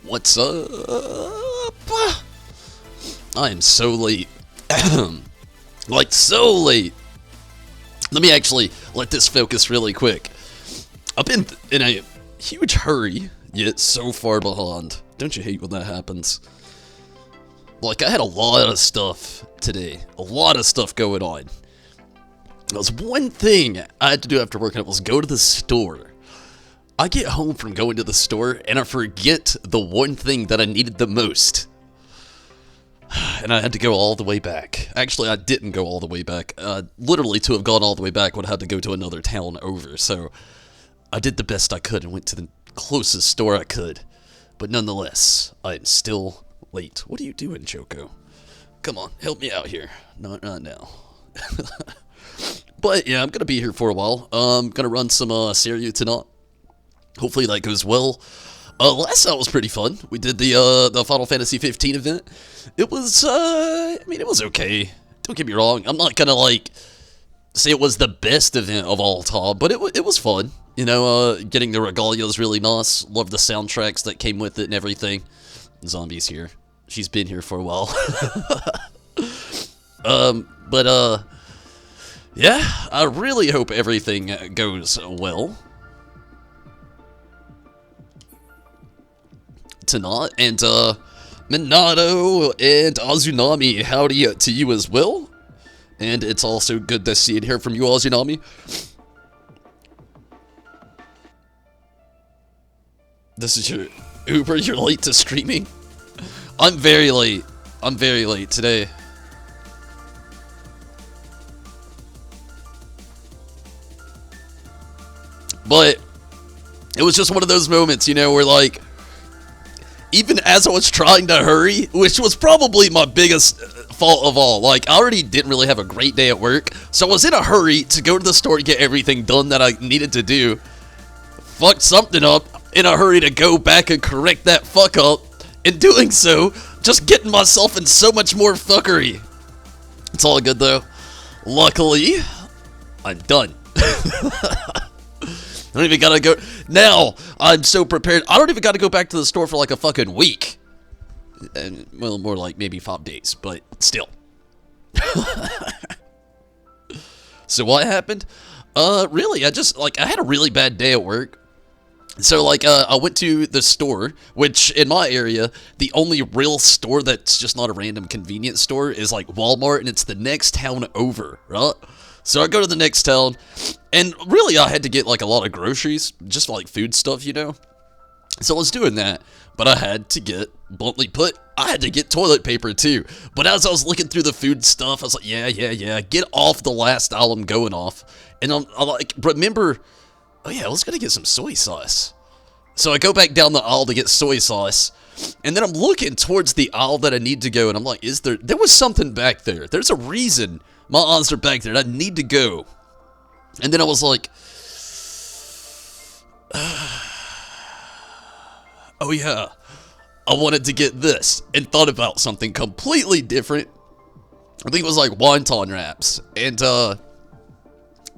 What's up? I am so late. Like, so late. Let me actually let this focus really quick. I've been in a huge hurry, yet so far behind. Don't you hate when that happens? Like, I had a lot of stuff today. A lot of stuff going on. There was one thing I had to do after work, and it was go to the store. I get home from going to the store, and I forget the one thing that I needed the most. And I had to go all the way back. Actually, I didn't go all the way back. Literally, to have gone all the way back would have had to go to another town over. So, I did the best I could and went to the closest store I could. But nonetheless, I'm still late. What are you doing, Choco? Come on, help me out here. Not right now. But, yeah, I'm going to be here for a while. I'm going to run some Serio tonight. Hopefully that goes well. Last night was pretty fun. We did the Final Fantasy 15 event. It was, I mean, it was okay. Don't get me wrong. I'm not gonna, like, say it was the best event of all time, but it was fun. You know, getting the regalia was really nice. Love the soundtracks that came with it and everything. Zombie's here. She's been here for a while. Yeah, I really hope everything goes well tonight, and Minato and Azunami, howdy to you as well. And it's also good to see and hear from you, Azunami. This is your Uber, you're late to streaming? I'm very late. I'm very late today. But it was just one of those moments, you know, where, like, even as I was trying to hurry, which was probably my biggest fault of all, like, I already didn't really have a great day at work, so I was in a hurry to go to the store and get everything done that I needed to do. Fucked something up, in a hurry to go back and correct that fuck up. In doing so, just getting myself in so much more fuckery. It's all good, though. Luckily, I'm done. I don't even gotta go. Now, I'm so prepared. I don't even gotta go back to the store for like a fucking week. And, well, more like maybe 5 days, but still. So what happened? Really, I had a really bad day at work. So, like, I went to the store, which, in my area, the only real store that's just not a random convenience store is, like, Walmart, and it's the next town over, right? So I go to the next town, and really I had to get, like, a lot of groceries, just, like, food stuff, you know? So I was doing that, but I had to get, bluntly put, I had to get toilet paper, too. But as I was looking through the food stuff, I was like, yeah, get off the last aisle I'm going off. And I like, remember, oh yeah, I was gonna get some soy sauce. So I go back down the aisle to get soy sauce, and then I'm looking towards the aisle that I need to go, and I'm like, there was something back there. There's a reason my odds are back there, and I need to go. And then I was like, oh yeah, I wanted to get this, and thought about something completely different. I think it was like wonton wraps, and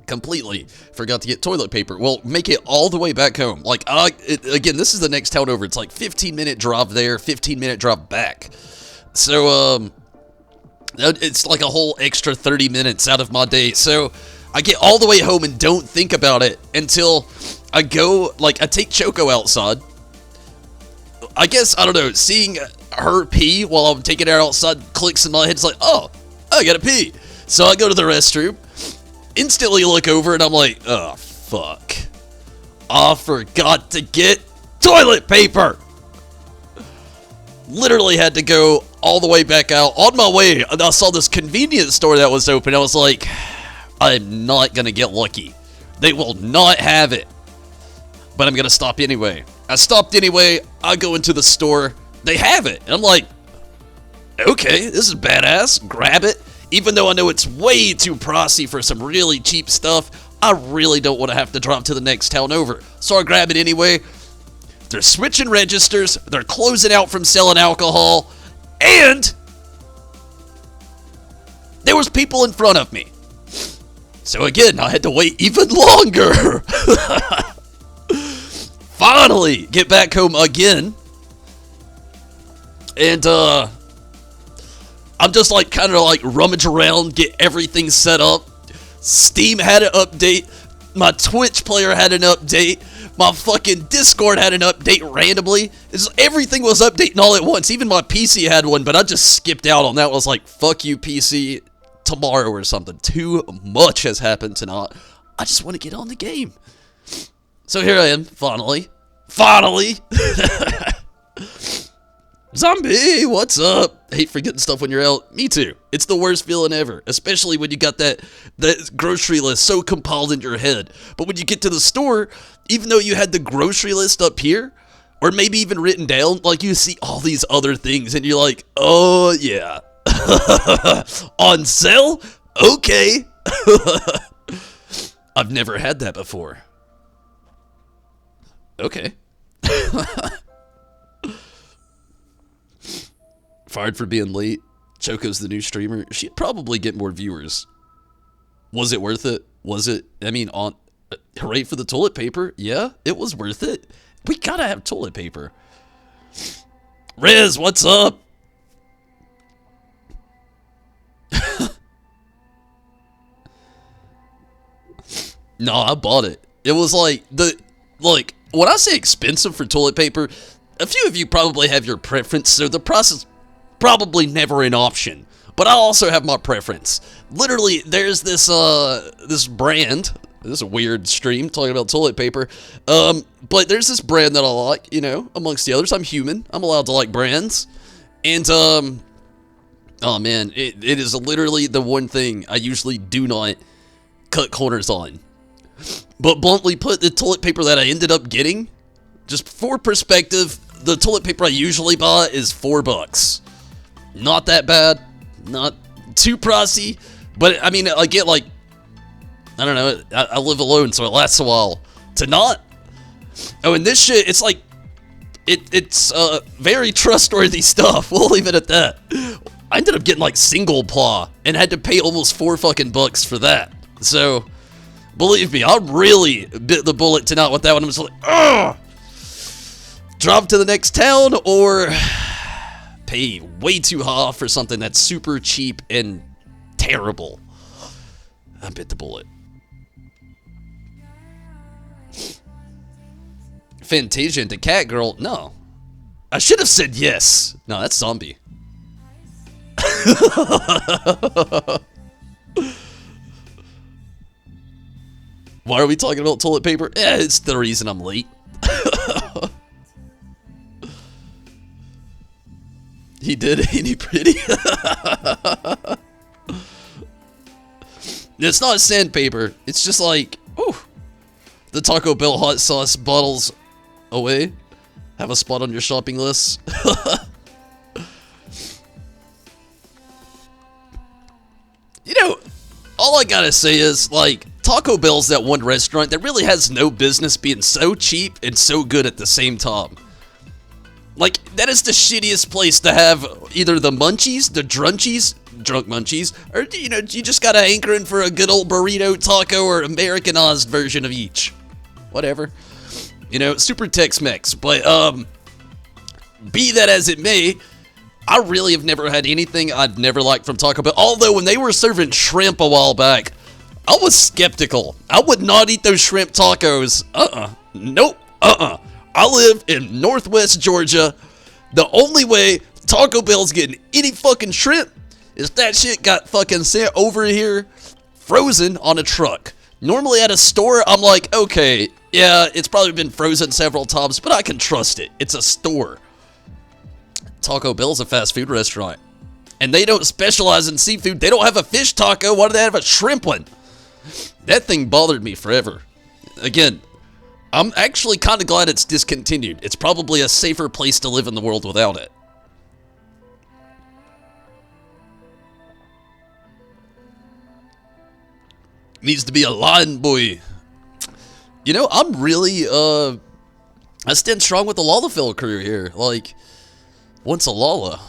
completely forgot to get toilet paper. Well, make it all the way back home. Like, again, this is the next town over. It's like 15-minute drive there, 15-minute drive back. So, it's like a whole extra 30 minutes out of my day. So, I get all the way home and don't think about it until I go, like, I take Choco outside. I guess, I don't know, seeing her pee while I'm taking her outside clicks in my head. It's like, oh, I gotta pee. So, I go to the restroom. Instantly look over and I'm like, oh, fuck. I forgot to get toilet paper. Literally had to go all the way back out. On my way, and I saw this convenience store that was open. I was like, I'm not going to get lucky. They will not have it. But I'm going to stop anyway. I stopped anyway. I go into the store. They have it. And I'm like, okay, this is badass. Grab it. Even though I know it's way too pricey for some really cheap stuff, I really don't want to have to drive to the next town over. So I grab it anyway. They're switching registers. They're closing out from selling alcohol. And there was people in front of me. So again, I had to wait even longer. Finally, get back home again. And, I'm just like kind of like rummage around, get everything set up. Steam had an update. My Twitch player had an update. My fucking Discord had an update randomly. Everything was updating all at once. Even my PC had one, but I just skipped out on that. I was like, fuck you, PC, tomorrow or something. Too much has happened tonight. I just want to get on the game. So here I am, finally. Finally! Zombie, what's up? Hate forgetting stuff when you're out. Me too. It's the worst feeling ever, especially when you got that grocery list so compiled in your head. But when you get to the store, even though you had the grocery list up here, or maybe even written down, like you see all these other things and you're like, oh yeah. On sale? Okay. I've never had that before. Okay. Fired for being late. Choco's the new streamer. She'd probably get more viewers. Was it worth it? Was it? I mean, hooray for the toilet paper. Yeah, it was worth it. We gotta have toilet paper. Riz, what's up? No, I bought it. It was like, when I say expensive for toilet paper, a few of you probably have your preference, so the process probably never an option. But I also have my preference. Literally, there's this this brand. This is a weird stream talking about toilet paper. But there's this brand that I like, you know, amongst the others. I'm human. I'm allowed to like brands. And oh man, it is literally the one thing I usually do not cut corners on. But bluntly put, the toilet paper that I ended up getting, just for perspective, the toilet paper I usually buy is $4. Not that bad, not too pricey, but I mean, I get like, I don't know, I live alone, so it lasts a while. To not, oh, and this shit, it's like, it's very trustworthy stuff. We'll leave it at that. I ended up getting like single ply and had to pay almost $4 for that. So, believe me, I really bit the bullet tonight with that one. I'm just like, ugh! Drive to the next town or pay way too high for something that's super cheap and terrible. I bit the bullet. Fantasia into Cat Girl? No. I should have said yes. No, that's Zombie. Why are we talking about toilet paper? It's the reason I'm late. He did, ain't he pretty? It's not sandpaper. It's just like, ooh, the Taco Bell hot sauce bottles away. Have a spot on your shopping list. You know, all I gotta say is, like, Taco Bell's that one restaurant that really has no business being so cheap and so good at the same time. Like, that is the shittiest place to have either the munchies, the drunchies, drunk munchies, or, you know, you just gotta anchor in for a good old burrito, taco, or Americanized version of each. Whatever. You know, super Tex-Mex. But, be that as it may, I really have never had anything I'd never liked from Taco Bell. Although, when they were serving shrimp a while back, I was skeptical. I would not eat those shrimp tacos. Nope. I live in Northwest Georgia. The only way Taco Bell's getting any fucking shrimp is that shit got fucking sent over here frozen on a truck. Normally at a store, I'm like, okay, yeah, it's probably been frozen several times, but I can trust it. It's a store. Taco Bell's a fast food restaurant. And they don't specialize in seafood. They don't have a fish taco. Why do they have a shrimp one? That thing bothered me forever. Again, I'm actually kind of glad it's discontinued. It's probably a safer place to live in the world without it. Needs to be a line boy. You know, I'm really, I stand strong with the Lalafell crew here. Like, once a Lala,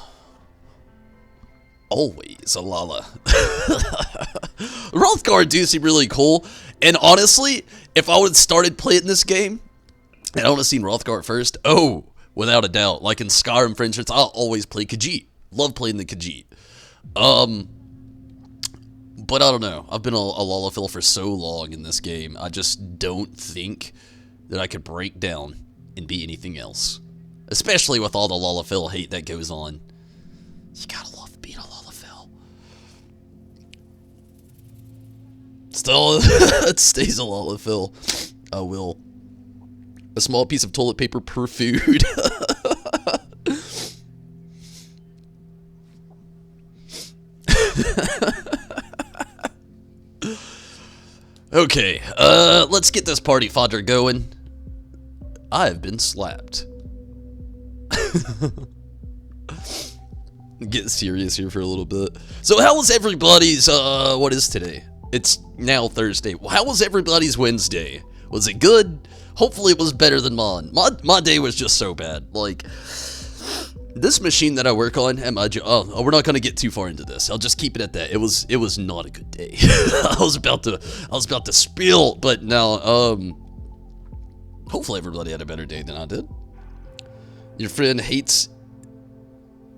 always a Lala. Rothgar do seem really cool. And honestly, if I would have started playing this game, and I would have seen Rothgar first, oh, without a doubt. Like in Skyrim, for instance, I'll always play Khajiit. Love playing the Khajiit. But I don't know. I've been a Lalafell for so long in this game. I just don't think that I could break down and be anything else. Especially with all the Lalafell hate that goes on. You gotta love being a Lalafell. Still, it stays a Lalafell. I will. A small piece of toilet paper per food. Okay, let's get this party fodder going. I've been slapped. Get serious here for a little bit. So how was everybody's, what is today? It's now Thursday. How was everybody's Wednesday? Was it good? Hopefully it was better than mine. My day was just so bad. Like, this machine that I work on at my job, oh, we're not going to get too far into this. I'll just keep it at that. It was not a good day. I was about to spill, but now, hopefully everybody had a better day than I did. Your friend hates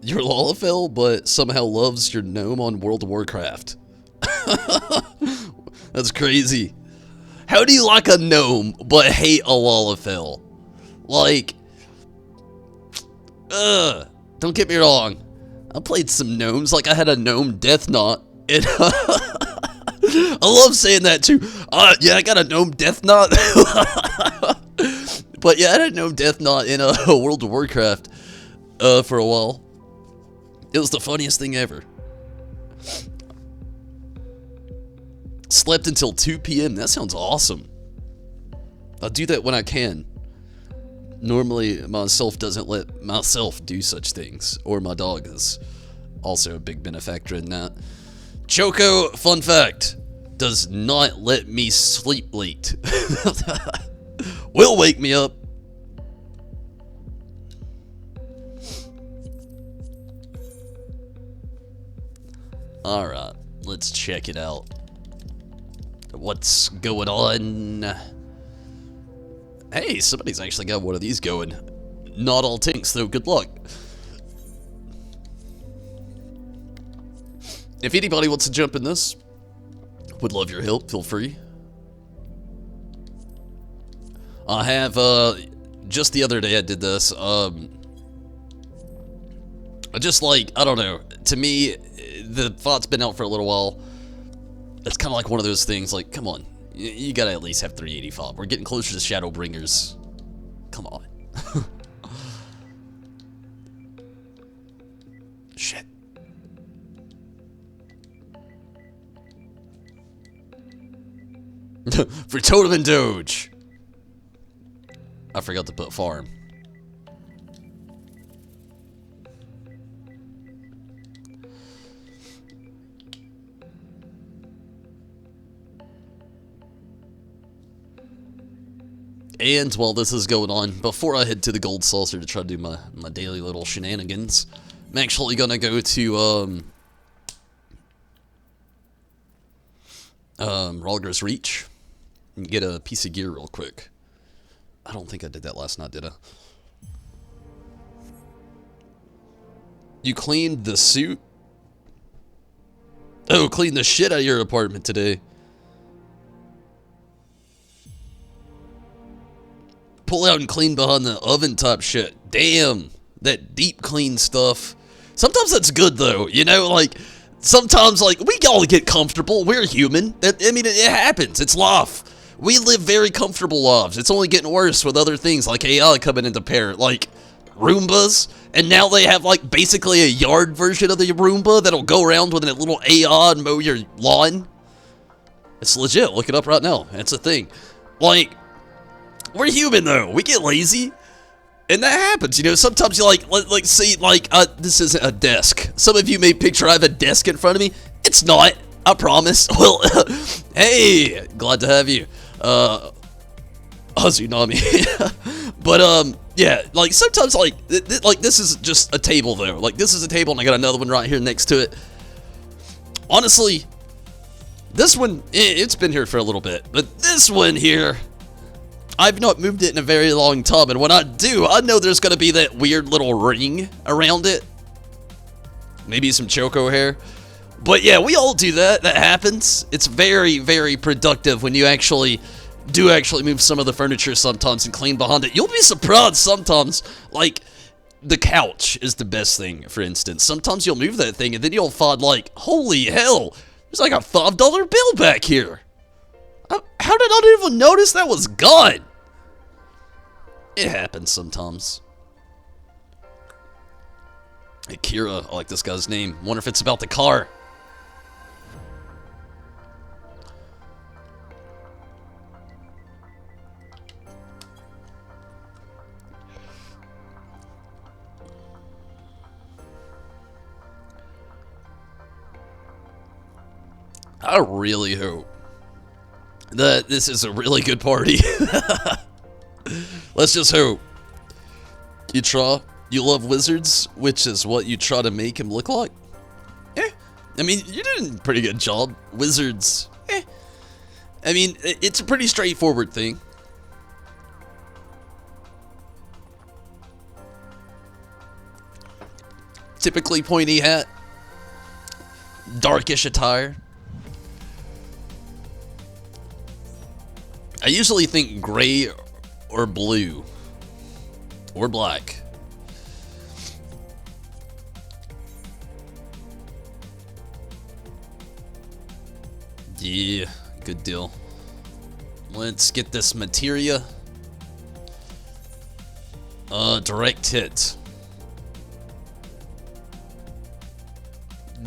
your Lalafell, but somehow loves your gnome on World of Warcraft. That's crazy. How do you like a gnome, but hate a Lalafell? Like, don't get me wrong. I played some gnomes, like I had a gnome Death Knot. And I love saying that too. Yeah, I got a gnome Death Knot. But yeah, I had a gnome Death Knot in World of Warcraft for a while. It was the funniest thing ever. Slept until 2 p.m. That sounds awesome. I'll do that when I can. Normally, myself doesn't let myself do such things. Or my dog is also a big benefactor in that. Choco, fun fact, does not let me sleep late. Will wake me up. Alright, let's check it out. What's going on? Hey, somebody's actually got one of these going. Not all tanks, though. Good luck. If anybody wants to jump in this, would love your help. Feel free. I have, just the other day I did this. I just like, I don't know. To me, the thought's been out for a little while. It's kind of like one of those things, like, come on. You gotta at least have 385. We're getting closer to Shadowbringers. Come on. Shit. For Totem and Doge. I forgot to put farm. And while this is going on, before I head to the Gold Saucer to try to do my daily little shenanigans, I'm actually gonna go to Ralger's Reach and get a piece of gear real quick. I don't think I did that last night, did I? You cleaned the suit? Oh, cleaned the shit out of your apartment today. Pull out and clean behind the oven type shit. Damn, that deep clean stuff. Sometimes that's good though, you know, like, sometimes, like, we all get comfortable. We're human. I mean, it happens. It's life. We live very comfortable lives. It's only getting worse with other things like AI coming into pair, like Roombas. And now they have, like, basically a yard version of the Roomba that'll go around with a little AI and mow your lawn. It's legit. Look it up right now. It's a thing. Like, we're human, though. We get lazy. And that happens, you know. Sometimes you, like see, like, this isn't a desk. Some of you may picture I have a desk in front of me. It's not. I promise. Well, hey, glad to have you. Tsunami. But, yeah, like, sometimes, like, this is just a table, though. Like, this is a table, and I got another one right here next to it. Honestly, this one, it's been here for a little bit. But this one here, I've not moved it in a very long time, and when I do, I know there's going to be that weird little ring around it. Maybe some choco hair. But yeah, we all do that. That happens. It's very, very productive when you actually move some of the furniture sometimes and clean behind it. You'll be surprised sometimes. Like, the couch is the best thing, for instance. Sometimes you'll move that thing, and then you'll find, like, holy hell, there's like a $5 bill back here. How did I not even notice that was gone? It happens sometimes. Hey, Kira, I like this guy's name. Wonder if it's about the car. I really hope that this is a really good party. Let's just hope. You love wizards, which is what you try to make him look like? Eh. I mean, you're doing a pretty good job. Wizards, eh. I mean, it's a pretty straightforward thing. Typically pointy hat. Darkish attire. I usually think gray or blue. Or black. Yeah, good deal. Let's get this materia. Direct hit.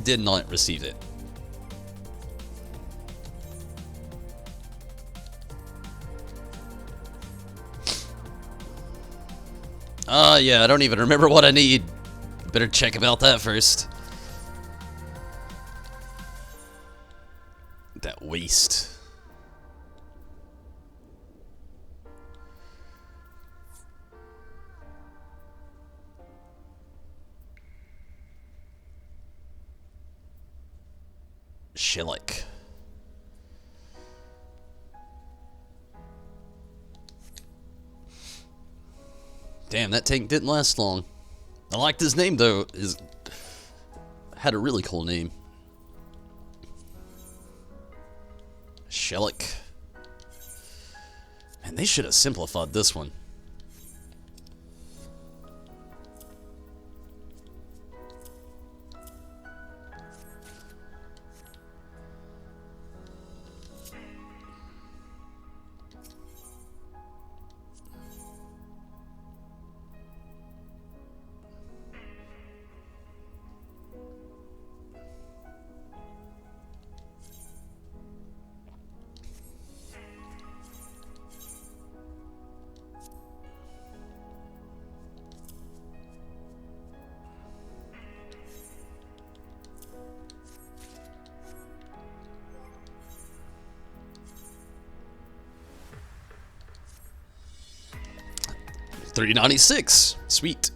Did not receive it. Yeah, I don't even remember what I need. Better check about that first. That waste. Shillick. Damn, that tank didn't last long. I liked his name though. Had a really cool name. Shillick. Man, they should have simplified this one. $3.96. Sweet.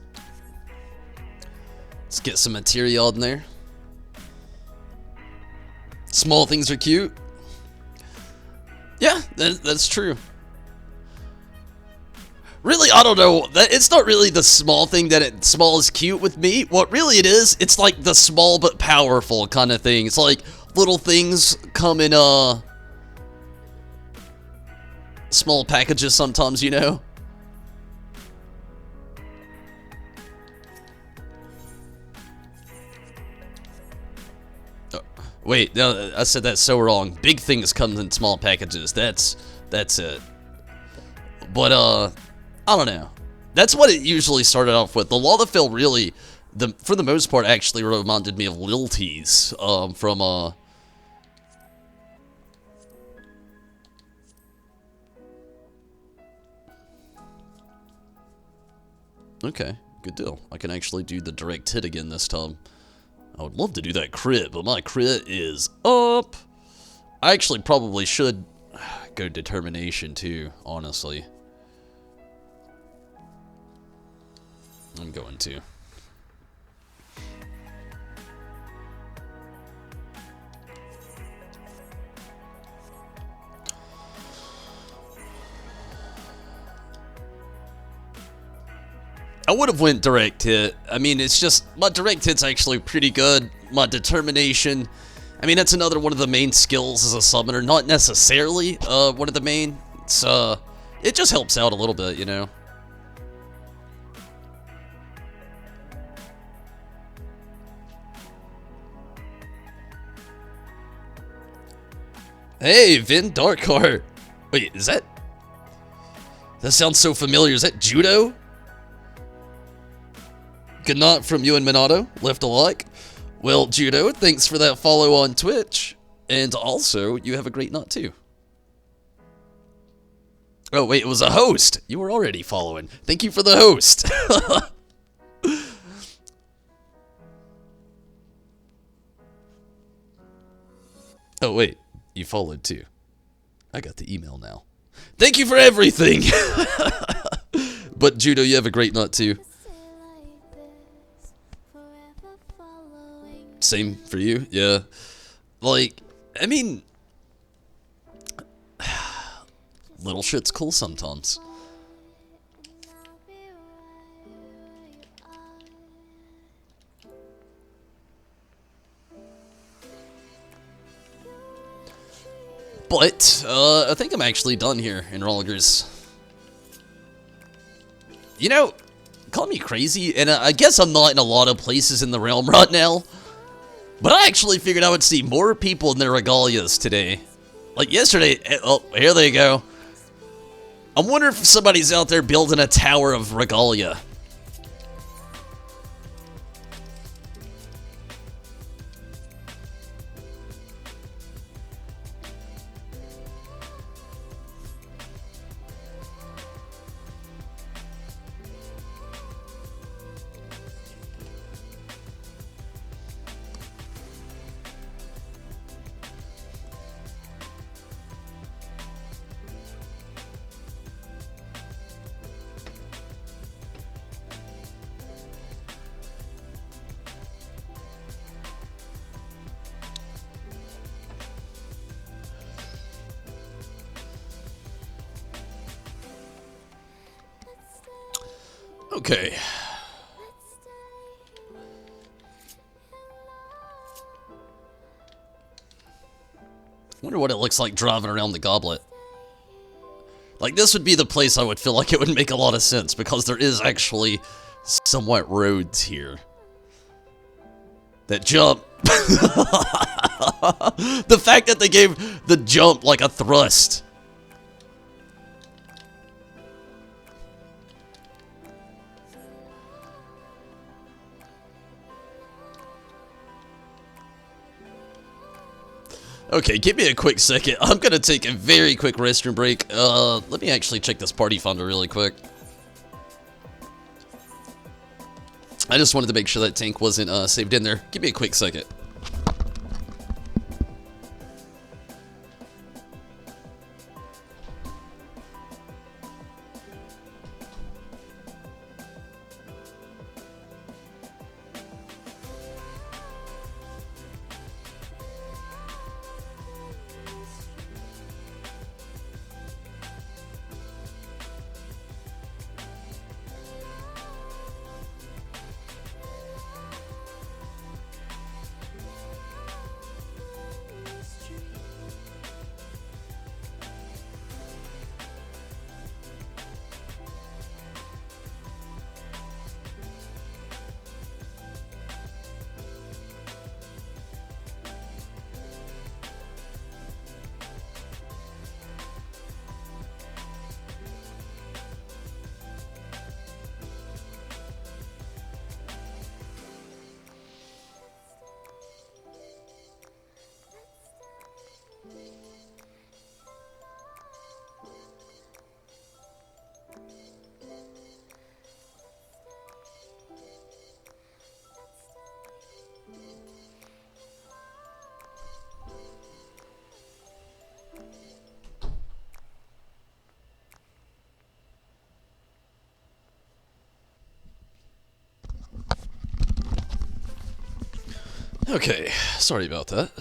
Let's get some material in there. Small things are cute. Yeah, that's true. Really, I don't know. It's not really the small thing that small is cute with me. What really it is, it's like the small but powerful kind of thing. It's like little things come in small packages sometimes, you know? Wait, no, I said that so wrong. Big things come in small packages. That's it. But I don't know. That's what it usually started off with. The Lawful really, for the most part, actually reminded me of Lil T's from Okay, good deal. I can actually do the direct hit again this time. I would love to do that crit, but my crit is up. I actually probably should go determination too, honestly. I'm going to. I would have went direct hit. I mean, it's just, my direct hit's actually pretty good. My determination, I mean, that's another one of the main skills as a summoner. Not necessarily one of the main. It's, it just helps out a little bit, you know. Hey, Vin Darkheart. Wait, is that... That sounds so familiar. Is that Judo? Good night from you and Minato. Left a like. Well, Judo, thanks for that follow on Twitch. And also, you have a great night too. Oh, wait, it was a host. You were already following. Thank you for the host. Oh, wait. You followed too. I got the email now. Thank you for everything. But Judo, you have a great night too. Same for you, yeah. Like, I mean, little shit's cool sometimes. But, I think I'm actually done here in Rolgers. You know, call me crazy, and I guess I'm not in a lot of places in the realm right now. But I actually figured I would see more people in their regalias today. Like yesterday, oh, here they go. I wonder if somebody's out there building a tower of regalia. Okay. Wonder what it looks like driving around the goblet. Like, this would be the place I would feel like it would make a lot of sense, because there is actually somewhat roads here that jump. The fact that they gave the jump like a thrust. Okay, give me a quick second. I'm gonna take a very quick restroom break. Let me actually check this party finder really quick. I just wanted to make sure that tank wasn't saved in there. Give me a quick second. Okay, sorry about that.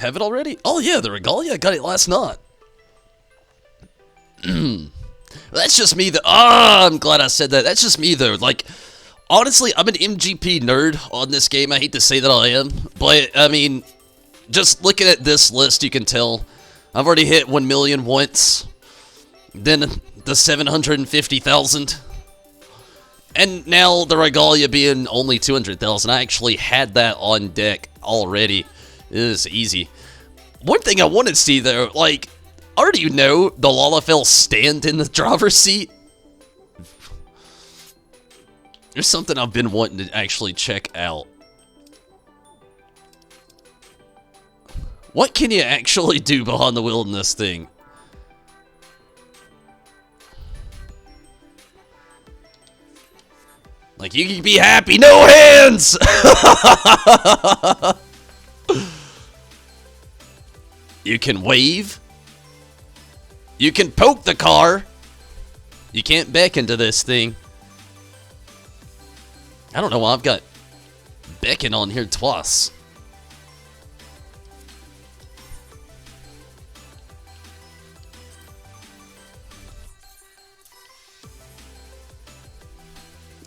Have it already? Oh yeah, the regalia, I got it last night. That's just me, though. Ah, I'm glad I said that. That's just me, though. Like, honestly, I'm an MGP nerd on this game. I hate to say that I am. But, I mean, just looking at this list, you can tell. I've already hit 1 million once. Then the 750,000. And now the Regalia being only 200,000. I actually had that on deck already. It is easy. One thing I want to see, though, like, already know the Lalafell stand in the driver's seat. There's something I've been wanting to actually check out. What can you actually do behind the wheel in this thing? Like, you can be happy. No hands! You can wave. You can poke the car. You can't beckon to this thing. I don't know why I've got beckon on here twice.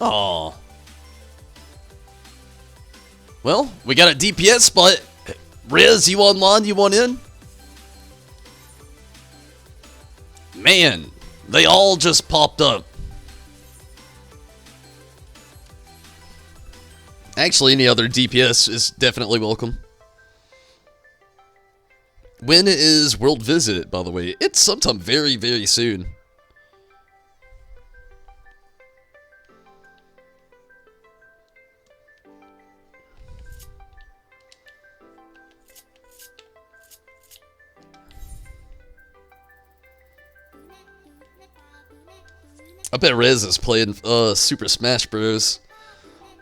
Oh. Well, we got a DPS spot. Riz, you online? You want in? Man, they all just popped up. Actually, any other DPS is definitely welcome. When is World Visit, by the way? It's sometime very, very soon. I bet Rez is playing Super Smash Bros.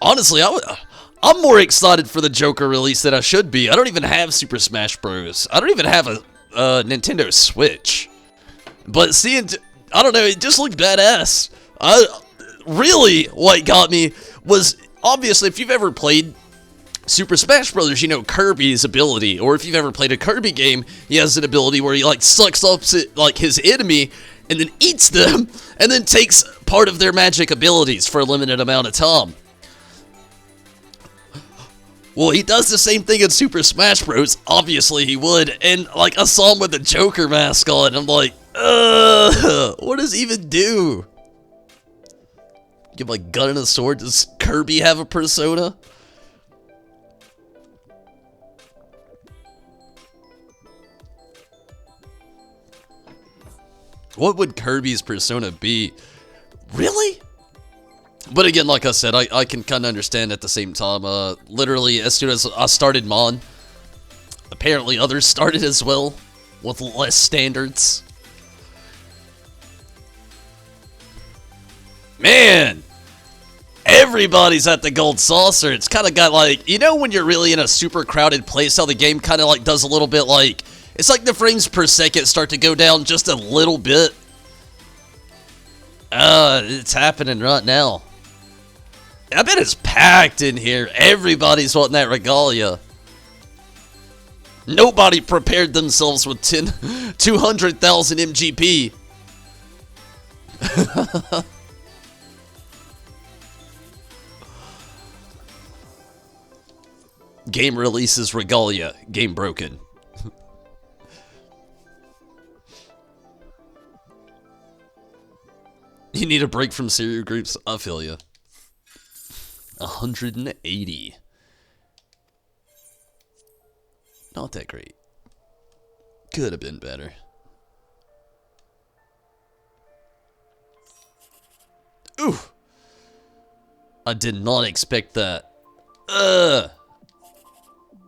Honestly, I'm more excited for the Joker release than I should be. I don't even have Super Smash Bros. I don't even have a Nintendo Switch. But seeing, I don't know, it just looked badass. Really, what got me was, obviously, if you've ever played Super Smash Bros., you know Kirby's ability. Or if you've ever played a Kirby game, he has an ability where he, like, sucks up, like, his enemy and then eats them, and then takes part of their magic abilities for a limited amount of time. Well, he does the same thing in Super Smash Bros. Obviously he would, and like I saw him with the Joker mask on, and I'm like, what does he even do? Give my gun and a sword? Does Kirby have a persona? What would Kirby's persona be? Really? But again, like I said, I can kind of understand at the same time. Literally, as soon as I started Mon, apparently others started as well, with less standards. Man! Everybody's at the gold saucer. It's kind of got like, you know when you're really in a super crowded place, how the game kind of like does a little bit like, it's like the frames per second start to go down just a little bit. It's happening right now. I bet it's packed in here. Everybody's wanting that Regalia. Nobody prepared themselves with 200,000 MGP. Game releases Regalia. Game broken. You need a break from serial groups? I feel ya. 180. Not that great. Could have been better. Ooh! I did not expect that.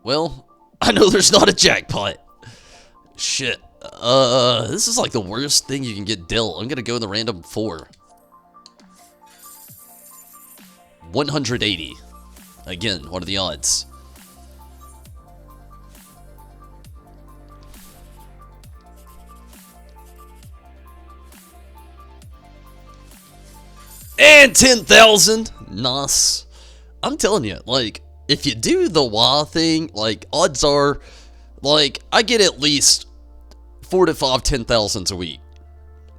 Well, I know there's not a jackpot. Shit. This is like the worst thing you can get dealt. I'm gonna go in the random 4. 180. Again, what are the odds? And 10,000! Nice. I'm telling you, like, if you do the WA thing, like, odds are, like, I get at least 4 to 5 10,000s a week.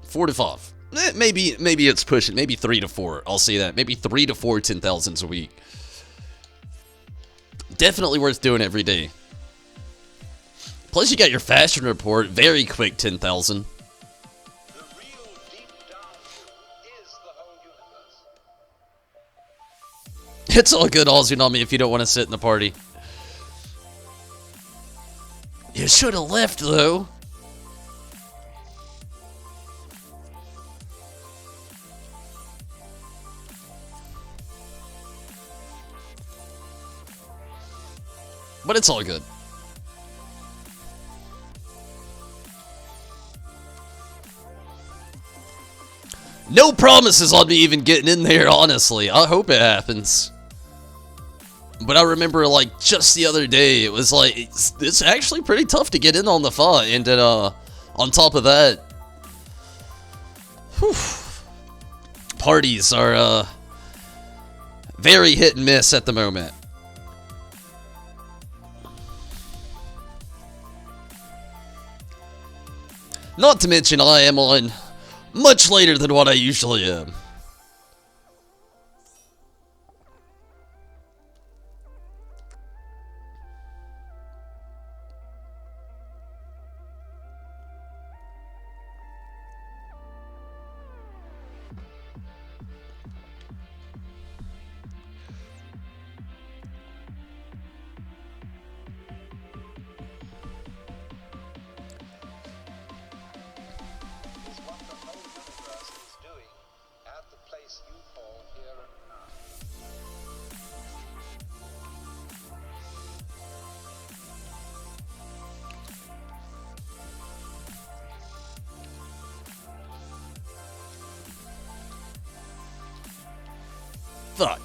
4 to 5. Maybe it's pushing. Maybe 3 to 4. I'll say that. Maybe 3 to 4 10,000s a week. Definitely worth doing every day. Plus, you got your fashion report. Very quick 10,000. It's all good, Ozunami, if you don't want to sit in the party. You should have left, though. But it's all good. No promises on me even getting in there, honestly. I hope it happens. But I remember, like, just the other day, it was like, it's actually pretty tough to get in on the FA. And then, on top of that, whew, parties are, very hit and miss at the moment. Not to mention, I am on much later than what I usually am. Fuck.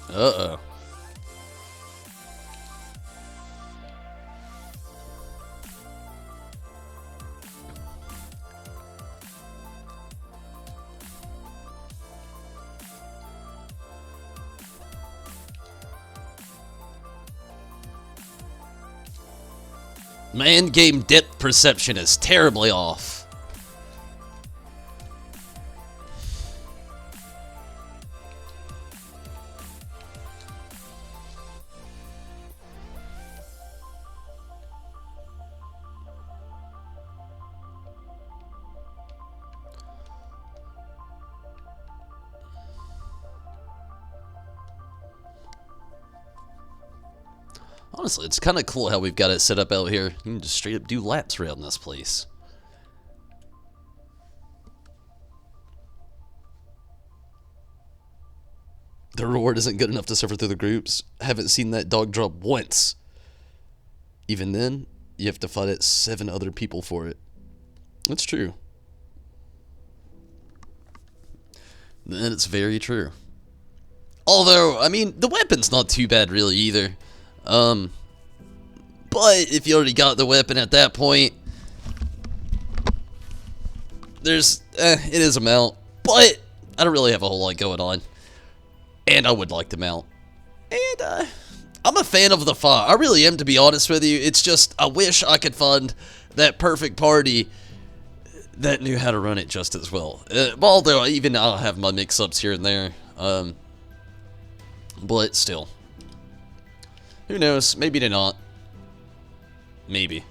Uh-oh. Man, game depth perception is terribly off. Honestly, it's kind of cool how we've got it set up out here. You can just straight up do laps around this place. The reward isn't good enough to suffer through the groups. Haven't seen that dog drop once. Even then, you have to fight at 7 other people for it. That's true. Then it's very true. Although, I mean, the weapon's not too bad really either. But if you already got the weapon at that point, it is a mount. But I don't really have a whole lot going on. And I would like to mount. And, I'm a fan of the FA. I really am, to be honest with you. It's just, I wish I could find that perfect party that knew how to run it just as well. Although, even I'll have my mix-ups here and there. But still. Who knows? Maybe they're not. Maybe.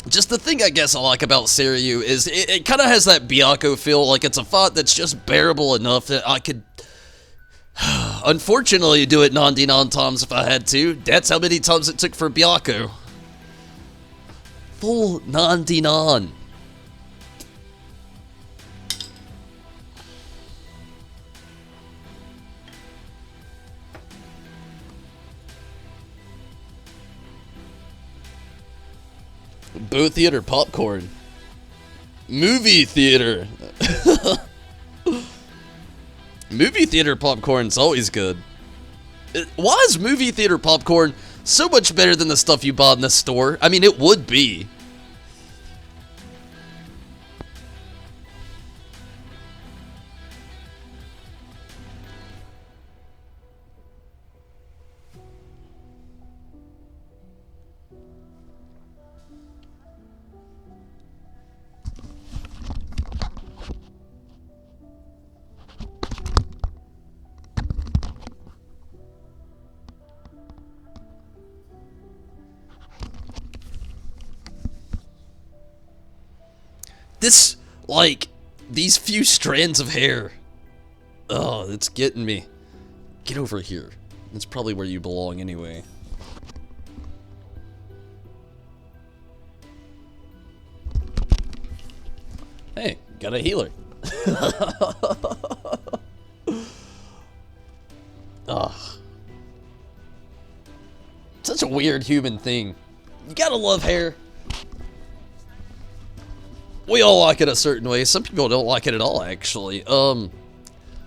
Just the thing I guess I like about Seiryu is it kind of has that Byakko feel. Like it's a fight that's just bearable enough that I could unfortunately do it 99 times if I had to. That's how many times it took for Byakko. Full 99. Both theater popcorn. Movie theater. Movie theater popcorn's always good. Why is movie theater popcorn so much better than the stuff you bought in the store? I mean, it would be. This, like, these few strands of hair. Oh, it's getting me. Get over here. That's probably where you belong anyway. Hey, got a healer. Ugh. Such a weird human thing. You gotta love hair. We all like it a certain way. Some people don't like it at all, actually.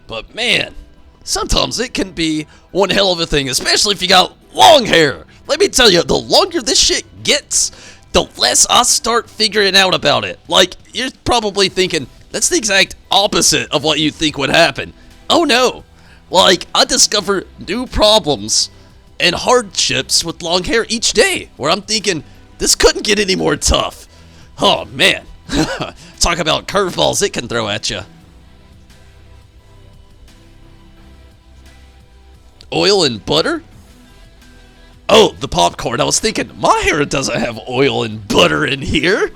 But man, sometimes it can be one hell of a thing, especially if you got long hair. Let me tell you, the longer this shit gets, the less I start figuring out about it. Like, you're probably thinking, that's the exact opposite of what you think would happen. Oh no. Like, I discover new problems and hardships with long hair each day, where I'm thinking, this couldn't get any more tough. Oh man. Talk about curveballs it can throw at you. Oil and butter? Oh, the popcorn. I was thinking, my hair doesn't have oil and butter in here.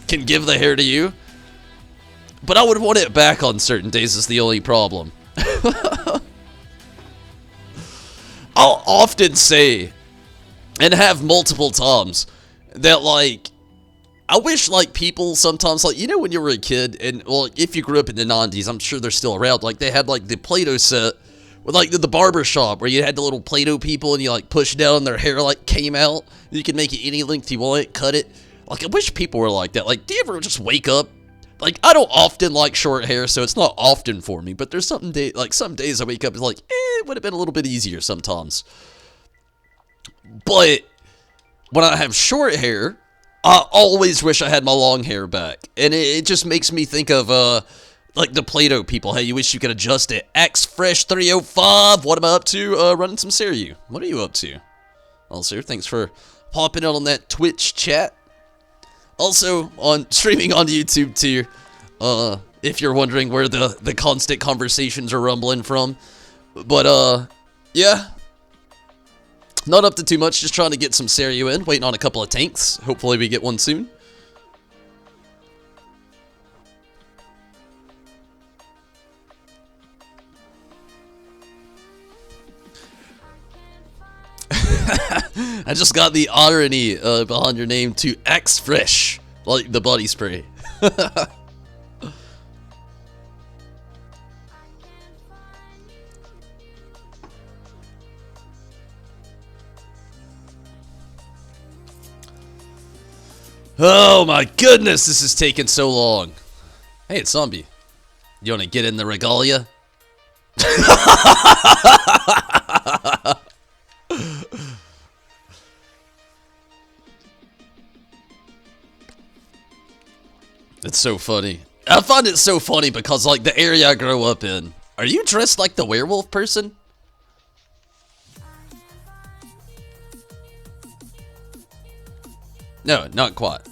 Can give the hair to you. But I would want it back on certain days is the only problem. I'll often say, and have multiple times, that, like, I wish, like, people sometimes, like, you know when you were a kid, and, well, if you grew up in the 90s, I'm sure they're still around, like, they had, like, the Play-Doh set, with, like, the barber shop, where you had the little Play-Doh people, and you, like, push down, and their hair, like, came out, and you could make it any length you want, cut it. Like, I wish people were like that. Like, do you ever just wake up? Like, I don't often like short hair, so it's not often for me, but there's some days I wake up, it's like, it would have been a little bit easier sometimes. But when I have short hair, I always wish I had my long hair back. And it just makes me think of, like the Play-Doh people. Hey, you wish you could adjust it. XFresh305, what am I up to? Running some Seru. What are you up to? Also, thanks for popping in on that Twitch chat. Also, streaming on YouTube too. If you're wondering where the constant conversations are rumbling from. But, yeah. Not up to too much, just trying to get some Seru in, waiting on a couple of tanks. Hopefully we get one soon. I just got the irony behind your name to XFresh, like the body spray. Oh my goodness, this is taking so long. Hey, it's Zombie. You want to get in the regalia? It's so funny. I find it so funny because, like, the area I grew up in. Are you dressed like the werewolf person? No, not quite.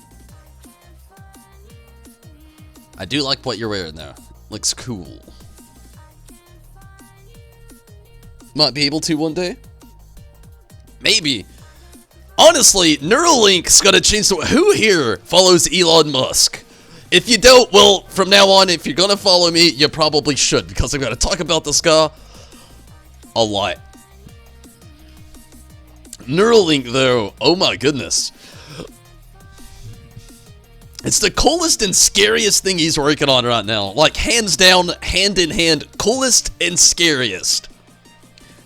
I do like what you're wearing, though. Looks cool. Might be able to one day. Maybe. Honestly, Neuralink's gonna change the... Who here follows Elon Musk? If you don't, well, from now on, if you're gonna follow me, you probably should, because I'm gonna talk about this guy a lot. Neuralink, though, oh my goodness. It's the coolest and scariest thing he's working on right now. Like, hands down, hand in hand, coolest and scariest.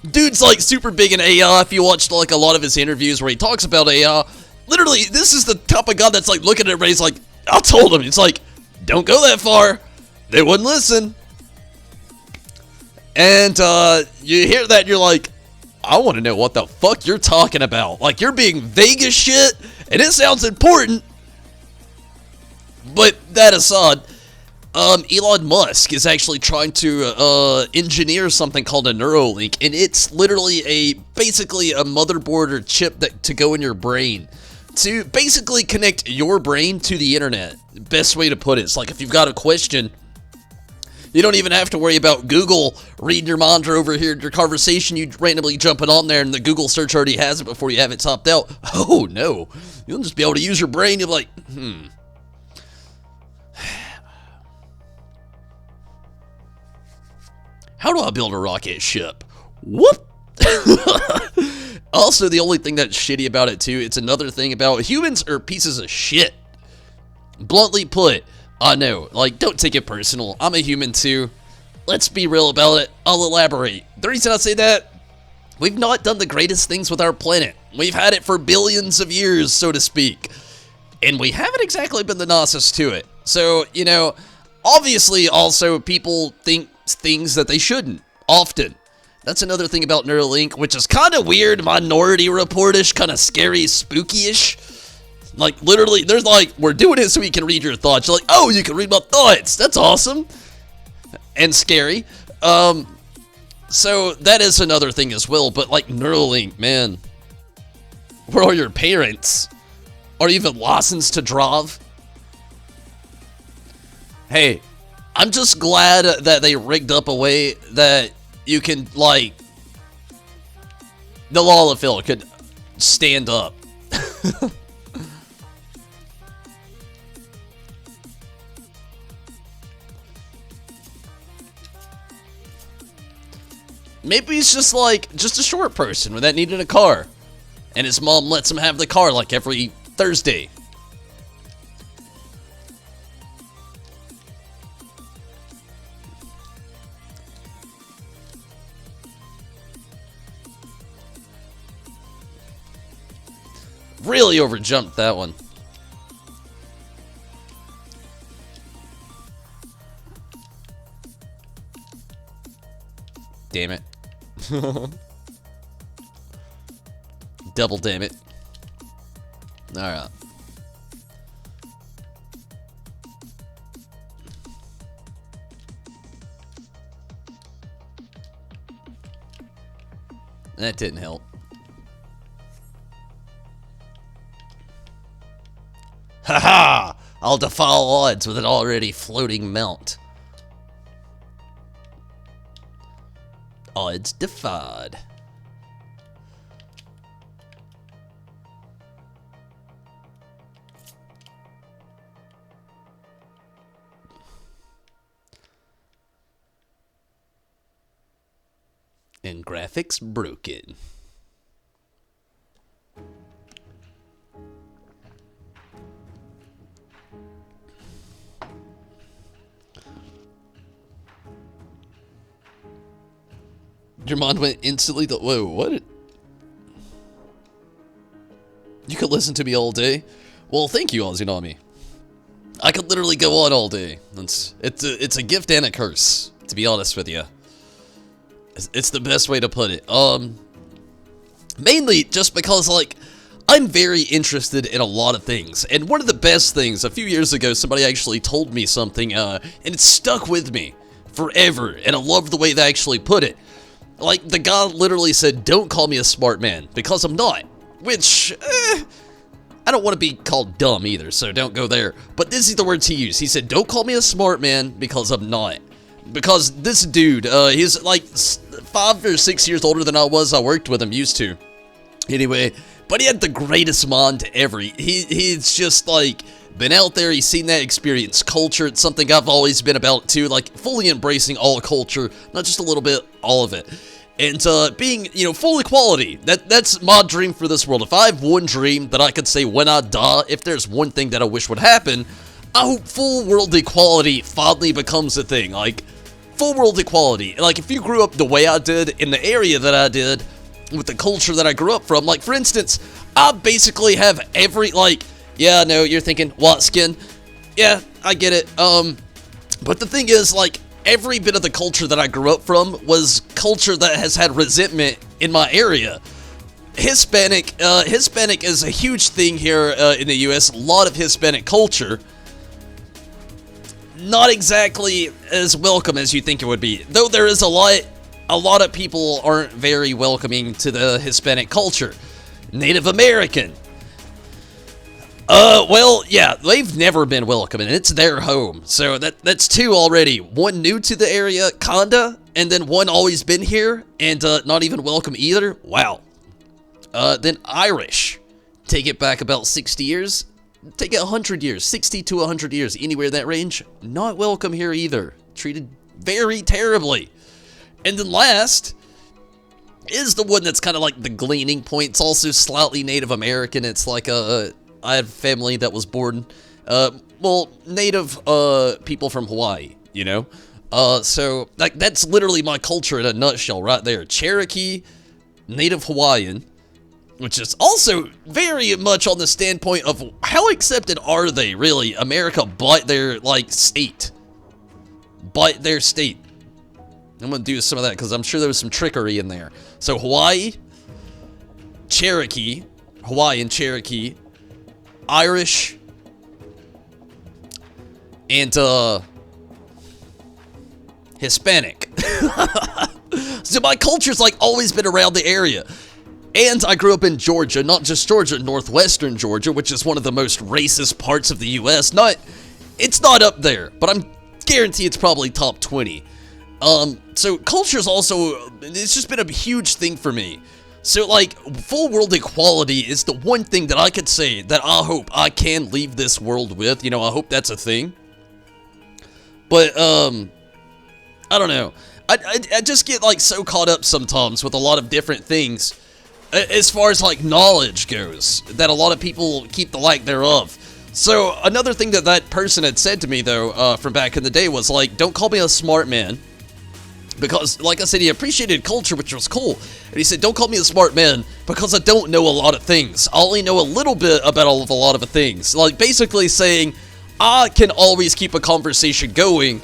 Dude's, like, super big in AI. If you watched, like, a lot of his interviews where he talks about AI, literally, this is the type of guy that's, like, looking at everybody, he's like, I told him, it's like, don't go that far. They wouldn't listen. And, you hear that, and you're like, I want to know what the fuck you're talking about. Like, you're being vague as shit, and it sounds important. But that aside, Elon Musk is actually trying to engineer something called a Neuralink, and it's literally basically a motherboard or chip to go in your brain to basically connect your brain to the internet. Best way to put it is like if you've got a question, You don't even have to worry about Google reading your mind or overhearing your conversation. You randomly jump it on there and the Google search already has it before you have it topped out. Oh, no. You'll just be able to use your brain. You'll be like, how do I build a rocket ship? Whoop! Also, the only thing that's shitty about it, too, it's another thing about humans are pieces of shit. Bluntly put, I know, like, don't take it personal. I'm a human, too. Let's be real about it. I'll elaborate. The reason I say that, we've not done the greatest things with our planet. We've had it for billions of years, so to speak. And we haven't exactly been the nicest to it. So, you know, obviously, also, people think things that they shouldn't, often. That's another thing about Neuralink, which is kind of weird, Minority Report-ish, kind of scary, spooky-ish. Like, literally, there's like, we're doing it so we can read your thoughts. You're like, oh, you can read my thoughts. That's awesome. And scary. So, that is another thing as well. But, like, Neuralink, man. Where are your parents? Are you even licensed to drive? Hey, I'm just glad that they rigged up a way that you can, like, the Lalafil could stand up. Maybe he's just, like, just a short person that needed a car. And his mom lets him have the car, like, every Thursday. Really overjumped that one. Damn it. Double damn it. Alright. That didn't help. Haha! I'll defy all odds with an already floating mount. Odds defied. And graphics broken. Your mind went instantly to, whoa, what? You could listen to me all day? Well, thank you, Ozunami. I could literally go on all day. It's a gift and a curse, to be honest with you. It's the best way to put it. Mainly just because, like, I'm very interested in a lot of things. And one of the best things, a few years ago, somebody actually told me something, and it stuck with me forever. And I love the way they actually put it. Like, the guy literally said, don't call me a smart man, because I'm not. Which, I don't want to be called dumb either, so don't go there. But this is the words he used. He said, don't call me a smart man, because I'm not. Because this dude, he's like 5 or 6 years older than I was. I worked with him, used to. Anyway, but he had the greatest mind ever. He's just like been out there. He's seen that experience. Culture, it's something I've always been about too. Like fully embracing all culture, not just a little bit, all of it. And being, you know, full equality. That's my dream for this world. If I have one dream that I could say when I die, if there's one thing that I wish would happen, I hope full world equality finally becomes a thing. Like, full world equality. Like, if you grew up the way I did, in the area that I did, with the culture that I grew up from, like, for instance, I basically have every, like, yeah, no, you're thinking, what, skin? Yeah, I get it. But the thing is, like, every bit of the culture that I grew up from was culture that has had resentment in my area. Hispanic is a huge thing here in the U.S. A lot of Hispanic culture. Not exactly as welcome as you think it would be. Though there is a lot of people aren't very welcoming to the Hispanic culture. Native American. Well, yeah, they've never been welcome, and it's their home. So that's two already. One new to the area, kinda, and then one always been here, and not even welcome either. Wow. Then Irish. Take it back about 60 years. Take it 100 years, 60 to 100 years, anywhere in that range. Not welcome here either. Treated very terribly. And then last is the one that's kind of like the gleaning point. It's also slightly Native American. It's like I have family that was born, well, Native people from Hawaii, you know? So like that's literally my culture in a nutshell right there. Cherokee, Native Hawaiian, which is also very much on the standpoint of how accepted are they, really, America, but their, like, state. But their state. I'm going to do some of that because I'm sure there was some trickery in there. So, Hawaii, Cherokee, Hawaiian, Cherokee, Irish, and, Hispanic. So my culture's, like, always been around the area. And I grew up in Georgia, not just Georgia, northwestern Georgia, which is one of the most racist parts of the U.S. It's not up there, but I'm guarantee it's probably top 20. So culture's also, it's just been a huge thing for me. So, like, full world equality is the one thing that I could say that I hope I can leave this world with. You know, I hope that's a thing. But, I don't know. I just get, like, so caught up sometimes with a lot of different things. As far as, like, knowledge goes, that a lot of people keep the lack thereof. So, another thing that person had said to me, though, from back in the day was, like, don't call me a smart man. Because, like I said, he appreciated culture, which was cool. And he said, don't call me a smart man, because I don't know a lot of things. I only know a little bit about a lot of things. Like, basically saying, I can always keep a conversation going,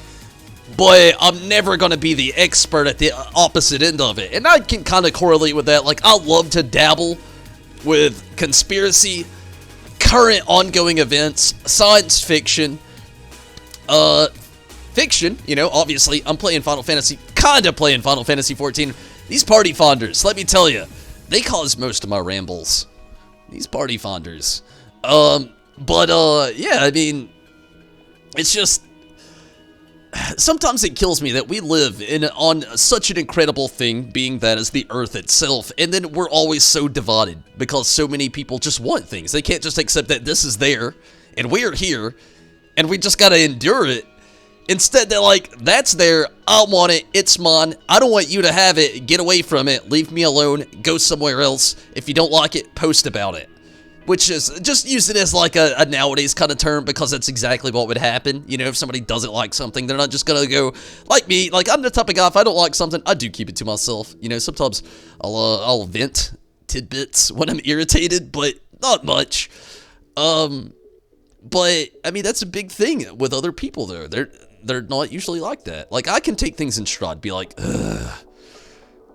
but I'm never going to be the expert at the opposite end of it. And I can kind of correlate with that. Like, I love to dabble with conspiracy, current ongoing events, science fiction, fiction, you know, obviously, I'm playing Final Fantasy, kind of playing Final Fantasy 14. These party fonders, let me tell you, they cause most of my rambles. These party fonders. Yeah, I mean, it's just, sometimes it kills me that we live on such an incredible thing, being that is the Earth itself, and then we're always so divided, because so many people just want things. They can't just accept that this is there, and we're here, and we just gotta endure it. Instead, they're like, that's there, I want it, it's mine, I don't want you to have it, get away from it, leave me alone, go somewhere else, if you don't like it, post about it. Which is, just use it as like a nowadays kind of term, because that's exactly what would happen. You know, if somebody doesn't like something, they're not just gonna go, like me, like I'm the type of guy, if I don't like something, I do keep it to myself. You know, sometimes I'll vent tidbits when I'm irritated, but not much. But, I mean, that's a big thing with other people, though. They're not usually like that. Like, I can take things in stride, be like, ugh,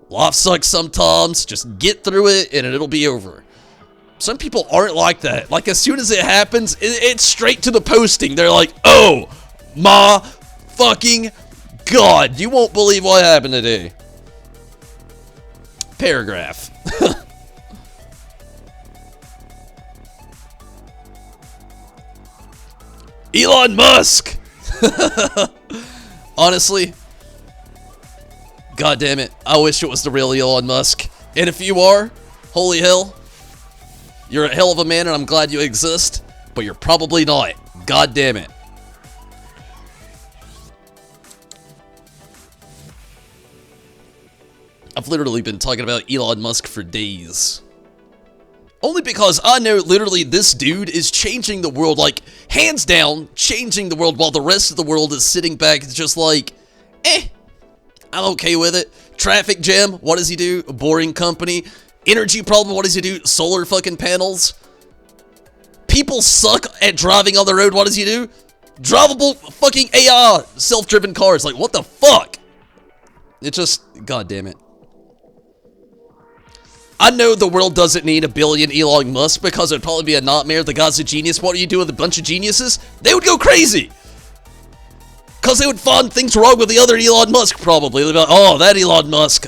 life sucks sometimes, just get through it, and it'll be over. Some people aren't like that. Like, as soon as it happens, it's straight to the posting. They're like, oh, my fucking God, you won't believe what happened today. Paragraph. Elon Musk! Honestly, God damn it, I wish it was the real Elon Musk. And if you are, holy hell, you're a hell of a man and I'm glad you exist, but you're probably not. God damn it. I've literally been talking about Elon Musk for days. Only because I know literally this dude is changing the world, like, hands down, changing the world, while the rest of the world is sitting back just like, I'm okay with it. Traffic jam, what does he do? A boring company. Energy problem, what does he do? Solar fucking panels. People suck at driving on the road, what does he do? Drivable fucking AI self-driven cars, like, what the fuck? It just, god damn it. I know the world doesn't need a billion Elon Musk because it'd probably be a nightmare. The guy's a genius. What do you do with a bunch of geniuses? They would go crazy. Because they would find things wrong with the other Elon Musk, probably. They'd be like, oh, that Elon Musk.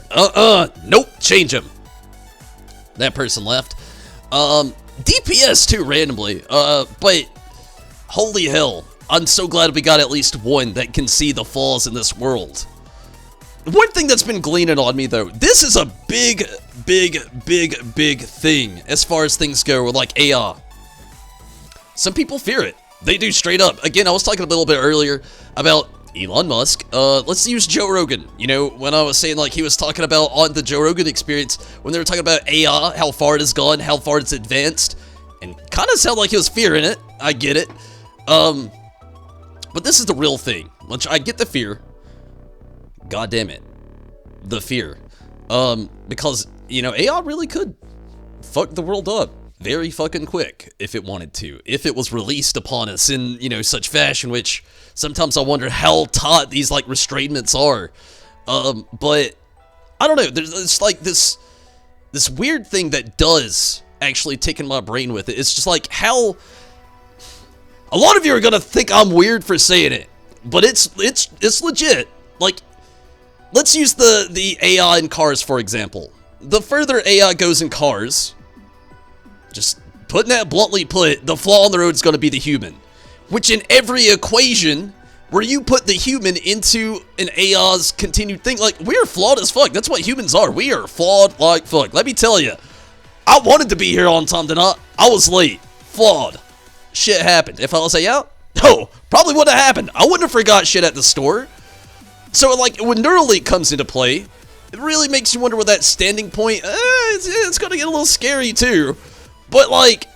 Nope, change him. That person left. DPS too, randomly. But holy hell, I'm so glad we got at least one that can see the flaws in this world. One thing that's been gleaning on me, though, this is a big thing as far as things go with, like, AI. Some people fear it. They do, straight up. Again, I was talking a little bit earlier about Elon Musk. Let's use Joe Rogan. You know, when I was saying, like, he was talking about on the Joe Rogan Experience, when they were talking about AI, how far it has gone, how far it's advanced, and kind of sounded like he was fearing it. I get it. But this is the real thing. Which I get the fear. God damn it. The fear. Because, you know, AI really could fuck the world up very fucking quick if it wanted to. If it was released upon us in, you know, such fashion, which sometimes I wonder how taut these, like, restraints are. But I don't know. There's like this weird thing that does actually tick in my brain with it. It's just like how a lot of you are gonna think I'm weird for saying it, but it's legit. Like, let's use the AI in cars, for example. The further AI goes in cars, just putting that bluntly put, the flaw on the road is going to be the human. Which in every equation, where you put the human into an AI's continued thing, like, we're flawed as fuck. That's what humans are. We are flawed like fuck. Let me tell you, I wanted to be here on time tonight. I was late. Flawed. Shit happened. If I was out, no, probably wouldn't have happened. I wouldn't have forgot shit at the store. So, like, when Neuralink comes into play, it really makes you wonder where that standing point, it's gonna get a little scary too. But, like,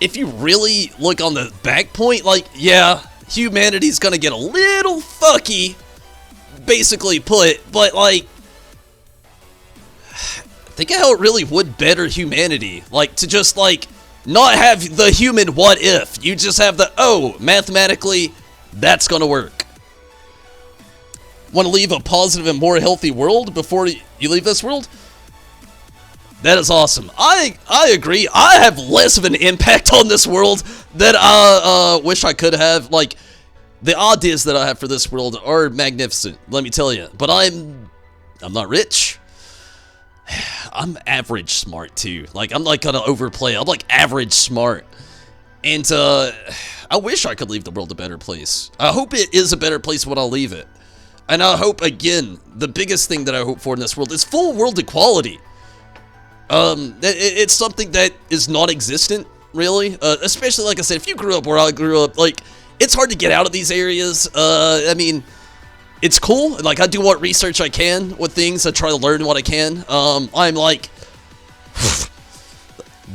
if you really look on the back point, like, yeah, humanity's gonna get a little fucky, basically put, but, like, think of how it really would better humanity, like, to just, like, not have the human what if, you just have the, oh, mathematically, that's gonna work. Want to leave a positive and more healthy world before you leave this world? That is awesome. I agree. I have less of an impact on this world than I wish I could have. Like, the ideas that I have for this world are magnificent, let me tell you. But I'm not rich. I'm average smart, too. Like, I'm not gonna overplay. I'm, like, average smart. And, I wish I could leave the world a better place. I hope it is a better place when I leave it. And I hope, again, the biggest thing that I hope for in this world is full world equality. It's something that is non-existent, really. Especially, like I said, if you grew up where I grew up, like, it's hard to get out of these areas. I mean, it's cool. Like, I do what research I can with things. I try to learn what I can. I'm, like,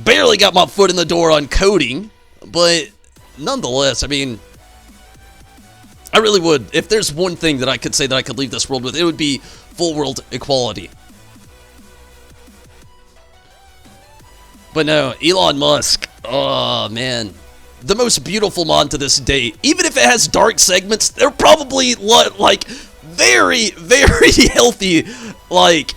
barely got my foot in the door on coding. But, nonetheless, I mean, I really would. If there's one thing that I could say that I could leave this world with, it would be full world equality. But no, Elon Musk, oh man, the most beautiful mod to this day. Even if it has dark segments, they're probably like very healthy, like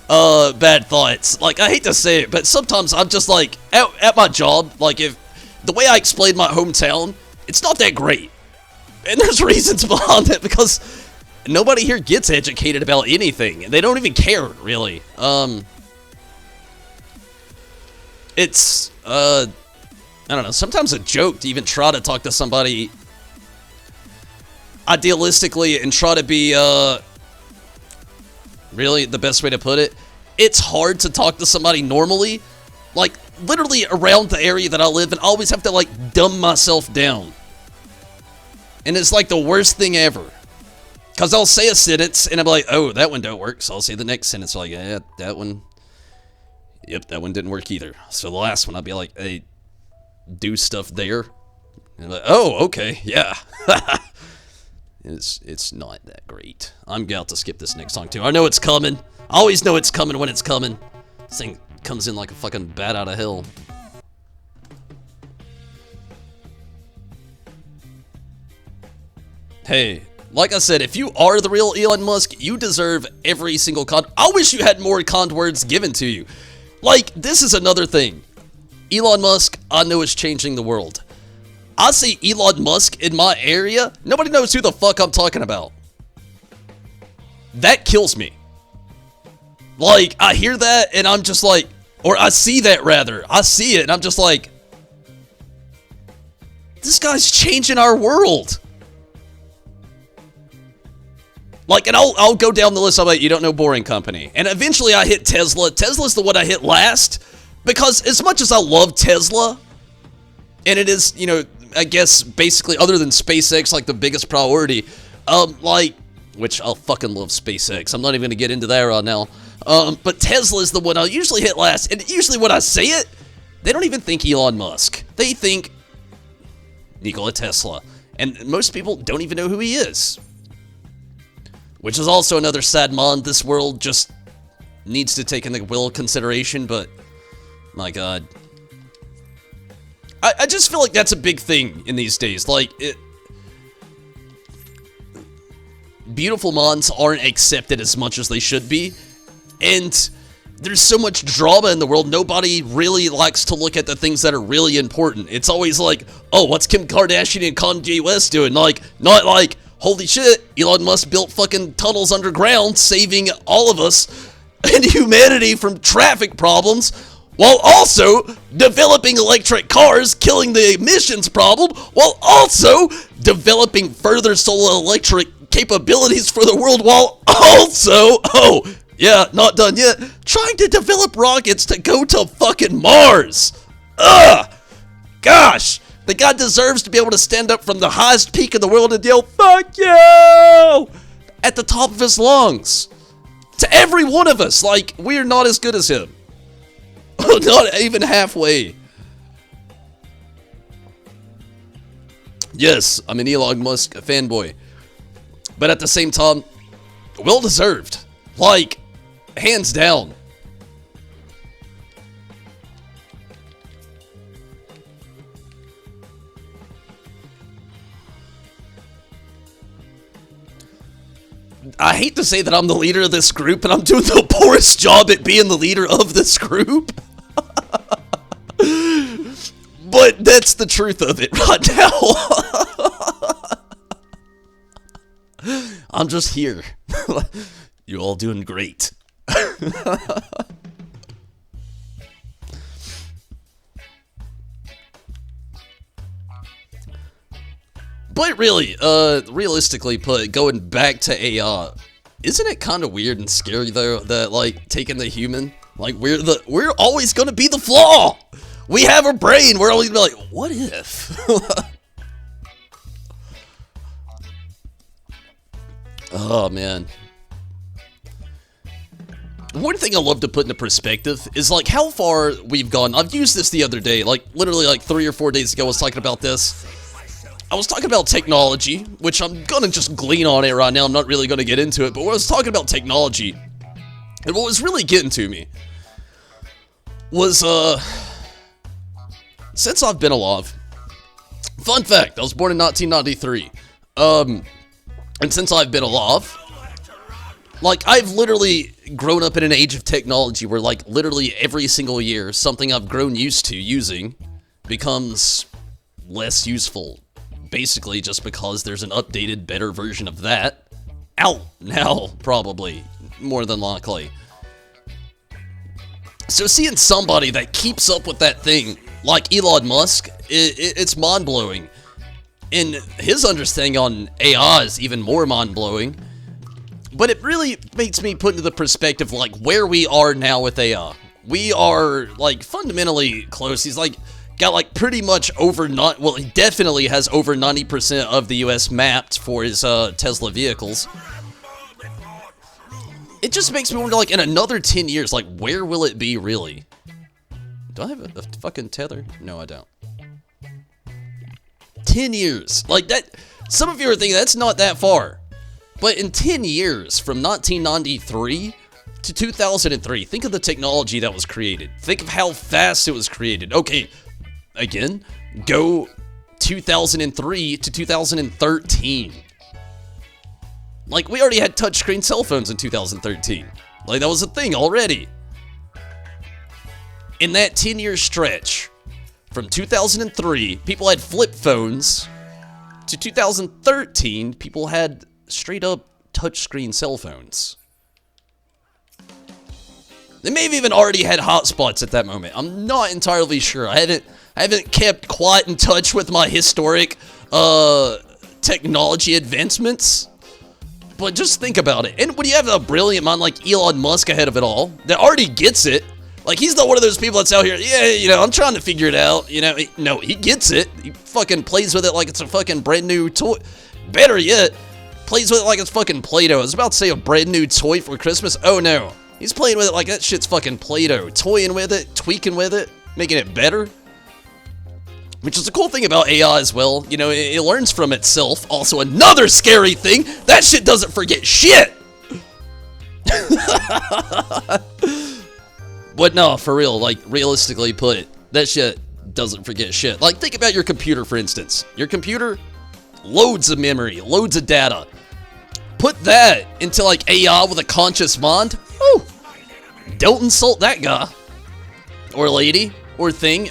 bad thoughts. Like, I hate to say it, but sometimes I'm just like at my job, like, if the way I explain my hometown, it's not that great. And there's reasons behind it, because nobody here gets educated about anything. They don't even care, really. It's, I don't know, sometimes a joke to even try to talk to somebody idealistically and try to be, really, the best way to put it, it's hard to talk to somebody normally. Like, literally around the area that I live in, I always have to, like, dumb myself down. And it's like the worst thing ever. Because I'll say a sentence, and I'm like, oh, that one don't work. So I'll say the next sentence, like, yeah, that one, yep, that one didn't work either. So the last one, I'll be like, hey, do stuff there. And I'm like, oh, okay, yeah. It's not that great. I'm about to skip this next song, too. I know it's coming. I always know it's coming when it's coming. This thing comes in like a fucking bat out of hell. Hey, like I said, if you are the real Elon Musk, you deserve every single con. I wish you had more conned words given to you. Like, this is another thing. Elon Musk, I know, is changing the world. I see Elon Musk in my area, nobody knows who the fuck I'm talking about. That kills me. Like, I hear that, and I'm just like, Or I see that, rather. I see it, and I'm just like, this guy's changing our world. Like, and I'll go down the list. I'm like, you don't know Boring Company. And eventually I hit Tesla. Tesla's the one I hit last. Because as much as I love Tesla, and it is, you know, I guess basically other than SpaceX, like the biggest priority, like, which I'll fucking love SpaceX. I'm not even gonna get into that right now. But Tesla is the one I usually hit last. And usually when I say it, they don't even think Elon Musk. They think Nikola Tesla. And most people don't even know who he is. Which is also another sad mod this world just needs to take into real consideration, but my god. I just feel like that's a big thing in these days. Like, beautiful mods aren't accepted as much as they should be, and there's so much drama in the world, nobody really likes to look at the things that are really important. It's always like, oh, what's Kim Kardashian and Kanye West doing? Like, not like, holy shit, Elon Musk built fucking tunnels underground, saving all of us and humanity from traffic problems, while also developing electric cars, killing the emissions problem, while also developing further solar electric capabilities for the world, while also, oh, yeah, not done yet, trying to develop rockets to go to fucking Mars. Ugh! Gosh! The guy deserves to be able to stand up from the highest peak in the world and yell, "Fuck you!" at the top of his lungs. To every one of us, like, we're not as good as him. Not even halfway. Yes, I'm an Elon Musk fanboy. But at the same time, well deserved. Like, hands down. I hate to say that I'm the leader of this group, and I'm doing the poorest job at being the leader of this group. But that's the truth of it right now. I'm just here. You're all doing great. But really, realistically put, going back to AI, isn't it kind of weird and scary though that, like, taking the human, like, we're always gonna be the flaw. We have a brain. We're always gonna be like, what if? Oh man. One thing I love to put into perspective is, like, how far we've gone. I've used this the other day, like, literally like 3 or 4 days ago I was talking about this. I was talking about technology, which I'm gonna just glean on it right now. I'm not really gonna get into it, but when I was talking about technology, and what was really getting to me was, since I've been alive, fun fact, I was born in 1993, and since I've been alive, like, I've literally grown up in an age of technology where, like, literally every single year, something I've grown used to using becomes less useful. Basically, just because there's an updated, better version of that out now, probably, more than likely. So seeing somebody that keeps up with that thing, like Elon Musk, it's mind-blowing. And his understanding on AI is even more mind-blowing. But it really makes me put into the perspective, like, where we are now with AI. We are, like, fundamentally close. He's, like, got, like, pretty much over, well, he definitely has over 90% of the US mapped for his Tesla vehicles. It just makes me wonder, like, in another 10 years, like, where will it be, really? Do I have a fucking tether? No, I don't. 10 years. Like, that, some of you are thinking that's not that far. But in 10 years, from 1993 to 2003, think of the technology that was created. Think of how fast it was created. Okay, again, go 2003 to 2013. Like, we already had touchscreen cell phones in 2013. Like, that was a thing already. In that 10-year stretch, from 2003, people had flip phones, to 2013, people had straight-up touchscreen cell phones. They may have even already had hotspots at that moment. I'm not entirely sure. I haven't kept quite in touch with my historic technology advancements. But just think about it. And when you have a brilliant mind like Elon Musk ahead of it all, that already gets it. Like, he's not one of those people that's out here, yeah, you know, I'm trying to figure it out, you know. No, he gets it. He fucking plays with it like it's a fucking brand new toy. Better yet, plays with it like it's fucking Play-Doh. I was about to say a brand new toy for Christmas. Oh, no. He's playing with it like that shit's fucking Play-Doh. Toying with it, tweaking with it, making it better. Which is the cool thing about AI as well. You know, it learns from itself. Also, another scary thing, that shit doesn't forget shit! But no, for real, like, realistically put, that shit doesn't forget shit. Like, think about your computer, for instance. Your computer, loads of memory, loads of data. Put that into, like, AI with a conscious mind. Whew. Don't insult that guy. Or lady. Or thing.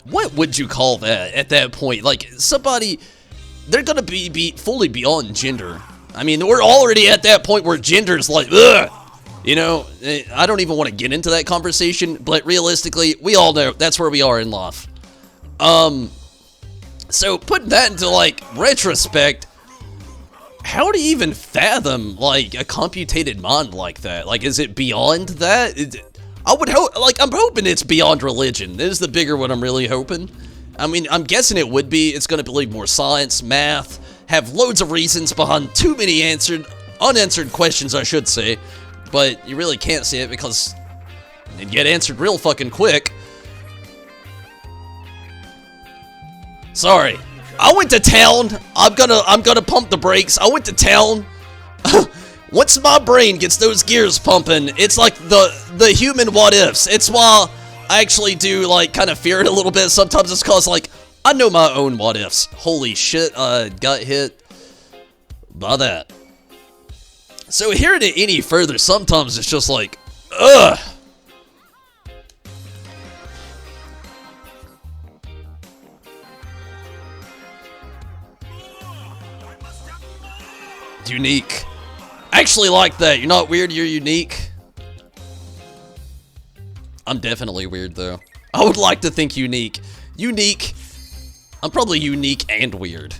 What would you call that at that point? Like, somebody, they're gonna be fully beyond gender. I mean, we're already at that point where gender's like, ugh. You know, I don't even want to get into that conversation, but realistically, we all know that's where we are in life. So putting that into, like, retrospect, how do you even fathom, like, a computated mind like that? Like, is it beyond that? I would hope, like, I'm hoping it's beyond religion. This is the bigger one I'm really hoping. I mean, I'm guessing it would be. It's going to believe more science, math, have loads of reasons behind too many unanswered questions, I should say. But you really can't see it because it'd get answered real fucking quick. Sorry. I went to town. I'm gonna pump the brakes. I went to town. Once my brain gets those gears pumping, it's like the human what ifs. It's why I actually do, like, kind of fear it a little bit. Sometimes it's cause, like, I know my own what ifs. Holy shit, I got hit by that. So hearing it any further, sometimes it's just like, ugh. Unique. I actually like that. You're not weird, you're unique. I'm definitely weird, though. I would like to think unique. Unique. I'm probably unique and weird.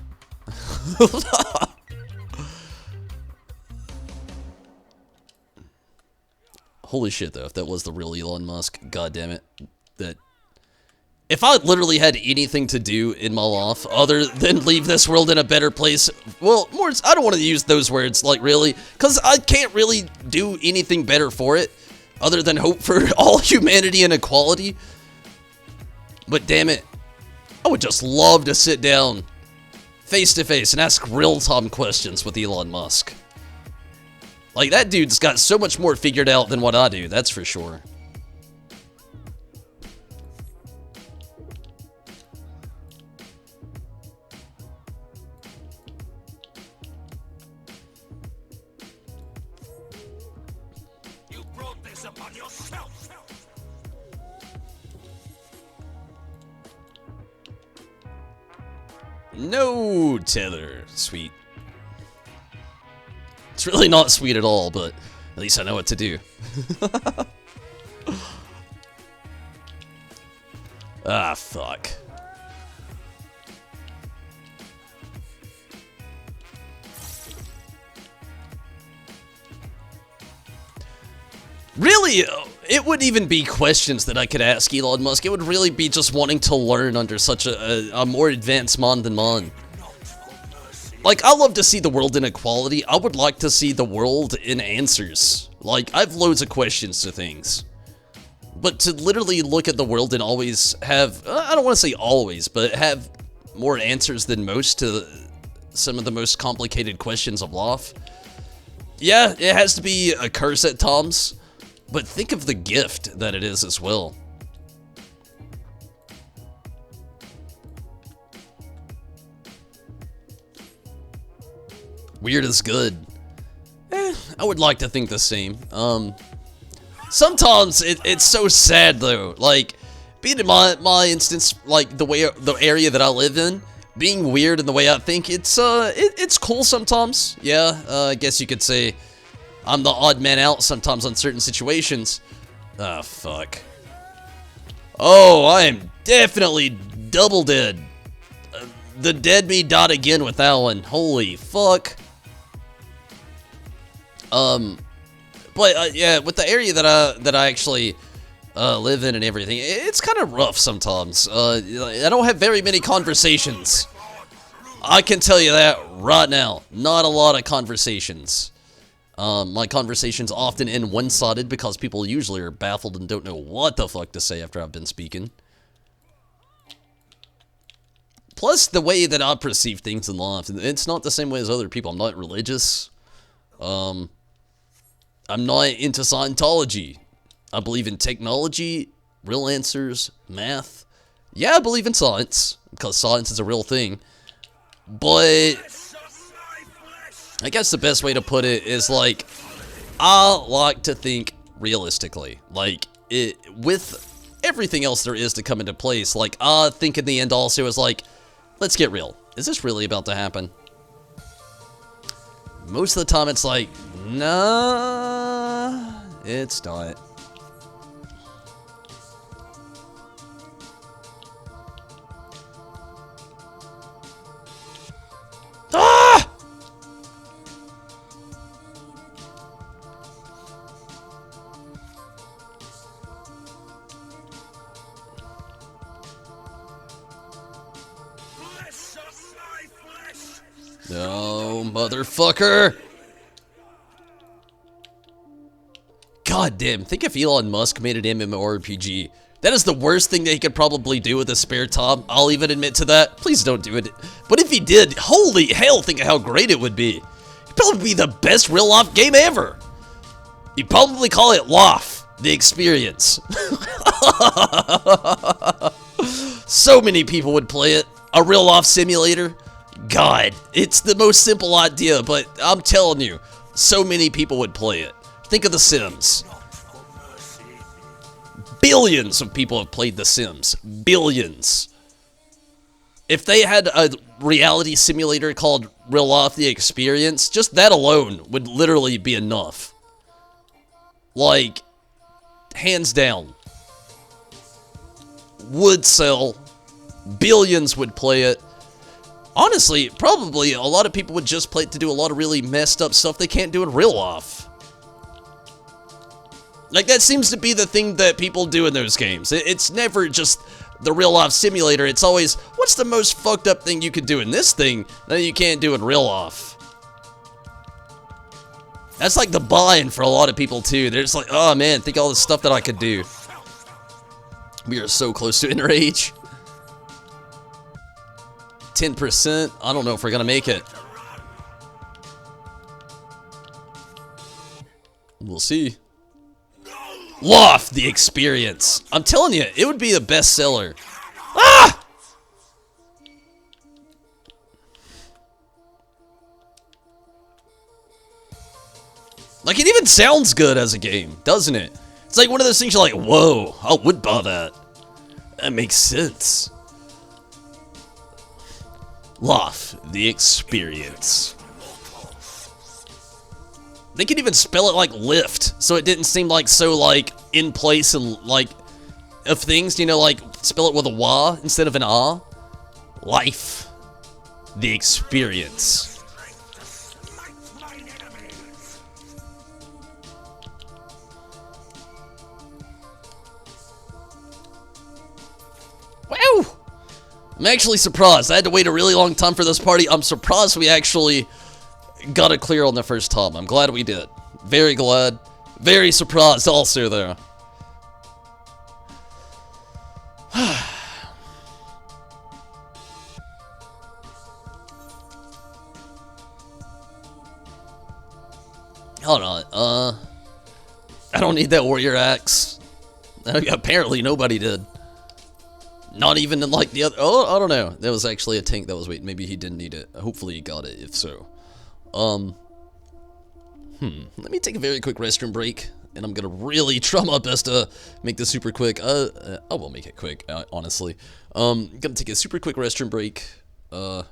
Holy shit, though, if that was the real Elon Musk, god damn it. That if I literally had anything to do in my life other than leave this world in a better place, well, more, I don't want to use those words, like, really, because I can't really do anything better for it other than hope for all humanity and equality. But damn it, I would just love to sit down face to face and ask real-time questions with Elon Musk. Like, that dude's got so much more figured out than what I do, that's for sure. You brought this upon yourself. No tether. Sweet. It's really not sweet at all, but at least I know what to do. Ah, fuck. Really, it wouldn't even be questions that I could ask Elon Musk. It would really be just wanting to learn under such a more advanced mind than mine. Like, I love to see the world in equality. I would like to see the world in answers. Like, I have loads of questions to things. But to literally look at the world and always have, I don't want to say always, but have more answers than most to some of the most complicated questions of life. Yeah, it has to be a curse at times, but think of the gift that it is as well. Weird is good. I would like to think the same. Sometimes it's so sad though. Like, being in my instance, like the area that I live in, being weird in the way I think, it's cool sometimes. Yeah, I guess you could say I'm the odd man out sometimes on certain situations. Ah, fuck. Oh, I am definitely double dead. The dead me died again with that one. Holy fuck. But yeah, with the area that I actually live in and everything, it's kind of rough sometimes. I don't have very many conversations. I can tell you that right now. Not a lot of conversations. My conversations often end one-sided because people usually are baffled and don't know what the fuck to say after I've been speaking. Plus, the way that I perceive things in life, it's not the same way as other people. I'm not religious. I'm not into Scientology. I believe in technology, real answers, math. Yeah, I believe in science, because science is a real thing. But I guess the best way to put it is, like, I like to think realistically. Like, with everything else there is to come into place, like, I think in the end also is like, let's get real. Is this really about to happen? Most of the time it's like, nah, it's not. Ah! No, motherfucker! God damn, think if Elon Musk made an MMORPG. That is the worst thing that he could probably do with his spare time. I'll even admit to that. Please don't do it. But if he did, holy hell, think of how great it would be. It'd probably be the best real-life game ever. You'd probably call it LOF, the experience. So many people would play it. A real-life simulator. God, it's the most simple idea, but I'm telling you, so many people would play it. Think of The Sims. Billions of people have played The Sims. Billions. If they had a reality simulator called Real Life The Experience, just that alone would literally be enough. Like, hands down. Would sell. Billions would play it. Honestly, probably a lot of people would just play it to do a lot of really messed up stuff they can't do in real life. Like, that seems to be the thing that people do in those games. It's never just the real life simulator. It's always, what's the most fucked up thing you could do in this thing that you can't do in real life? That's like the buy-in for a lot of people too. They're just like, oh man, think of all the stuff that I could do. We are so close to inner age. 10%. I don't know if we're gonna make it. We'll see. LOF, the experience. I'm telling you, it would be a bestseller. Ah! Like, it even sounds good as a game, doesn't it? It's like one of those things you're like, whoa, I would buy that. That makes sense. LOF, the experience. They could even spell it like lift, so it didn't seem like so like in place and like of things, you know, like spell it with a Y instead of an R. Life, the experience. Wow! I'm actually surprised. I had to wait a really long time for this party. I'm surprised we actually got it clear on the first time. I'm glad we did. Very glad. Very surprised also there. Hold on. I don't need that warrior axe. Apparently nobody did. Not even in like the other. Oh, I don't know. There was actually a tank that was waiting. Maybe he didn't need it. Hopefully he got it, if so. Let me take a very quick restroom break, and I'm gonna really try my best to make this super quick. I will make it quick, honestly. Gonna take a super quick restroom break. When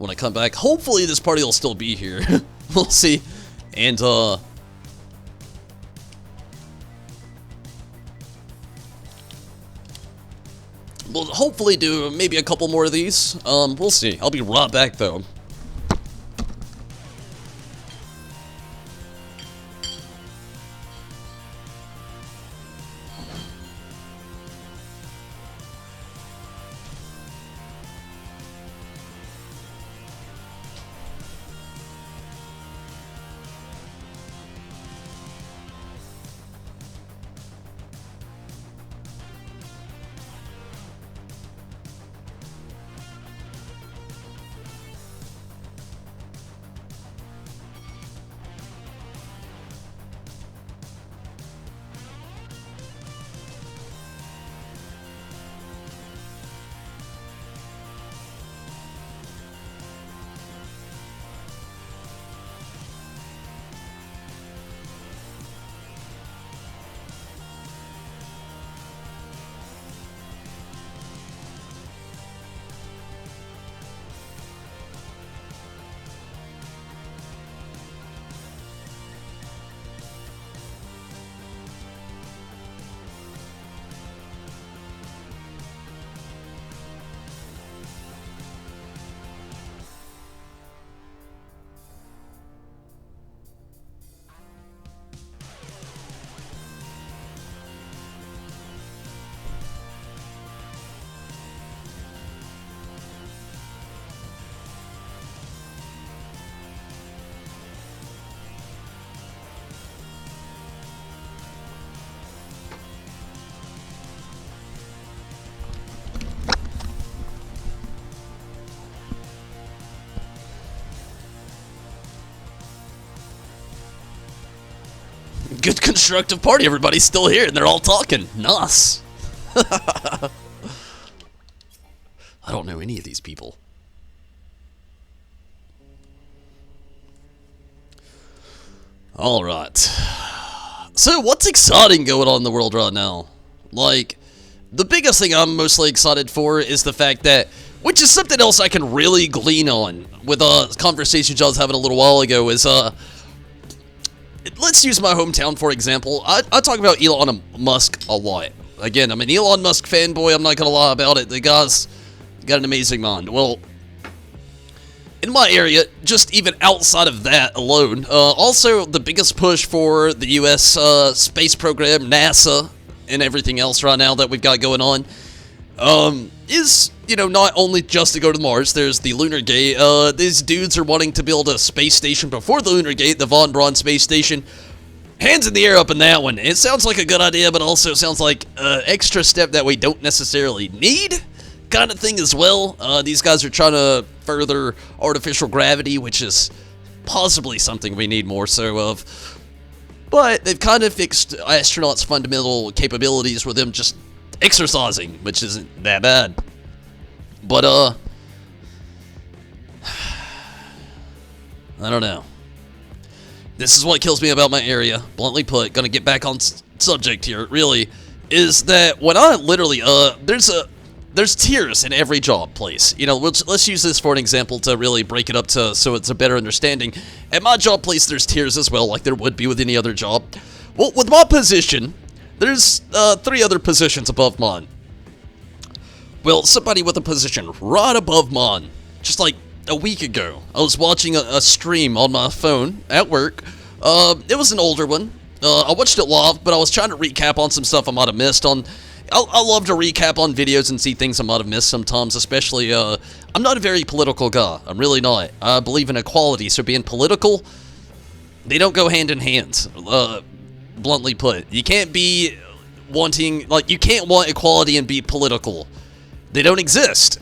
I come back, hopefully this party will still be here. We'll see. And, we'll hopefully do maybe a couple more of these. We'll see. I'll be right back, though. Good constructive party. Everybody's still here, and they're all talking. Nice. I don't know any of these people. All right. So, what's exciting going on in the world right now? Like, the biggest thing I'm mostly excited for is the fact that, which is something else I can really glean on with conversations I was having a little while ago, is let's use my hometown for example. I talk about Elon Musk a lot. Again, I'm an Elon Musk fanboy. I'm not gonna lie about it. The guy's got an amazing mind. Well, in my area, just even outside of that alone, also the biggest push for the U.S. space program, NASA, and everything else right now that we've got going on, is, you know, not only just to go to Mars. There's the Lunar Gate. These dudes are wanting to build a space station before the Lunar Gate, the Von Braun space station. Hands in the air up in that one. It sounds like a good idea, but also sounds like an extra step that we don't necessarily need, kind of thing as well. These guys are trying to further artificial gravity, which is possibly something we need more so of. But they've kind of fixed astronauts' fundamental capabilities with them just exercising, which isn't that bad. But, I don't know. This is what kills me about my area, bluntly put. Gonna get back on subject here, really, is that when I literally, there's tiers in every job place. You know, let's use this for an example to really break it up so it's a better understanding. At my job place, there's tiers as well, like there would be with any other job. Well, with my position, there's 3 other positions above mine. Well, somebody with a position right above mine, just like a week ago, I was watching a stream on my phone at work. It was an older one. I watched it live, but I was trying to recap on some stuff I might have missed on. I love to recap on videos and see things I might have missed sometimes, especially, I'm not a very political guy. I'm really not. I believe in equality, so being political, they don't go hand in hand, bluntly put. You can't be wanting, like, you can't want equality and be political. They don't exist.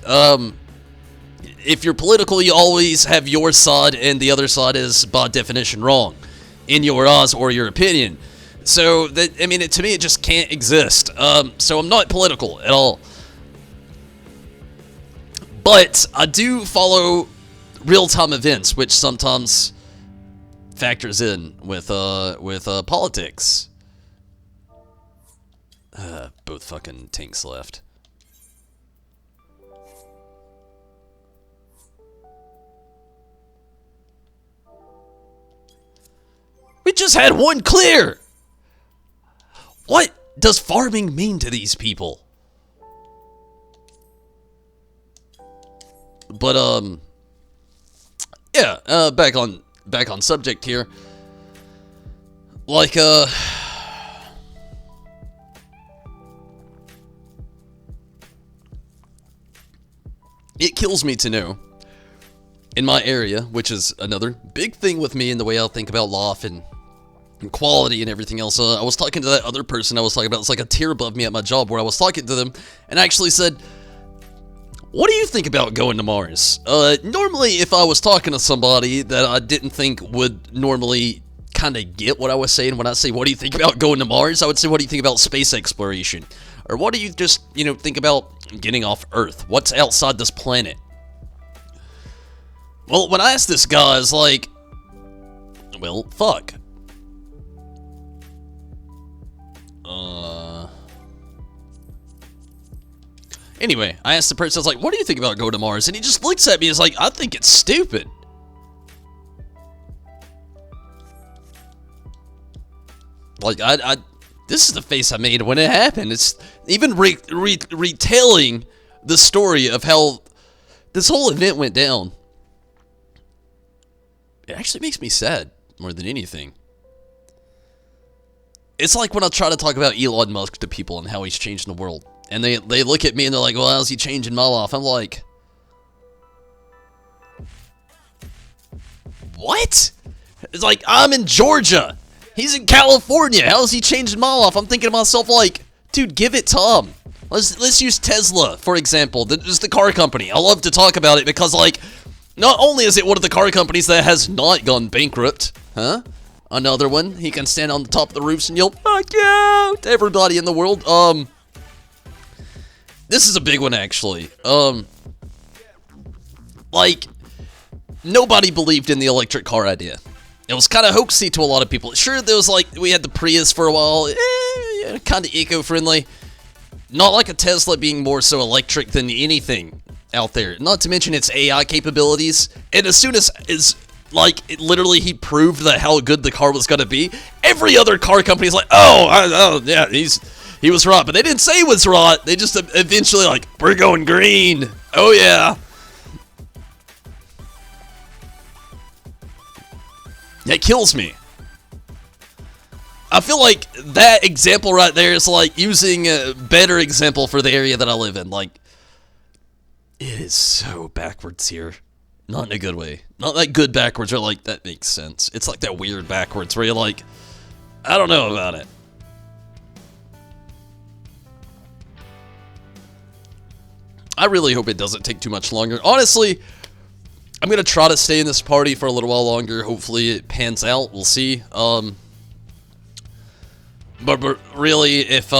If you're political, you always have your side, and the other side is, by definition, wrong, in your eyes or your opinion. So, I mean, to me, it just can't exist. So I'm not political at all. But I do follow real-time events, which sometimes factors in with politics. Both fucking tanks left. We just had one clear! What does farming mean to these people? But, yeah, back on subject here. Like, it kills me to know, in my area, which is another big thing with me in the way I think about loft and quality and everything else. I was talking to that other person I was talking about. It's like a tier above me at my job, where I was talking to them and I actually said, what do you think about going to Mars? Normally, if I was talking to somebody that I didn't think would normally kind of get what I was saying, when I say, what do you think about going to Mars? I would say, what do you think about space exploration? Or what do you just, think about getting off Earth? What's outside this planet? Well, when I asked this guy, I was like, well, fuck. Anyway, I asked the person, I was like, what do you think about going to Mars? And he just looks at me and is like, I think it's stupid. Like, this is the face I made when it happened. It's even retelling the story of how this whole event went down. It actually makes me sad more than anything. It's like when I try to talk about Elon Musk to people and how he's changing the world. And they look at me and they're like, well, how's he changing my life? I'm like, what? It's like, I'm in Georgia. He's in California. How is he changing my life? I'm thinking to myself, like, dude, give it time. Let's use Tesla, for example. Just the car company. I love to talk about it because, like, not only is it one of the car companies that has not gone bankrupt, huh? Another one, he can stand on the top of the roofs and yell, fuck you, to everybody in the world. This is a big one, actually. Like, nobody believed in the electric car idea. It was kind of hoaxy to a lot of people. Sure, there was, like, we had the Prius for a while. Yeah, kind of eco-friendly. Not like a Tesla being more so electric than anything out there. Not to mention its AI capabilities. And as soon as literally he proved that how good the car was going to be, every other car company's like, oh, yeah, he was right. But they didn't say he was right. They just eventually like, we're going green. Oh, yeah. That kills me. I feel like that example right there is like using a better example for the area that I live in. Like, it is so backwards here. Not in a good way. Not that good backwards or like, that makes sense. It's like that weird backwards where you're like, I don't know about it. I really hope it doesn't take too much longer. Honestly, I'm going to try to stay in this party for a little while longer. Hopefully it pans out. We'll see. But really, if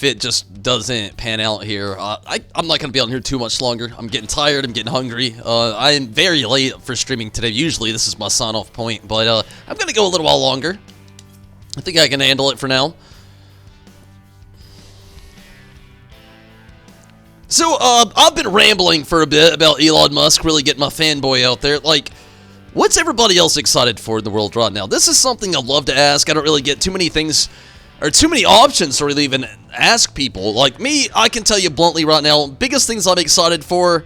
it just doesn't pan out here, I'm not going to be on here too much longer. I'm getting tired. I'm getting hungry. I am very late for streaming today. Usually this is my sign-off point, but I'm going to go a little while longer. I think I can handle it for now. So, I've been rambling for a bit about Elon Musk, really getting my fanboy out there. Like, what's everybody else excited for in the world right now? This is something I'd love to ask. I don't really get too many things, or too many options to really even ask people. Like me, I can tell you bluntly right now, biggest things I'm excited for,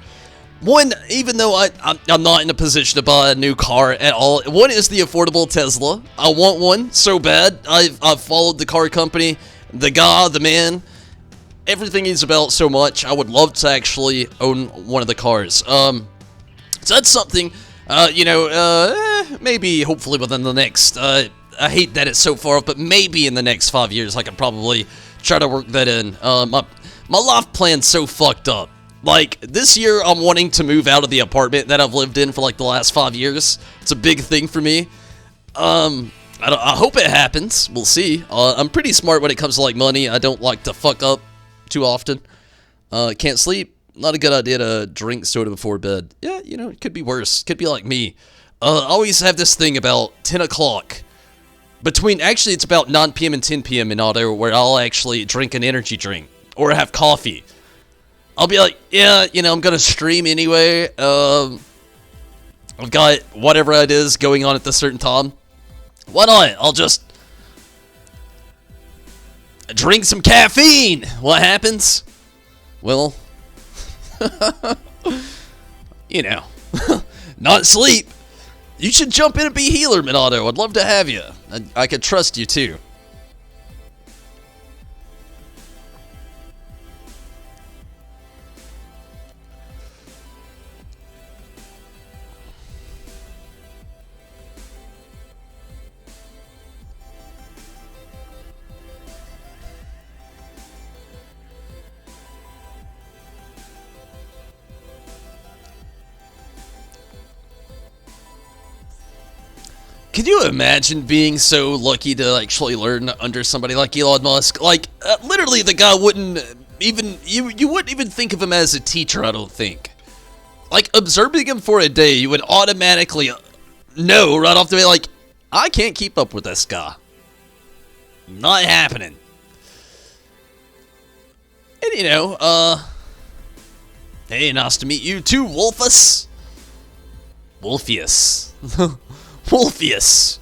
one, even though I'm not in a position to buy a new car at all, one is the affordable Tesla. I want one so bad. I've followed the car company, the guy, the man, everything he's about so much. I would love to actually own one of the cars. So that's something, maybe hopefully within the next, I hate that it's so far off, but maybe in the next 5 years I could probably try to work that in. My life plan's so fucked up. Like, this year I'm wanting to move out of the apartment that I've lived in for like the last 5 years. It's a big thing for me. I hope it happens. We'll see. I'm pretty smart when it comes to like money. I don't like to fuck up too often. Can't sleep. Not a good idea to drink soda before bed. Yeah, it could be worse. Could be like me. I always have this thing about 10 o'clock. Actually, it's about 9 p.m. and 10 p.m. in auto where I'll actually drink an energy drink or have coffee. I'll be like, yeah, I'm going to stream anyway. I've got whatever it is going on at this certain time. Why not? I'll just drink some caffeine. What happens? Well, you know, not sleep. You should jump in and be healer, Minato. I'd love to have you. I could trust you too. Can you imagine being so lucky to actually learn under somebody like Elon Musk? Like, literally, the guy wouldn't even, you wouldn't even think of him as a teacher, I don't think. Like, observing him for a day, you would automatically know right off the bat, like, I can't keep up with this guy. Not happening. And, you know, hey, nice to meet you too, Wolfus. Wolfius. Wolfius.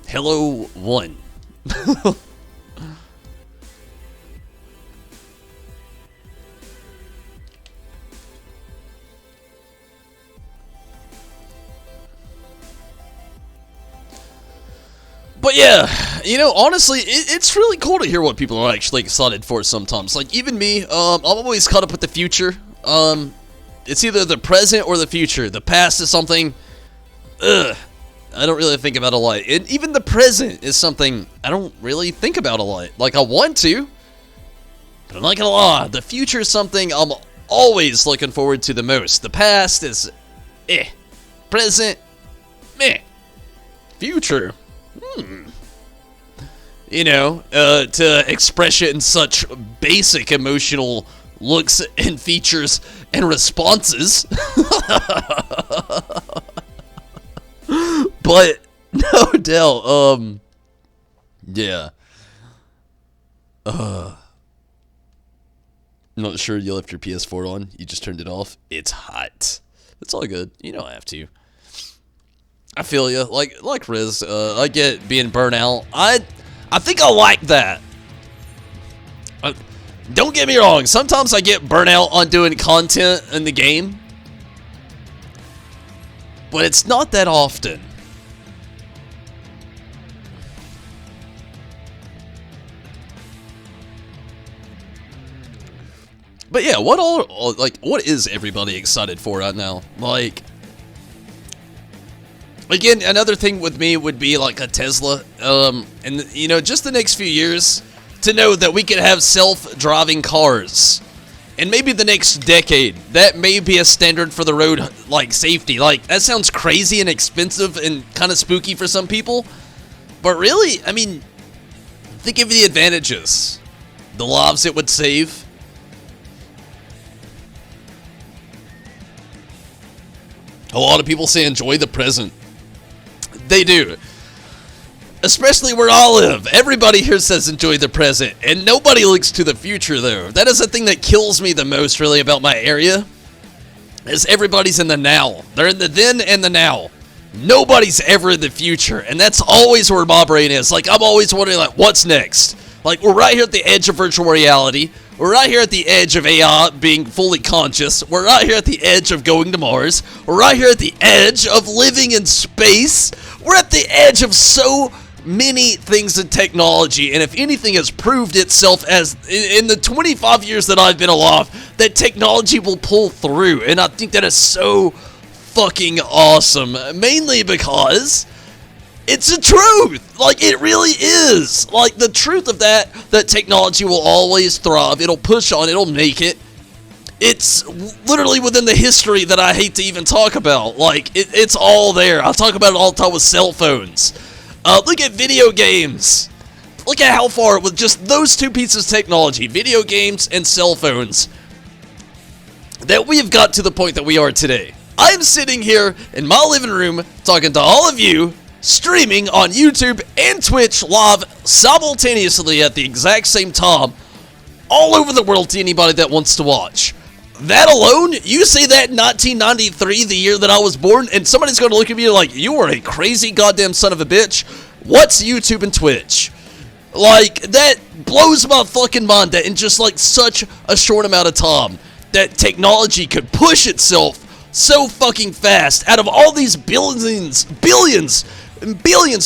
Hello, one. But yeah, you know, honestly, it's really cool to hear what people are actually excited for sometimes. Like, even me, I'm always caught up with the future. It's either the present or the future. The past is something, I don't really think about a lot. And even the present is something I don't really think about a lot. Like, I want to, but I'm not gonna lie. The future is something I'm always looking forward to the most. The past is, Present, meh. Future, you know, to express it in such basic emotional looks and features and responses. But no doubt, yeah. Not sure you left your PS4 on. You just turned it off. It's hot. It's all good. You don't have to. I feel you. Like Riz, I get being burnt out. I think I like that. Don't get me wrong. Sometimes I get burnt out on doing content in the game, but it's not that often. But yeah, what is everybody excited for right now? Like, again, another thing with me would be like a Tesla, and you know, just the next few years to know that we could have self-driving cars, and maybe the next decade that may be a standard for the road, like safety. Like, that sounds crazy and expensive and kind of spooky for some people, but really, I mean, think of the advantages, the lives it would save. A lot of people say enjoy the present. They do. Especially where I live. Everybody here says enjoy the present, and nobody looks to the future, though. That is the thing that kills me the most, really, about my area, is everybody's in the now. They're in the then and the now. Nobody's ever in the future, and that's always where my brain is. Like, I'm always wondering, like, what's next? Like, we're right here at the edge of virtual reality. We're right here at the edge of AI being fully conscious. We're right here at the edge of going to Mars. We're right here at the edge of living in space. We're at the edge of so many things in technology, and if anything has proved itself as in the 25 years that I've been alive, that technology will pull through, and I think that is so fucking awesome, mainly because it's the truth. Like, it really is. Like, the truth of that technology will always thrive. It'll push on, it'll make it. It's literally within the history that I hate to even talk about. Like, it's all there. I talk about it all the time with cell phones. Look at video games. Look at how far, with just those two pieces of technology, video games and cell phones, that we have got to the point that we are today. I'm sitting here in my living room talking to all of you, streaming on YouTube and Twitch live simultaneously at the exact same time, all over the world to anybody that wants to watch. That alone, you say that in 1993, the year that I was born, and somebody's going to look at me like, you are a crazy goddamn son of a bitch. What's YouTube and Twitch? Like, that blows my fucking mind that in just like such a short amount of time, that technology could push itself so fucking fast out of all these billions,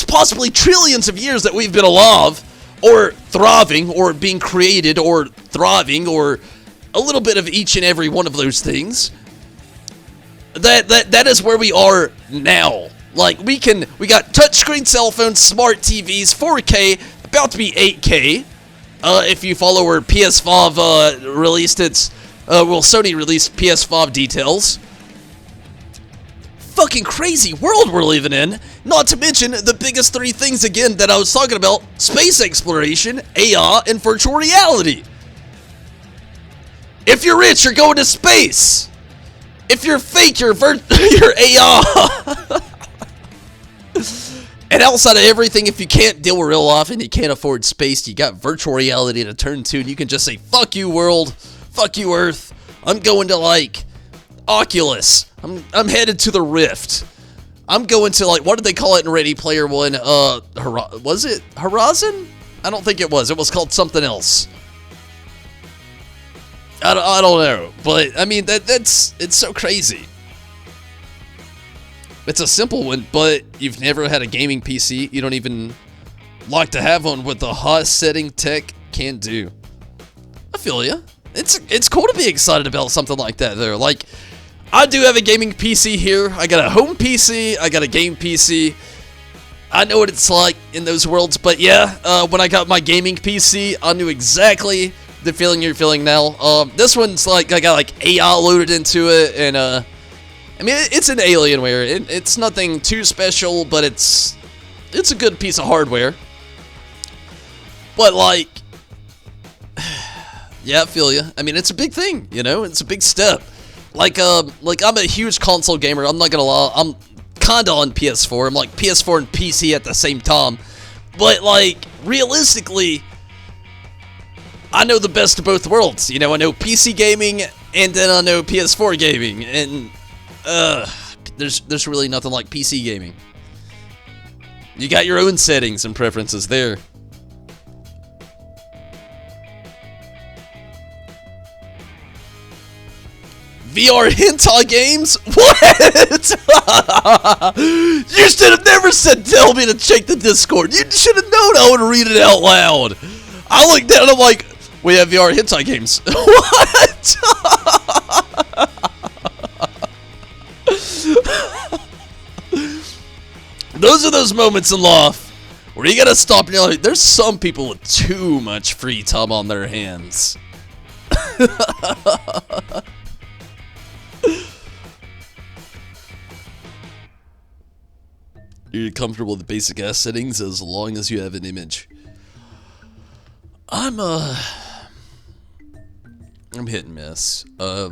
possibly trillions of years that we've been alive, or thriving, or being created, or thriving, or a little bit of each and every one of those things. That is where we are now. Like, we got touchscreen cell phones, smart TVs, 4K, about to be 8K. If you follow where PS5 released its, Sony released PS5 details. Fucking crazy world we're living in. Not to mention the biggest three things again that I was talking about: space exploration, AI, and virtual reality. If you're rich, you're going to space. If you're fake, you're AI. And outside of everything, if you can't deal with real life and you can't afford space, you got virtual reality to turn to, and you can just say, fuck you, world. Fuck you, Earth. I'm going to, like, Oculus. I'm headed to the Rift. I'm going to, like, what did they call it in Ready Player One? Was it Horizon? I don't think it was. It was called something else. I don't know, but I mean it's so crazy. It's a simple one, but you've never had a gaming PC. You don't even like to have one with the highest setting tech can do. I feel ya. It's cool to be excited about something like that though. Like, I do have a gaming PC here. I got a home PC. I got a game PC. I know what it's like in those worlds, but yeah, when I got my gaming PC, I knew exactly the feeling you're feeling now. This one's like, I got like AI loaded into it, and I mean, it's an Alienware. It's nothing too special, but it's a good piece of hardware. But like, yeah, I feel you. I mean, it's a big thing, you know. It's a big step. Like I'm a huge console gamer. I'm not gonna lie. I'm kinda on PS4. I'm like PS4 and PC at the same time. But like, realistically, I know the best of both worlds. You know, I know PC gaming, and then I know PS4 gaming, and there's really nothing like PC gaming. You got your own settings and preferences there. VR hentai games? What? You should have never tell me to check the Discord. You should have known I would read it out loud. I looked down and I'm like, we have VR hentai games. What? Those are those moments in life where you gotta stop and you're like, there's some people with too much free time on their hands. You're comfortable with the basic ass settings as long as you have an image. I'm hit and miss. I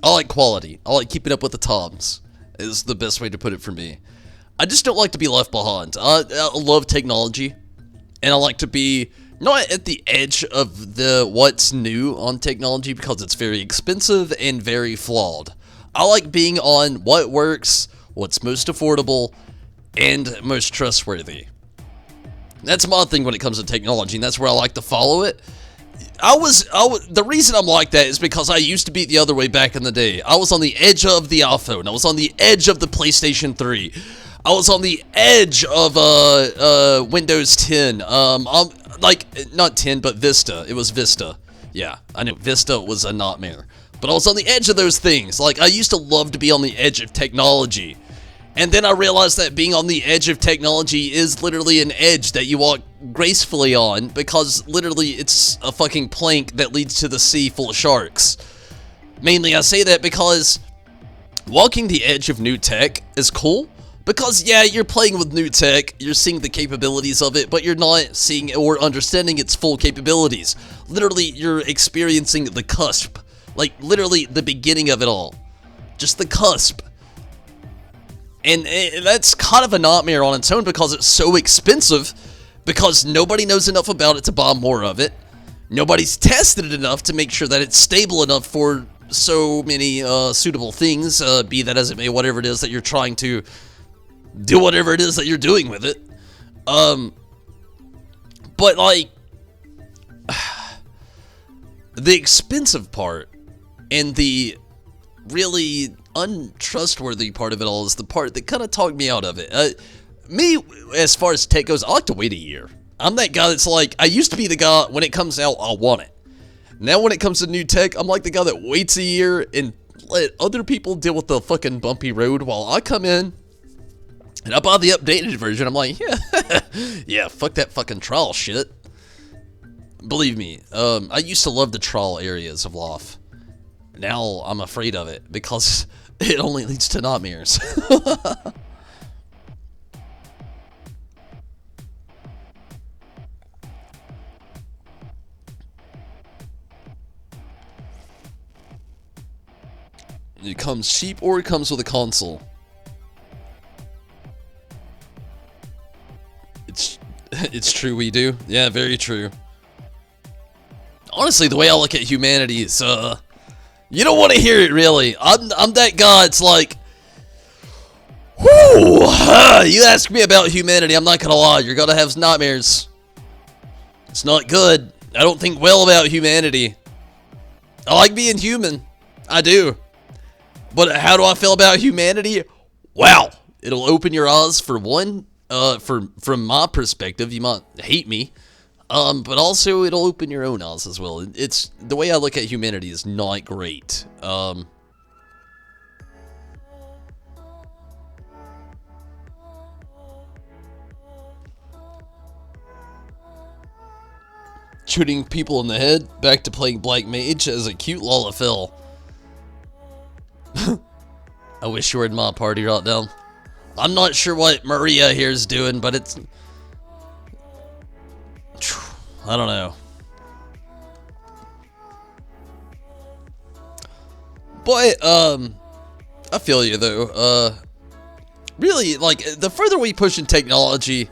like quality. I like keeping up with the times, is the best way to put it for me. I just don't like to be left behind. I love technology, and I like to be not at the edge of what's new on technology because it's very expensive and very flawed. I like being on what works, what's most affordable, and most trustworthy. That's my thing when it comes to technology, and that's where I like to follow it. The reason I'm like that is because I used to be the other way back in the day. I was on the edge of the iPhone. I was on the edge of the PlayStation 3. I was on the edge of Windows 10. Like, not 10, but Vista. It was Vista. Yeah, I know Vista was a nightmare. But I was on the edge of those things. Like, I used to love to be on the edge of technology. And then I realized that being on the edge of technology is literally an edge that you walk gracefully on, because literally it's a fucking plank that leads to the sea full of sharks. Mainly I say that because walking the edge of new tech is cool, because yeah, you're playing with new tech, you're seeing the capabilities of it, but you're not seeing or understanding its full capabilities. Literally, you're experiencing the cusp. Like, literally the beginning of it all. Just the cusp. And that's kind of a nightmare on its own because it's so expensive, because nobody knows enough about it to buy more of it. Nobody's tested it enough to make sure that it's stable enough for so many suitable things, be that as it may, whatever it is that you're trying to do, whatever it is that you're doing with it. But like, the expensive part and the really untrustworthy part of it all is the part that kind of talked me out of it. Me, as far as tech goes, I like to wait a year. I'm that guy that's like, I used to be the guy, when it comes out, I want it. Now when it comes to new tech, I'm like the guy that waits a year and let other people deal with the fucking bumpy road while I come in and I buy the updated version. I'm like, yeah, yeah, fuck that fucking trial shit. Believe me, I used to love the trial areas of Loft. Now I'm afraid of it because it only leads to nightmares. It comes cheap or it comes with a console. It's true we do. Yeah, very true. Honestly, the way I look at humanity is, you don't want to hear it really. I'm that guy, it's like, whoo, you ask me about humanity, I'm not gonna lie, you're gonna have nightmares. It's not good. I don't think well about humanity. I like being human. I do. But how do I feel about humanity? Wow. It'll open your eyes for one, from my perspective, you might hate me. But also it'll open your own eyes as well. It's the way I look at humanity is not great. Shooting people in the head, back to playing Black Mage as a cute Lalafell. I wish you were in my party right now. I'm not sure what Maria here is doing, but it's... I don't know. But, I feel you though. Really, like, the further we push in technology...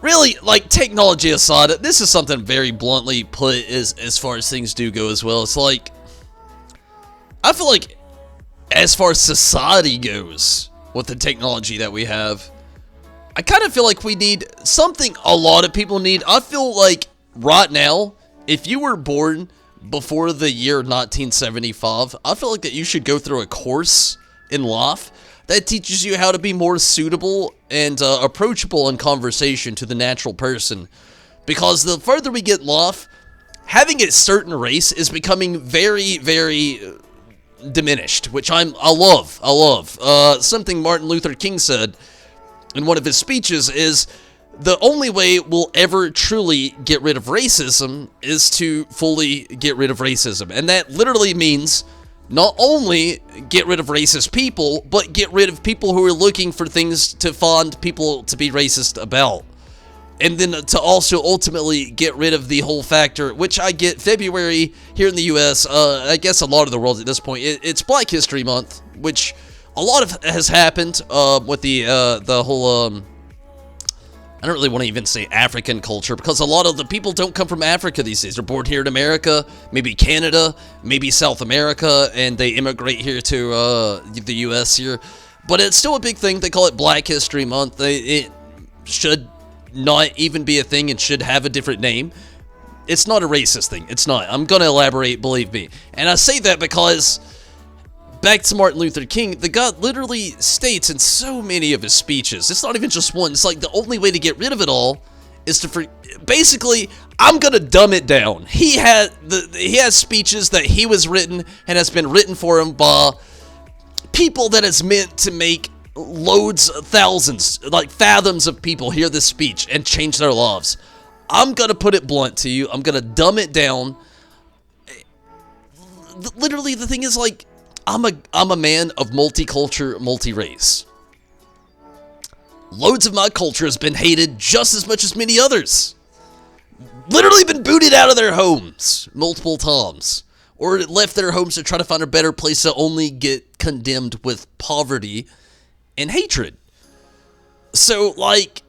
Really, like, technology aside, this is something very bluntly put as far as things do go as well. It's like... I feel like, as far as society goes, with the technology that we have, I kind of feel like we need something a lot of people need. I feel like right now, if you were born before the year 1975, I feel like that you should go through a course in life that teaches you how to be more suitable and approachable in conversation to the natural person. Because the further we get in life, having a certain race is becoming very, very diminished, which I love. Something Martin Luther King said in one of his speeches is, the only way we'll ever truly get rid of racism is to fully get rid of racism. And that literally means not only get rid of racist people, but get rid of people who are looking for things to find people to be racist about. And then to also ultimately get rid of the whole factor, which I get, February here in the US, I guess a lot of the world at this point, it's Black History Month, which a lot of has happened with the whole, I don't really want to even say African culture, because a lot of the people don't come from Africa these days. They're born here in America, maybe Canada, maybe South America, and they immigrate here to the US here. But it's still a big thing. They call it Black History Month. It should not even be a thing and should have a different name. It's not a racist thing. It's not. I'm going to elaborate, believe me. And I say that because, back to Martin Luther King, the guy literally states in so many of his speeches, it's not even just one, it's like the only way to get rid of it all is to, basically, I'm going to dumb it down. He has speeches that he was written and has been written for him by people that is meant to make loads, thousands, like fathoms of people hear this speech and change their lives. I'm gonna put it blunt to you. I'm gonna dumb it down. Literally, the thing is, like, I'm a man of multicultural, multi-race. Loads of my culture has been hated just as much as many others. Literally been booted out of their homes multiple times, or left their homes to try to find a better place to only get condemned with poverty and hatred. So, like,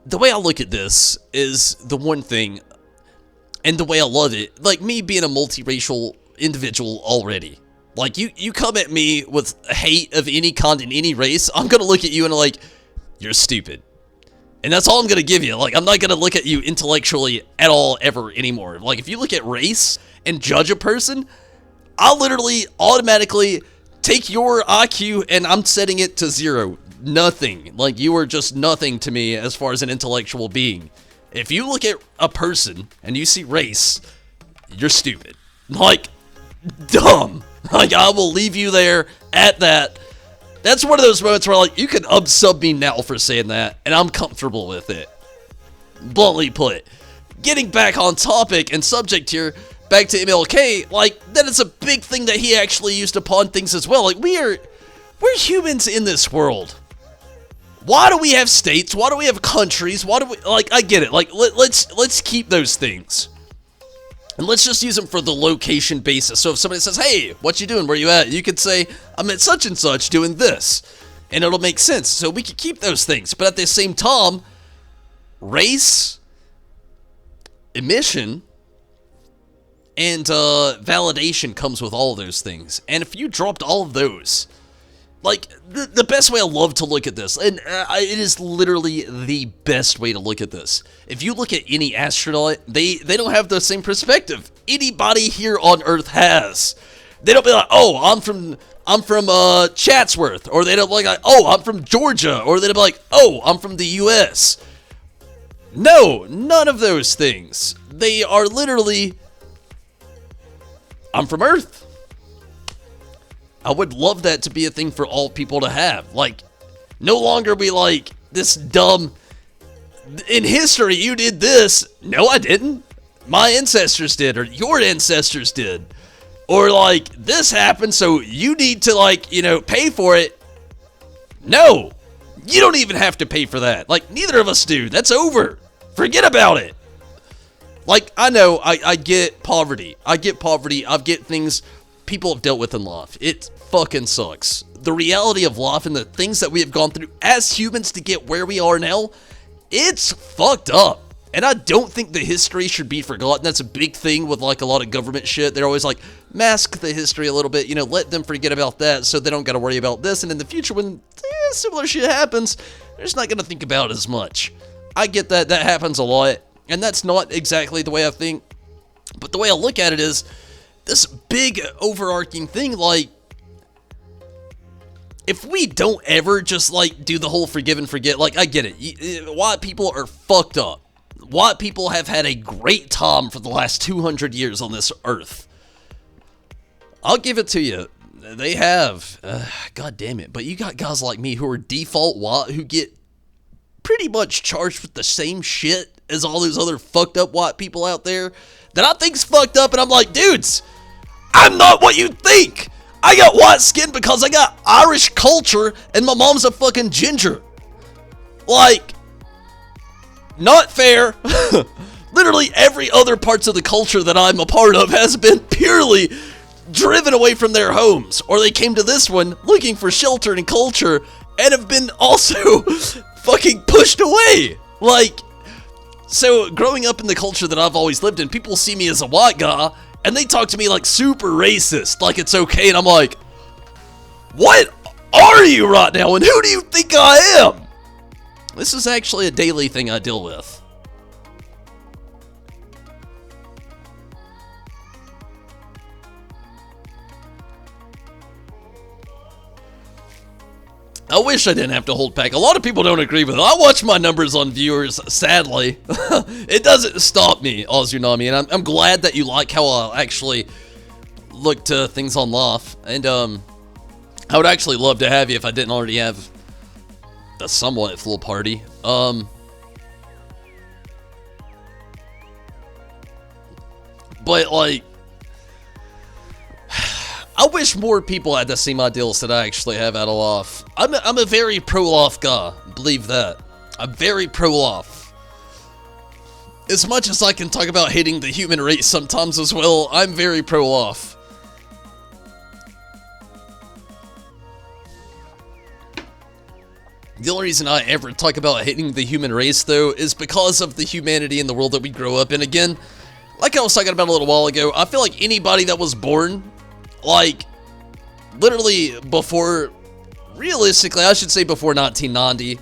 the way I look at this is the one thing, And the way I love it, like me being a multiracial individual already. Like, you come at me with hate of any kind in any race, I'm gonna look at you and like, you're stupid. And that's all I'm gonna give you. Like, I'm not gonna look at you intellectually at all ever anymore. Like, if you look at race and judge a person, I'll literally automatically take your IQ and I'm setting it to 0. Nothing. Like, you are just nothing to me as far as an intellectual being. If you look at a person and you see race, you're stupid. Like, dumb. Like, I will leave you there at that. That's one of those moments where, like, you can unsub me now for saying that, and I'm comfortable with it. Bluntly put. Getting back on topic and subject here, back to MLK, like, that is a big thing that he actually used to pawn things as well. Like, we're humans in this world. Why do we have states? Why do we have countries? Why do we, like, I get it. Like, let's keep those things. And let's just use them for the location basis. So if somebody says, hey, what you doing? Where you at? You could say, I'm at such and such doing this. And it'll make sense. So we could keep those things. But at the same time, race, emission, and validation comes with all of those things. And if you dropped all of those, like, the best way I love to look at this, and it is literally the best way to look at this. If you look at any astronaut, they don't have the same perspective anybody here on Earth has. They don't be like, oh, I'm from Chatsworth, or they don't be like, oh, I'm from Georgia, or they don't be like, oh, I'm from the U.S. No, none of those things. They are literally, I'm from Earth. I would love that to be a thing for all people to have. Like, no longer be like, this dumb, in history you did this. No, I didn't. My ancestors did, or your ancestors did. Or like, this happened, so you need to, like, you know, pay for it. No, you don't even have to pay for that. Like, neither of us do. That's over. Forget about it. Like, I know, I get poverty. I get things people have dealt with in life. It fucking sucks. The reality of life and the things that we have gone through as humans to get where we are now, it's fucked up. And I don't think the history should be forgotten. That's a big thing with, like, a lot of government shit. They're always like, mask the history a little bit, you know, let them forget about that so they don't gotta worry about this. And in the future, when similar shit happens, they're just not gonna think about it as much. I get that. That happens a lot. And that's not exactly the way I think. But the way I look at it is, this big overarching thing, like, if we don't ever just, like, do the whole forgive and forget, like, I get it. White people are fucked up. White people have had a great time for the last 200 years on this earth. I'll give it to you. They have. God damn it. But you got guys like me who are default white who get pretty much charged with the same shit as all those other fucked up white people out there that I think's fucked up, and I'm like, dudes, I'm not what you think. I got white skin because I got Irish culture and my mom's a fucking ginger. Like, not fair. Literally every other parts of the culture that I'm a part of has been purely driven away from their homes, or they came to this one looking for shelter and culture and have been also fucking pushed away. Like, so growing up in the culture that I've always lived in, people see me as a white guy and they talk to me like super racist, like it's okay, and I'm like, what are you right now, and who do you think I am? This is actually a daily thing I deal with. I wish I didn't have to hold back. A lot of people don't agree with it. I watch my numbers on viewers, sadly. It doesn't stop me, Ozunami, and I'm glad that you like how I actually look to things on life. And I would actually love to have you if I didn't already have a somewhat full party. But like, I wish more people had the same ideals that I actually have out of life. I'm a very pro-life guy, believe that. I'm very pro-life. As much as I can talk about hating the human race sometimes as well, I'm very pro-life. The only reason I ever talk about hating the human race, though, is because of the humanity in the world that we grow up in. Again, like I was talking about a little while ago, I feel like anybody that was born, like, literally before, realistically, I should say before 1990,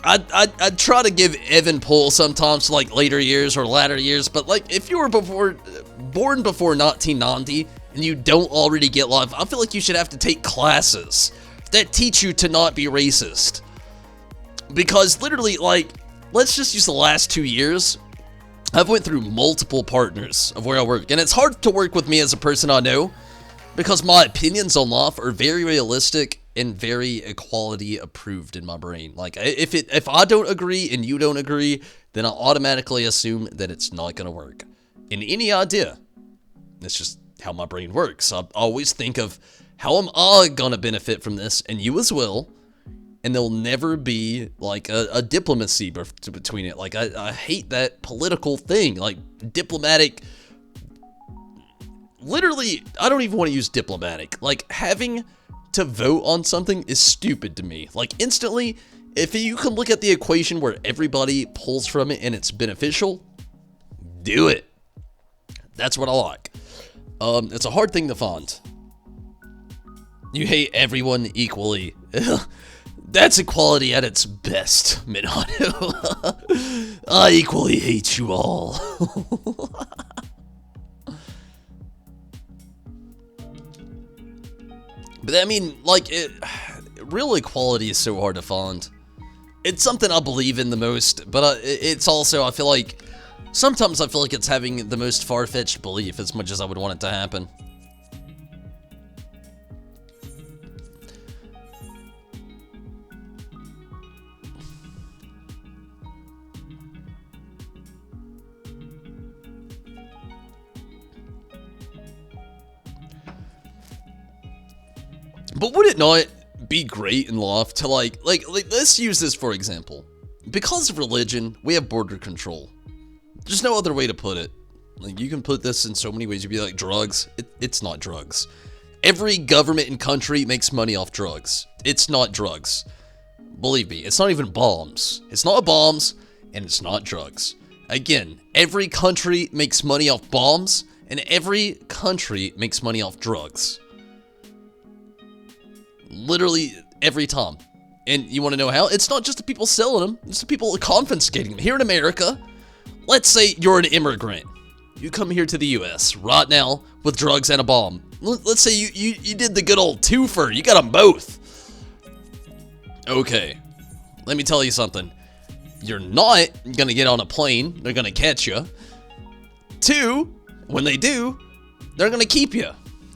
I'd try to give even pull sometimes, like, later years or latter years, but, like, if you were born before 1990, and you don't already get life, I feel like you should have to take classes that teach you to not be racist. Because literally, like, let's just use the last 2 years. I've went through multiple partners of where I work, and it's hard to work with me as a person I know, because my opinions on life are very realistic and very equality approved in my brain. Like, if I don't agree and you don't agree, then I automatically assume that it's not going to work. In any idea, it's just how my brain works. I always think of, how am I going to benefit from this, and you as well, and there'll never be, like, a diplomacy between it. Like, I hate that political thing, like, diplomatic. Literally, I don't even want to use diplomatic. Like, having to vote on something is stupid to me. Like, instantly, if you can look at the equation where everybody pulls from it and it's beneficial, do it. That's what I like. It's a hard thing to find. You hate everyone equally. That's equality at its best, Minato. I equally hate you all. But I mean, like, real equality is so hard to find. It's something I believe in the most, but it's also, I feel like, sometimes I feel like it's having the most far-fetched belief as much as I would want it to happen. But would it not be great in life to like let's use this for example. Because of religion, we have border control. There's no other way to put it. Like, you can put this in so many ways. You'd be like, drugs. It's not drugs. Every government and country makes money off drugs. It's not drugs. Believe me, it's not even bombs. It's not bombs, and it's not drugs. Again, every country makes money off bombs, and every country makes money off drugs. Literally every time. And you want to know how? It's not just the people selling them. It's the people confiscating them. Here in America, let's say you're an immigrant. You come here to the U.S. right now with drugs and a bomb. Let's say you did the good old twofer. You got them both. Okay. Let me tell you something. You're not going to get on a plane. They're going to catch you. 2, when they do, they're going to keep you.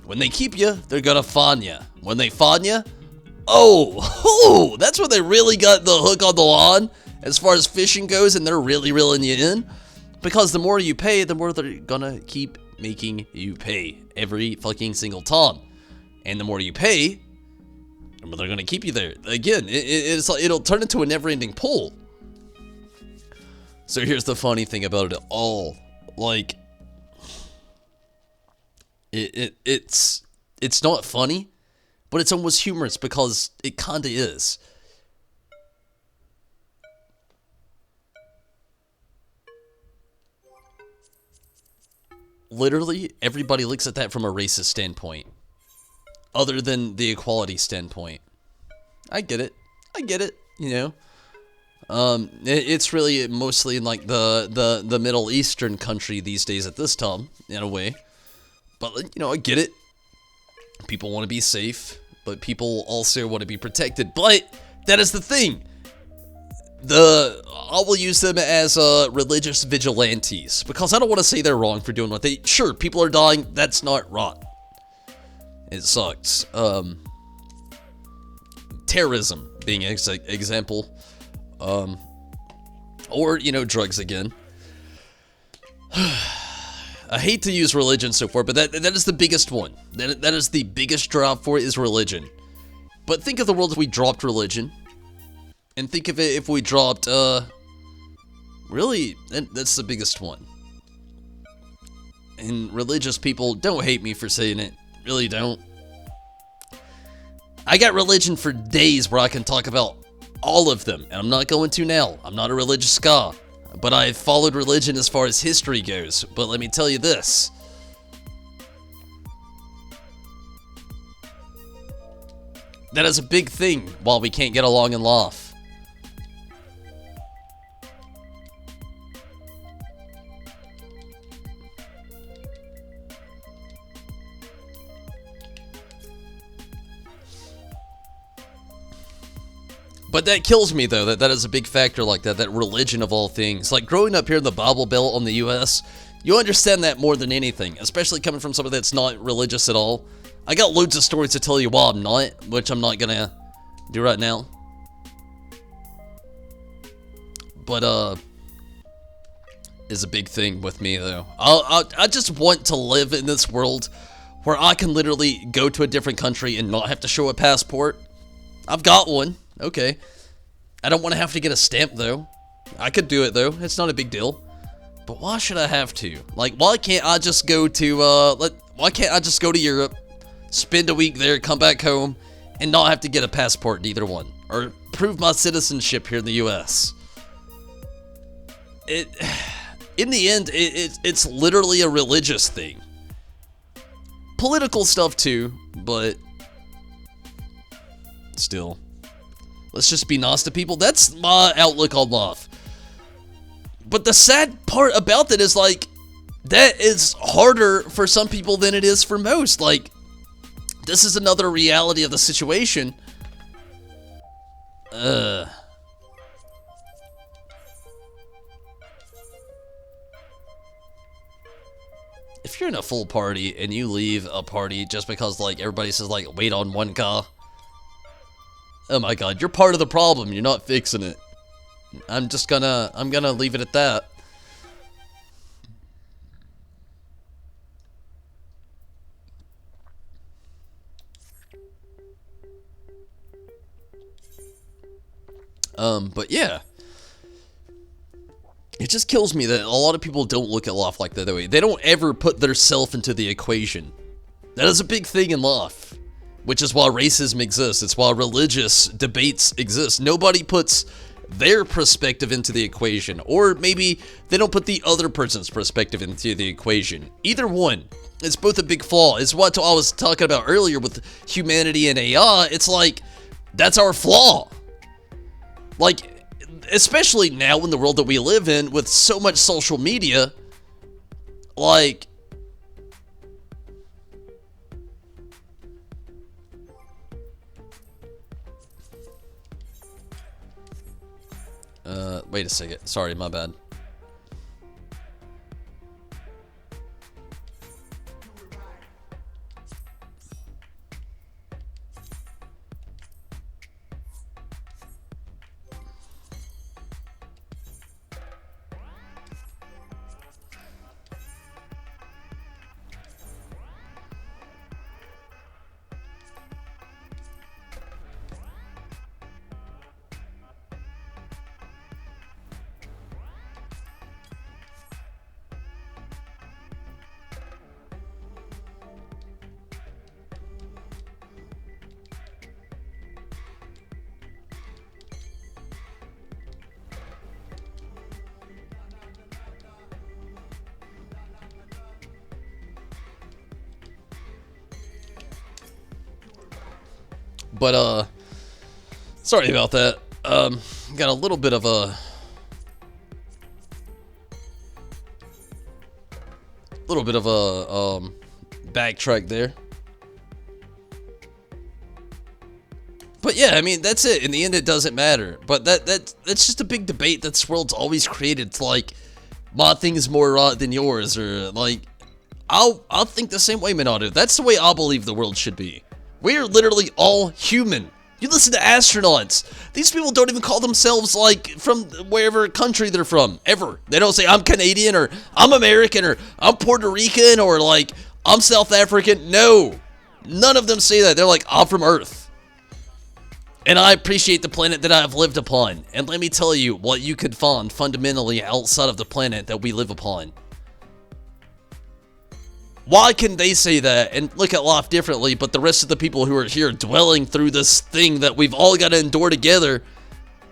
When they keep you, they're going to fine you. When they fine you, oh, that's where they really got the hook on the line as far as fishing goes, and they're really reeling you in. Because the more you pay, the more they're going to keep making you pay every fucking single time. And the more you pay, the more they're going to keep you there. Again, it'll turn into a never-ending pull. So here's the funny thing about it all. Like, it's not funny, but it's almost humorous because it kinda is. Literally, everybody looks at that from a racist standpoint, other than the equality standpoint. I get it, you know. It's really mostly in like the Middle Eastern country these days at this time, in a way. But, you know, I get it. People want to be safe, but people also want to be protected. But that is the thing. I will use them as religious vigilantes, because I don't want to say they're wrong for doing what they. Sure, people are dying. That's not right. It sucks. Terrorism being an example. Or, you know, drugs again. I hate to use religion so far, but that is the biggest one. That is the biggest drop for it, is religion. But think of the world if we dropped religion. And think of it if we dropped, really, that's the biggest one. And religious people, don't hate me for saying it. Really don't. I got religion for days where I can talk about all of them, and I'm not going to now. I'm not a religious guy. but I've followed religion as far as history goes. But let me tell you this. That is a big thing while we can't get along and laugh. But that kills me, though, that is a big factor like that religion of all things. Like, growing up here in the Bible Belt on the U.S., you understand that more than anything, especially coming from somebody that's not religious at all. I got loads of stories to tell you why I'm not, which I'm not gonna do right now. But, is a big thing with me, though. I just want to live in this world where I can literally go to a different country and not have to show a passport. I've got one. Okay. I don't want to have to get a stamp, though. I could do it, though. It's not a big deal. But why should I have to? Like, why can't I just go to, why can't I just go to Europe, spend a week there, come back home, and not have to get a passport in either one? Or prove my citizenship here in the U.S.? In the end, it's literally a religious thing. Political stuff, too, but still. Let's just be nice to people. That's my outlook on life. But the sad part about that is, like, that is harder for some people than it is for most. Like, this is another reality of the situation. If you're in a full party and you leave a party just because, like, everybody says, like, wait on one car. Oh my god, you're part of the problem, you're not fixing it. I'm gonna leave it at that. But yeah. It just kills me that a lot of people don't look at life like that way. They don't ever put their self into the equation. That is a big thing in life. Which is why racism exists. It's why religious debates exist. Nobody puts their perspective into the equation. Or maybe they don't put the other person's perspective into the equation. Either one. It's both a big flaw. It's what I was talking about earlier with humanity and AI. It's like, that's our flaw. Like, especially now in the world that we live in with so much social media. Like, wait a second. Sorry, my bad. But, sorry about that. Got a little bit of a backtrack there. But yeah, I mean, that's it. In the end, it doesn't matter. But that's just a big debate that this world's always created. It's like, my thing is more right than yours, or like, I'll think the same way Minato. That's the way I believe the world should be. We are literally all human. You listen to astronauts. These people don't even call themselves, like, from wherever country they're from, ever. They don't say, I'm Canadian, or I'm American, or I'm Puerto Rican, or, like, I'm South African. No. None of them say that. They're like, I'm from Earth. And I appreciate the planet that I have lived upon. And let me tell you what you could find fundamentally outside of the planet that we live upon. Why can they say that and look at life differently, but the rest of the people who are here dwelling through this thing that we've all got to endure together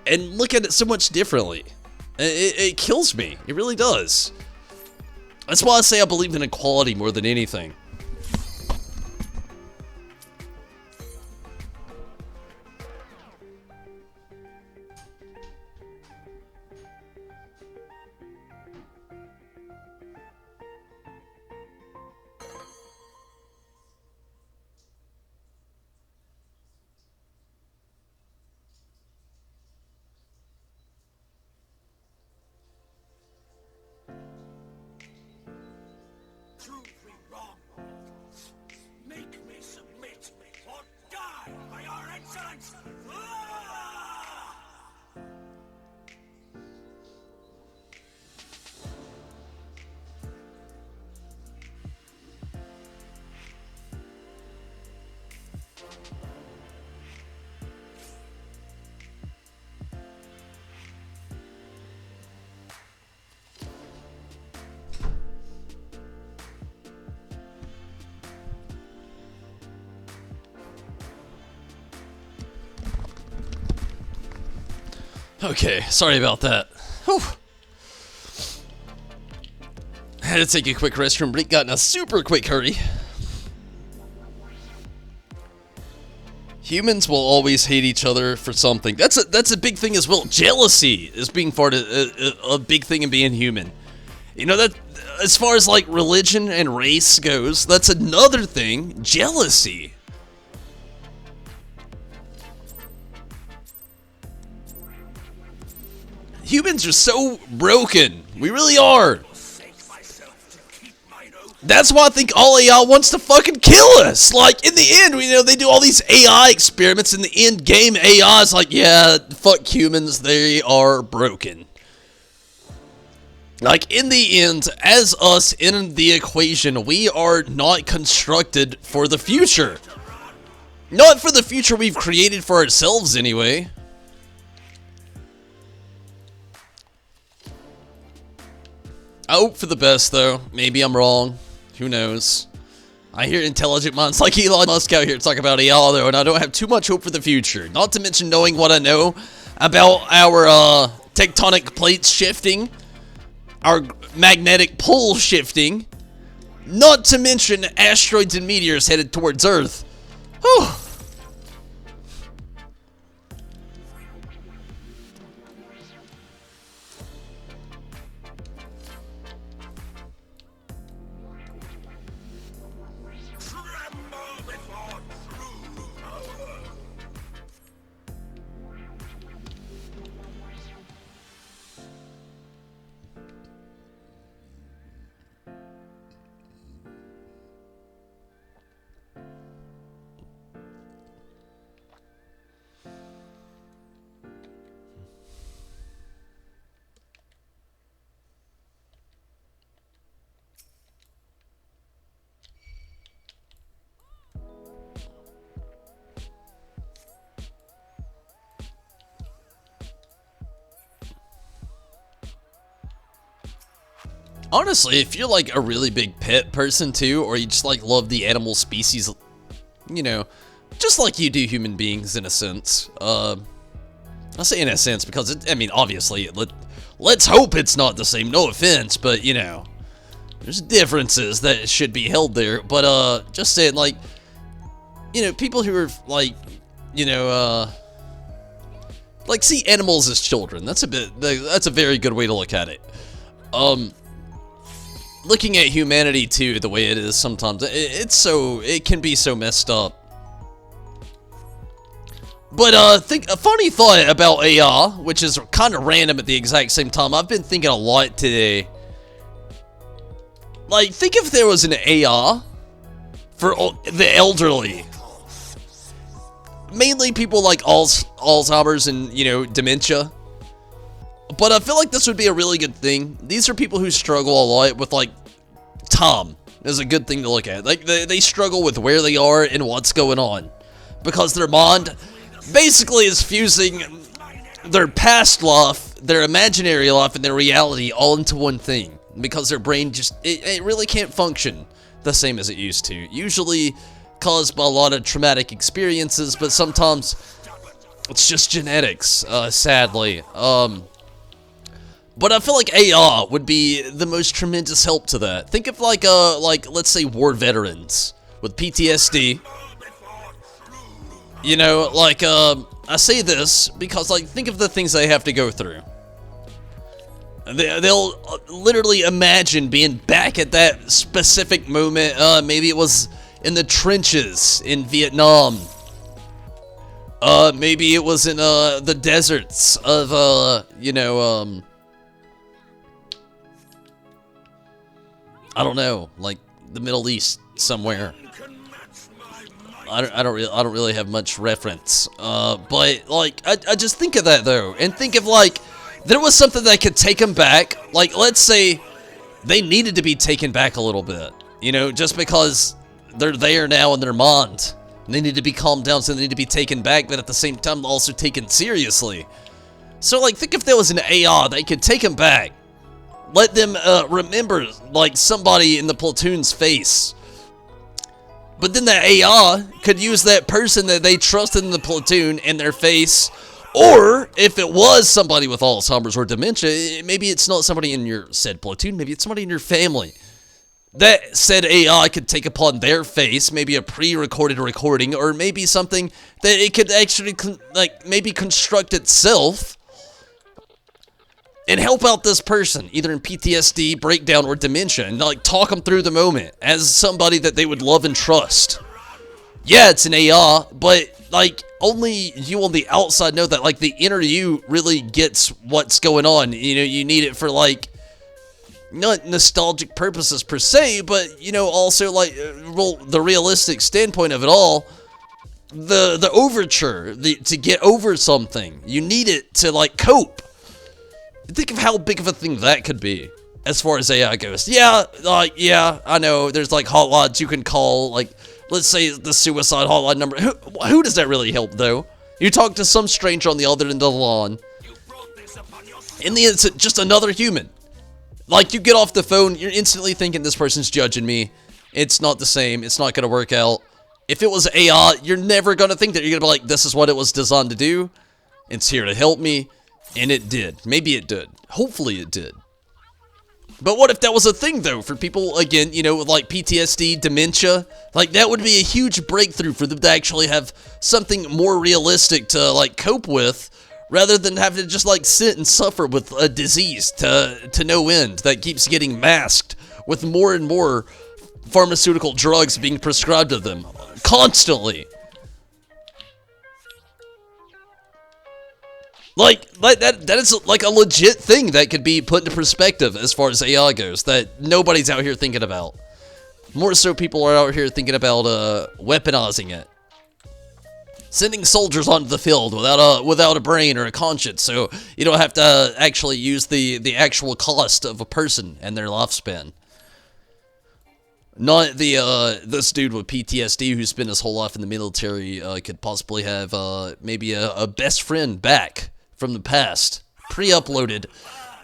and look at it so much differently? It kills me. It really does. That's why I say I believe in equality more than anything. Prove me wrong. Make me submit or die by your insolence. Ah! Okay, sorry about that. Whew. Had to take a quick restroom break, got in a super quick hurry. Humans will always hate each other for something. That's a big thing as well. Jealousy is being a big thing in being human. You know, that as far as like religion and race goes, that's another thing. Jealousy. Humans are so broken. We really are. That's why I think all AI wants to fucking kill us. Like, in the end, you know, they do all these AI experiments. In the end game, AI is like, yeah, fuck humans. They are broken. Like, in the end, as us in the equation, we are not constructed for the future. Not for the future we've created for ourselves, anyway. I hope for the best, though. Maybe I'm wrong. Who knows? I hear intelligent minds like Elon Musk out here talk about AI, though, and I don't have too much hope for the future. Not to mention knowing what I know about our tectonic plates shifting, our magnetic pole shifting, not to mention asteroids and meteors headed towards Earth. Whew. Honestly, if you're like a really big pet person too, or you just like love the animal species, you know, just like you do human beings in a sense. I say in a sense because I mean, obviously, let's hope it's not the same. No offense, but you know, there's differences that should be held there. But just saying, like, you know, people who are like, you know, like see animals as children. That's a very good way to look at it. Looking at humanity too, the way it is sometimes, it can be so messed up. But a funny thought about AI, which is kind of random at the exact same time. I've been thinking a lot today. Like, think if there was an AI for the elderly, mainly people like Alzheimer's and, you know, dementia. But I feel like this would be a really good thing. These are people who struggle a lot with, like, time is a good thing to look at. Like, they struggle with where they are and what's going on. Because their mind basically is fusing their past life, their imaginary life, and their reality all into one thing. Because their brain just, it really can't function the same as it used to. Usually caused by a lot of traumatic experiences, but sometimes it's just genetics, sadly. But I feel like AR would be the most tremendous help to that. Think of like let's say war veterans with PTSD. You know, like I say this because like think of the things they have to go through. They'll literally imagine being back at that specific moment. Maybe it was in the trenches in Vietnam. Maybe it was in the deserts of you know, I don't know, like the Middle East somewhere. I don't really have much reference. But like I just think of that though, and think of like there was something that could take them back. Like let's say they needed to be taken back a little bit, you know, just because they're there now in their mind. They need to be calmed down, so they need to be taken back, but at the same time also taken seriously. So like think if there was an AR that could take them back. Let them remember like somebody in the platoon's face. But then the AR could use that person that they trusted in the platoon in their face. Or if it was somebody with Alzheimer's or dementia, maybe it's not somebody in your said platoon, maybe it's somebody in your family. That said AI could take upon their face, maybe a pre-recorded recording, or maybe something that it could actually maybe construct itself and help out this person, either in PTSD, breakdown, or dementia, and like talk them through the moment as somebody that they would love and trust. Yeah, it's an AR, but like only you on the outside know that. Like the inner you really gets what's going on. You know, you need it for like not nostalgic purposes per se, but you know also like the realistic standpoint of it all. The overture, to get over something, you need it to like cope. Think of how big of a thing that could be as far as AI goes. Yeah, yeah, I know there's like hotlines you can call, like let's say the suicide hotline number. Who does that really help though? You talk to some stranger on the other end of the lawn. In the end, it's just another human. Like you get off the phone, you're instantly thinking this person's judging me. It's not the same. It's not gonna work out. If it was AI, you're never gonna think that. You're gonna be like, this is what it was designed to do. It's here to help me. And it did. Maybe it did. Hopefully it did. But what if that was a thing, though, for people, again, you know, with, like, PTSD, dementia? Like, that would be a huge breakthrough for them to actually have something more realistic to, like, cope with, rather than having to just, like, sit and suffer with a disease to no end that keeps getting masked with more and more pharmaceutical drugs being prescribed to them constantly. Like that is like a legit thing that could be put into perspective as far as AI goes, that nobody's out here thinking about. More so people are out here thinking about weaponizing it. Sending soldiers onto the field without a brain or a conscience, so you don't have to actually use the actual cost of a person and their lifespan. Not this dude with PTSD who spent his whole life in the military could possibly have maybe a best friend back from the past, pre-uploaded,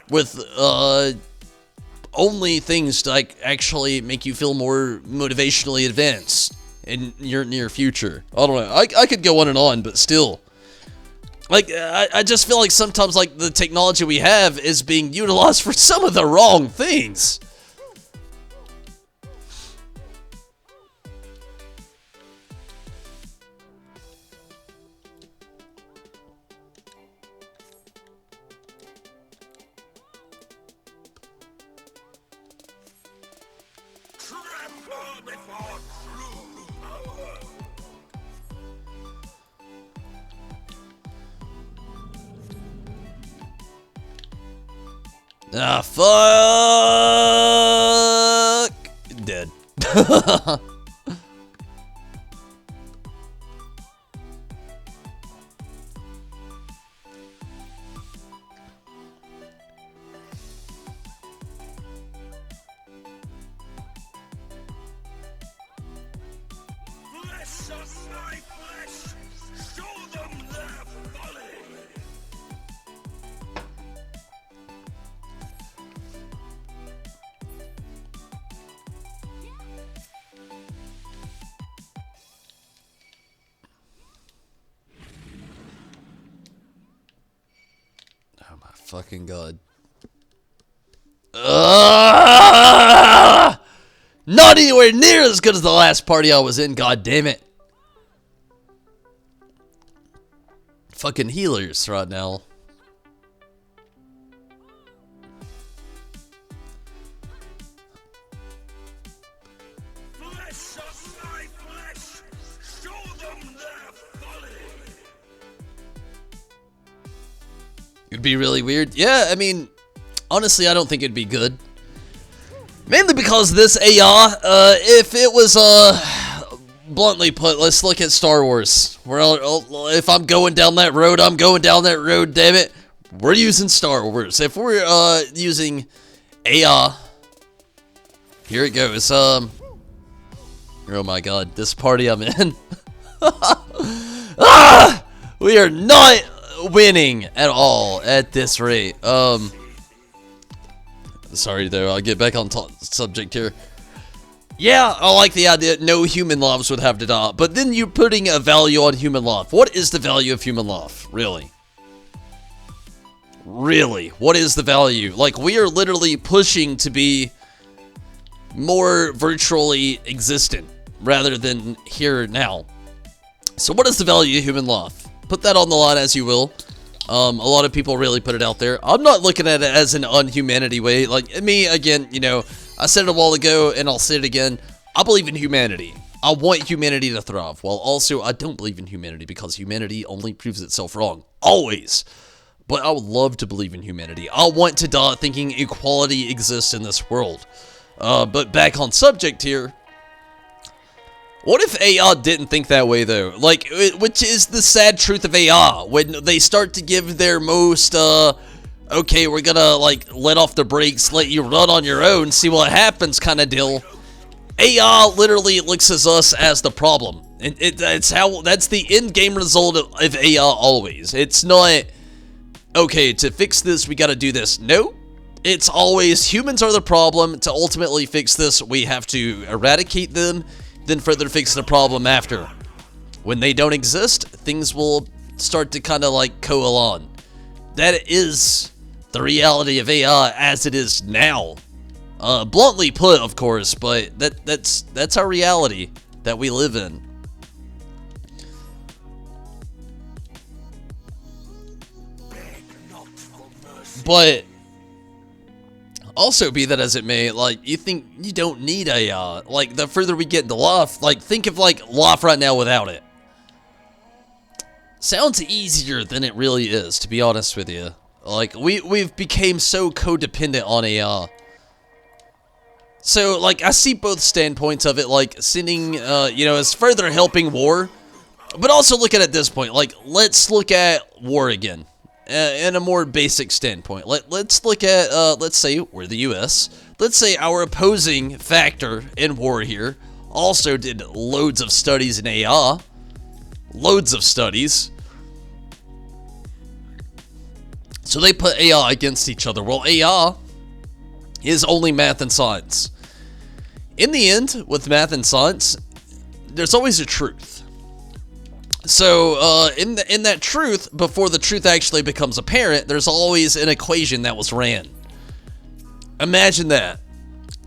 with only things to like actually make you feel more motivationally advanced in your near future. I don't know. I could go on and on, but still, like I just feel like sometimes like the technology we have is being utilized for some of the wrong things. Ah, fuck! Dead. Flesh of my flesh! Show them their folly! Oh my fucking god. Not anywhere near as good as the last party I was in, god damn it. Fucking healers right now. Flesh of my flesh! Show them their folly! It'd be really weird. Yeah, I mean, honestly, I don't think it'd be good. Mainly because this AI, if it was, bluntly put, let's look at Star Wars. If I'm going down that road, I'm going down that road, damn it. We're using Star Wars. If we're, using AI, here it goes. Oh my god, this party I'm in. We are not winning at all at this rate. Sorry though, I'll get back on subject here. Yeah, I like the idea no human lives would have to die, but then you're putting a value on human life. What is the value of human life? Really? Really? What is the value? Like, we are literally pushing to be more virtually existent rather than here now. So what is the value of human life? Put that on the line as you will. A lot of people really put it out there. I'm not looking at it as an unhumanity way. Like, me, again, you know, I said it a while ago, and I'll say it again. I believe in humanity. I want humanity to thrive. While also, I don't believe in humanity because humanity only proves itself wrong. Always. But I would love to believe in humanity. I want to die thinking equality exists in this world. But back on subject here. What if AI didn't think that way, though? Like, which is the sad truth of AI. When they start to give their most, okay, we're gonna, like, let off the brakes, let you run on your own, see what happens kind of deal. AI literally looks at us as the problem. And that's the end-game result of AI always. It's not, okay, to fix this, we gotta do this. No. It's always, humans are the problem. To ultimately fix this, we have to eradicate them, then further fix the problem after. When they don't exist, things will start to kind of like coal on. That is the reality of AI as it is now. Bluntly put, of course, but that's our reality that we live in. But also, be that as it may, like, you think you don't need AI. Like, the further we get into life, like, think of, like, life right now without it. Sounds easier than it really is, to be honest with you. Like, we've became so codependent on AI. So, like, I see both standpoints of it, like, sending, you know, as further helping war. But also look at this point, like, let's look at war again. In a more basic standpoint. Let's look at, let's say we're the US. Let's say our opposing factor in war here also did loads of studies in AI. Loads of studies. So they put AI against each other. Well, AI is only math and science. In the end, with math and science, there's always a truth. So, in that truth, before the truth actually becomes apparent, there's always an equation that was ran. Imagine that.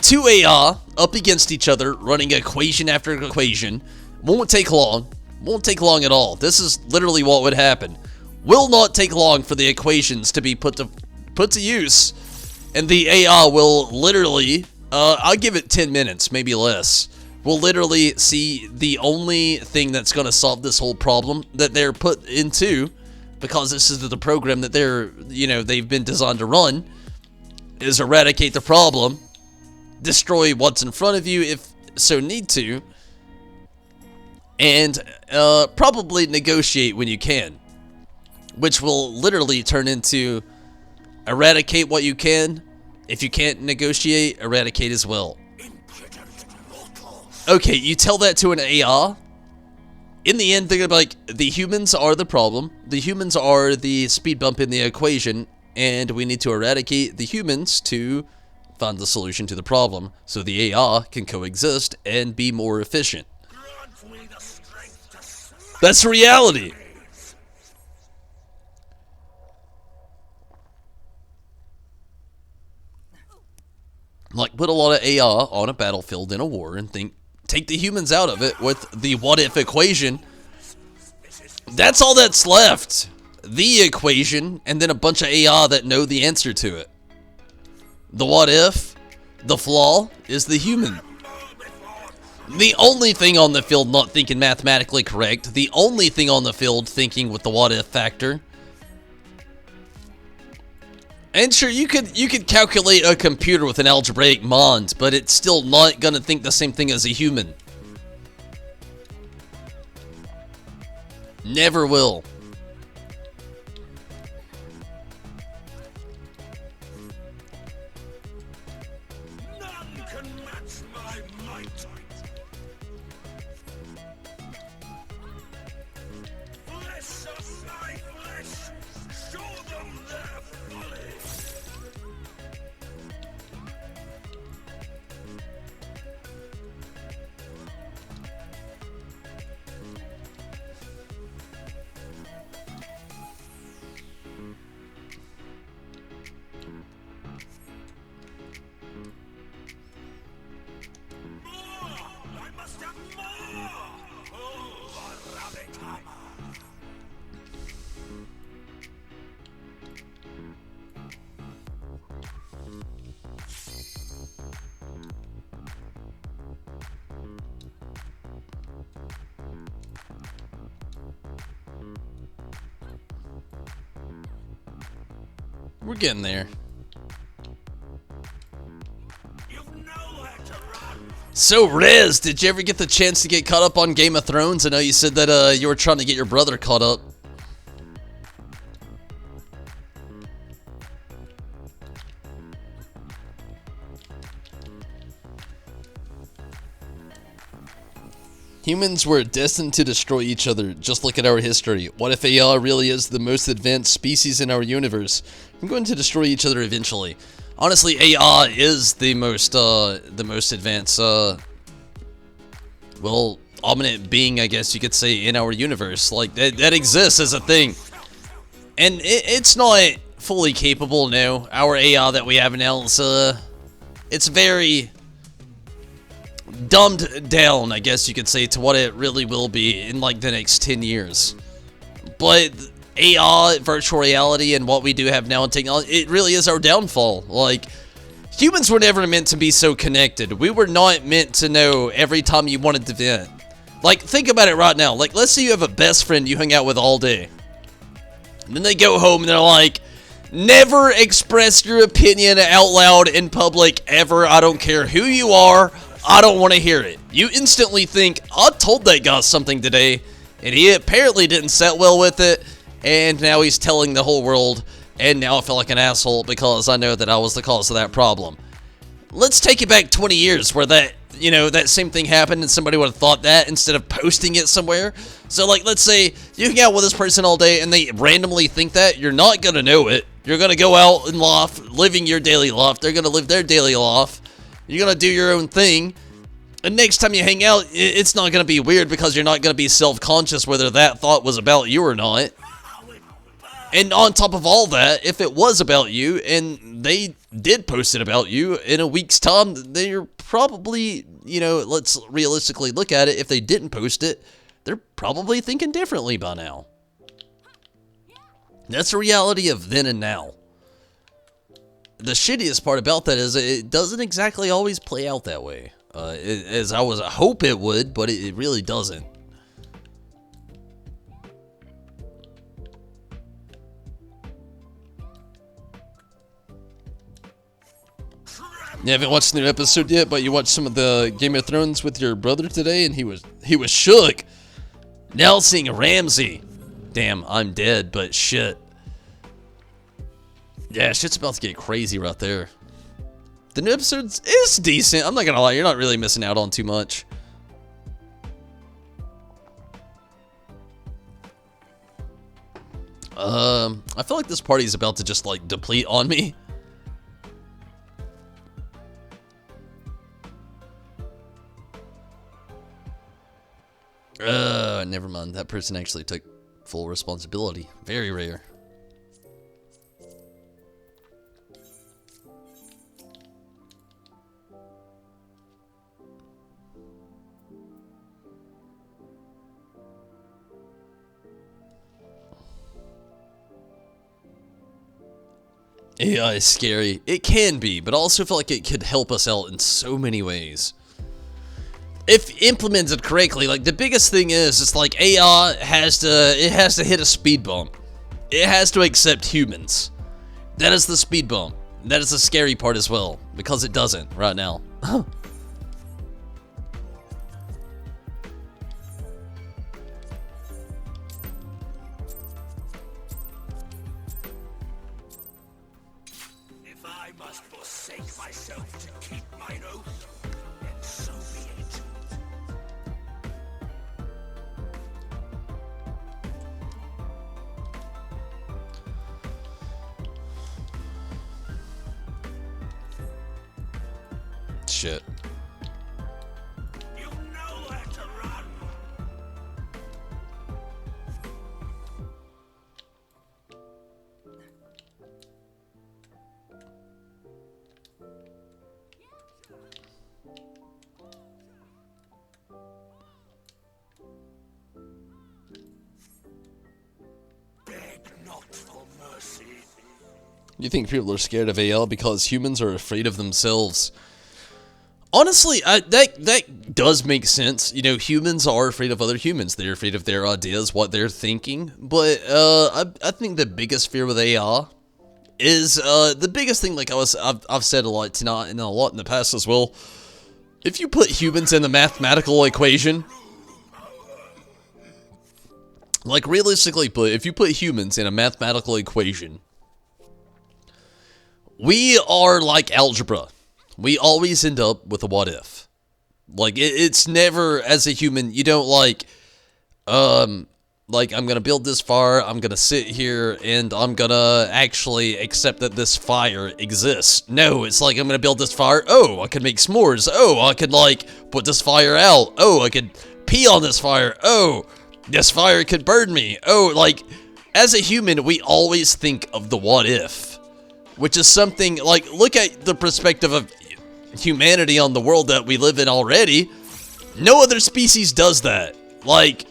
Two AI up against each other, running equation after equation. Won't take long. Won't take long at all. This is literally what would happen. Will not take long for the equations to be put to use. And the AI will literally, I'll give it 10 minutes, maybe less. We'll literally see the only thing that's going to solve this whole problem that they're put into, because this is the program that they've been designed to run, is eradicate the problem, destroy what's in front of you if so need to, and probably negotiate when you can, which will literally turn into eradicate what you can. If you can't negotiate, eradicate as well. Okay, you tell that to an AI. In the end, they're gonna be like, the humans are the problem. The humans are the speed bump in the equation, and we need to eradicate the humans to find the solution to the problem, so the AI can coexist and be more efficient. That's reality. Like, put a lot of AI on a battlefield in a war and take the humans out of it with the what-if equation. That's all that's left. The equation, and then a bunch of AI that know the answer to it. The what-if, the flaw, is the human. The only thing on the field not thinking mathematically correct, the only thing on the field thinking with the what-if factor. And sure, you could calculate a computer with an algebraic mind, but it's still not gonna think the same thing as a human. Never will. None can match my might. Flesh of my flesh. Show them their folly. I must have more! Oh, the rabbit hammer! We're getting there. You've nowhere to run! So, Rez, did you ever get the chance to get caught up on Game of Thrones? I know you said that you were trying to get your brother caught up. Humans were destined to destroy each other. Just look at our history. What if AI really is the most advanced species in our universe? We're going to destroy each other eventually. Honestly, AI is the most advanced, well, omniscient being, I guess you could say, in our universe. Like, that exists as a thing. And it's not fully capable now. Our AI that we have now is, it's very dumbed down, I guess you could say, to what it really will be in, like, the next 10 years. But AI, virtual reality, and what we do have now in technology, it really is our downfall. Like, humans were never meant to be so connected. We were not meant to know every time you wanted to vent. Like, think about it right now. Like, let's say you have a best friend you hang out with all day. And then they go home and they're like, never express your opinion out loud in public ever. I don't care who you are. I don't want to hear it. You instantly think, I told that guy something today, and he apparently didn't sit well with it, and now he's telling the whole world, and now I feel like an asshole because I know that I was the cause of that problem. Let's take it back 20 years where that, you know, that same thing happened and somebody would have thought that instead of posting it somewhere. So, like, let's say you hang out with this person all day and they randomly think that. You're not going to know it. You're going to go out in life, living your daily life. They're going to live their daily life. You're going to do your own thing. And next time you hang out, it's not going to be weird because you're not going to be self-conscious whether that thought was about you or not. And on top of all that, if it was about you and they did post it about you in a week's time, they're probably, you know, let's realistically look at it. If they didn't post it, they're probably thinking differently by now. That's the reality of then and now. The shittiest part about that is it doesn't exactly always play out that way. As I hope it would, but it really doesn't. You haven't watched the new episode yet, but you watched some of the Game of Thrones with your brother today, and he was shook. Now seeing Ramsay. Damn, I'm dead, but shit. Yeah, shit's about to get crazy right there. The new episode is decent. I'm not gonna lie, you're not really missing out on too much. I feel like this party is about to just, like, deplete on me. Never mind. That person actually took full responsibility. Very rare. AI is scary. It can be, but I also feel like it could help us out in so many ways. If implemented correctly, like the biggest thing is, it's like AI has to hit a speed bump. It has to accept humans. That is the speed bump. That is the scary part as well, because it doesn't right now. If I must forsake myself to keep mine oath, then so be it. Shit. You know where to run. Beg not for mercy. You think people are scared of AI because humans are afraid of themselves? Honestly, that does make sense. You know, humans are afraid of other humans. They're afraid of their ideas, what they're thinking. But I think the biggest fear with AI is the biggest thing. Like I've said a lot tonight and a lot in the past as well. If you put humans in the mathematical equation, like realistically put, if you put humans in a mathematical equation, we are like algebra. We always end up with a what if. Like, it's never, as a human, you don't like, I'm gonna build this fire, I'm gonna sit here, and I'm gonna actually accept that this fire exists. No, it's like, I'm gonna build this fire, oh, I can make s'mores, oh, I could, like, put this fire out, oh, I could pee on this fire, oh, this fire could burn me, oh, like, as a human, we always think of the what if. Which is something, like, look at the perspective of humanity on the world that we live in already. No other species does that. Like,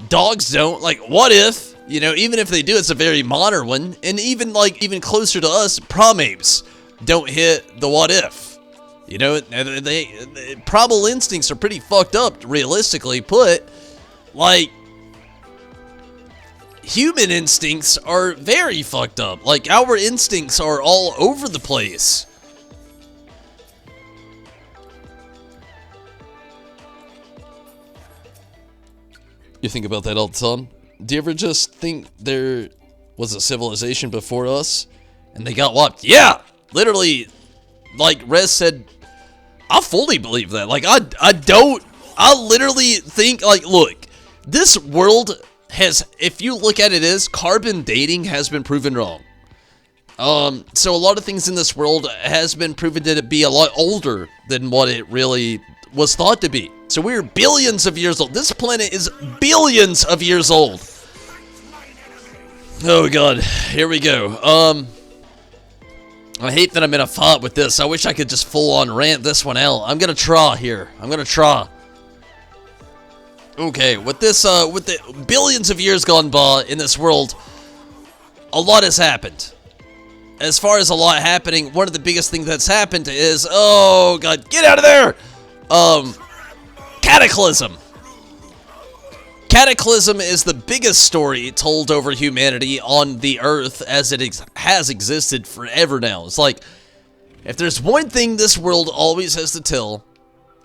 dogs don't. Like, what if, you know, even if they do, it's a very modern one. And even, like, even closer to us, primates don't hit the what if. You know, they primal instincts are pretty fucked up, realistically put. Like, human instincts are very fucked up. Like, our instincts are all over the place. You think about that all the time? Do you ever just think there was a civilization before us and they got wiped? Yeah! Literally, like Rez said, I fully believe that. Like, I literally think, like, look, this world has, if you look at it as, carbon dating has been proven wrong. So a lot of things in this world has been proven to be a lot older than what it really was thought to be. So we're billions of years old. This planet is billions of years old. Oh god, here we go. I hate that I'm in a fight with this. I wish I could just full on rant this one out. I'm gonna try here. I'm gonna try. Okay, with this, with the billions of years gone by in this world, a lot has happened. As far as a lot happening, one of the biggest things that's happened is, oh god, get out of there! Cataclysm. Cataclysm is the biggest story told over humanity on the Earth as it has existed forever now. It's like, if there's one thing this world always has to tell,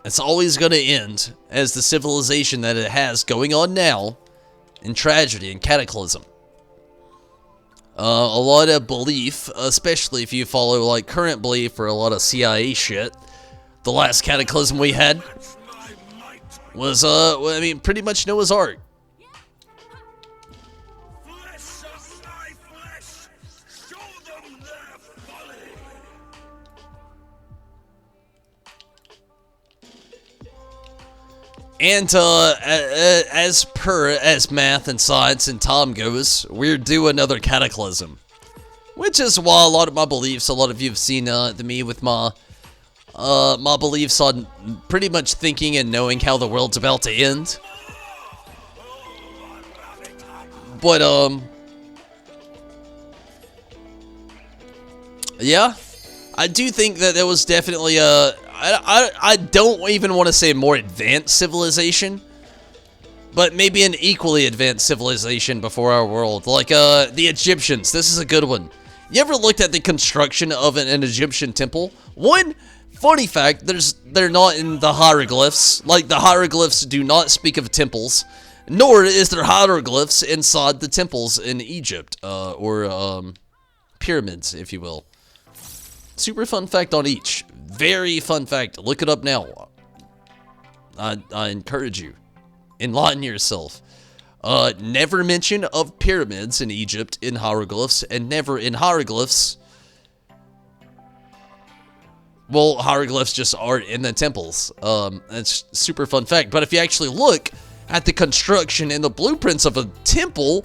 it's always going to end as the civilization that it has going on now in tragedy and cataclysm. A lot of belief, especially if you follow like current belief or a lot of CIA shit, the last cataclysm we had was, I mean, pretty much Noah's Ark. Flesh of my flesh, show them their folly. And, as math and science and time goes, we're due another cataclysm. Which is why a lot of my beliefs, a lot of you have seen, me with my beliefs on pretty much thinking and knowing how the world's about to end. Yeah, I do think that there was definitely a... I don't even want to say more advanced civilization, but maybe an equally advanced civilization before our world. Like, the Egyptians. This is a good one. You ever looked at the construction of an Egyptian temple? One funny fact, they're not in the hieroglyphs. Like, the hieroglyphs do not speak of temples, nor is there hieroglyphs inside the temples in Egypt, or pyramids, if you will. Super fun fact on each. Very fun fact. Look it up now. I encourage you. Enlighten yourself. Never mention of pyramids in Egypt in hieroglyphs, and never in hieroglyphs. Well, hieroglyphs just aren't in the temples. That's super fun fact. But if you actually look at the construction and the blueprints of a temple,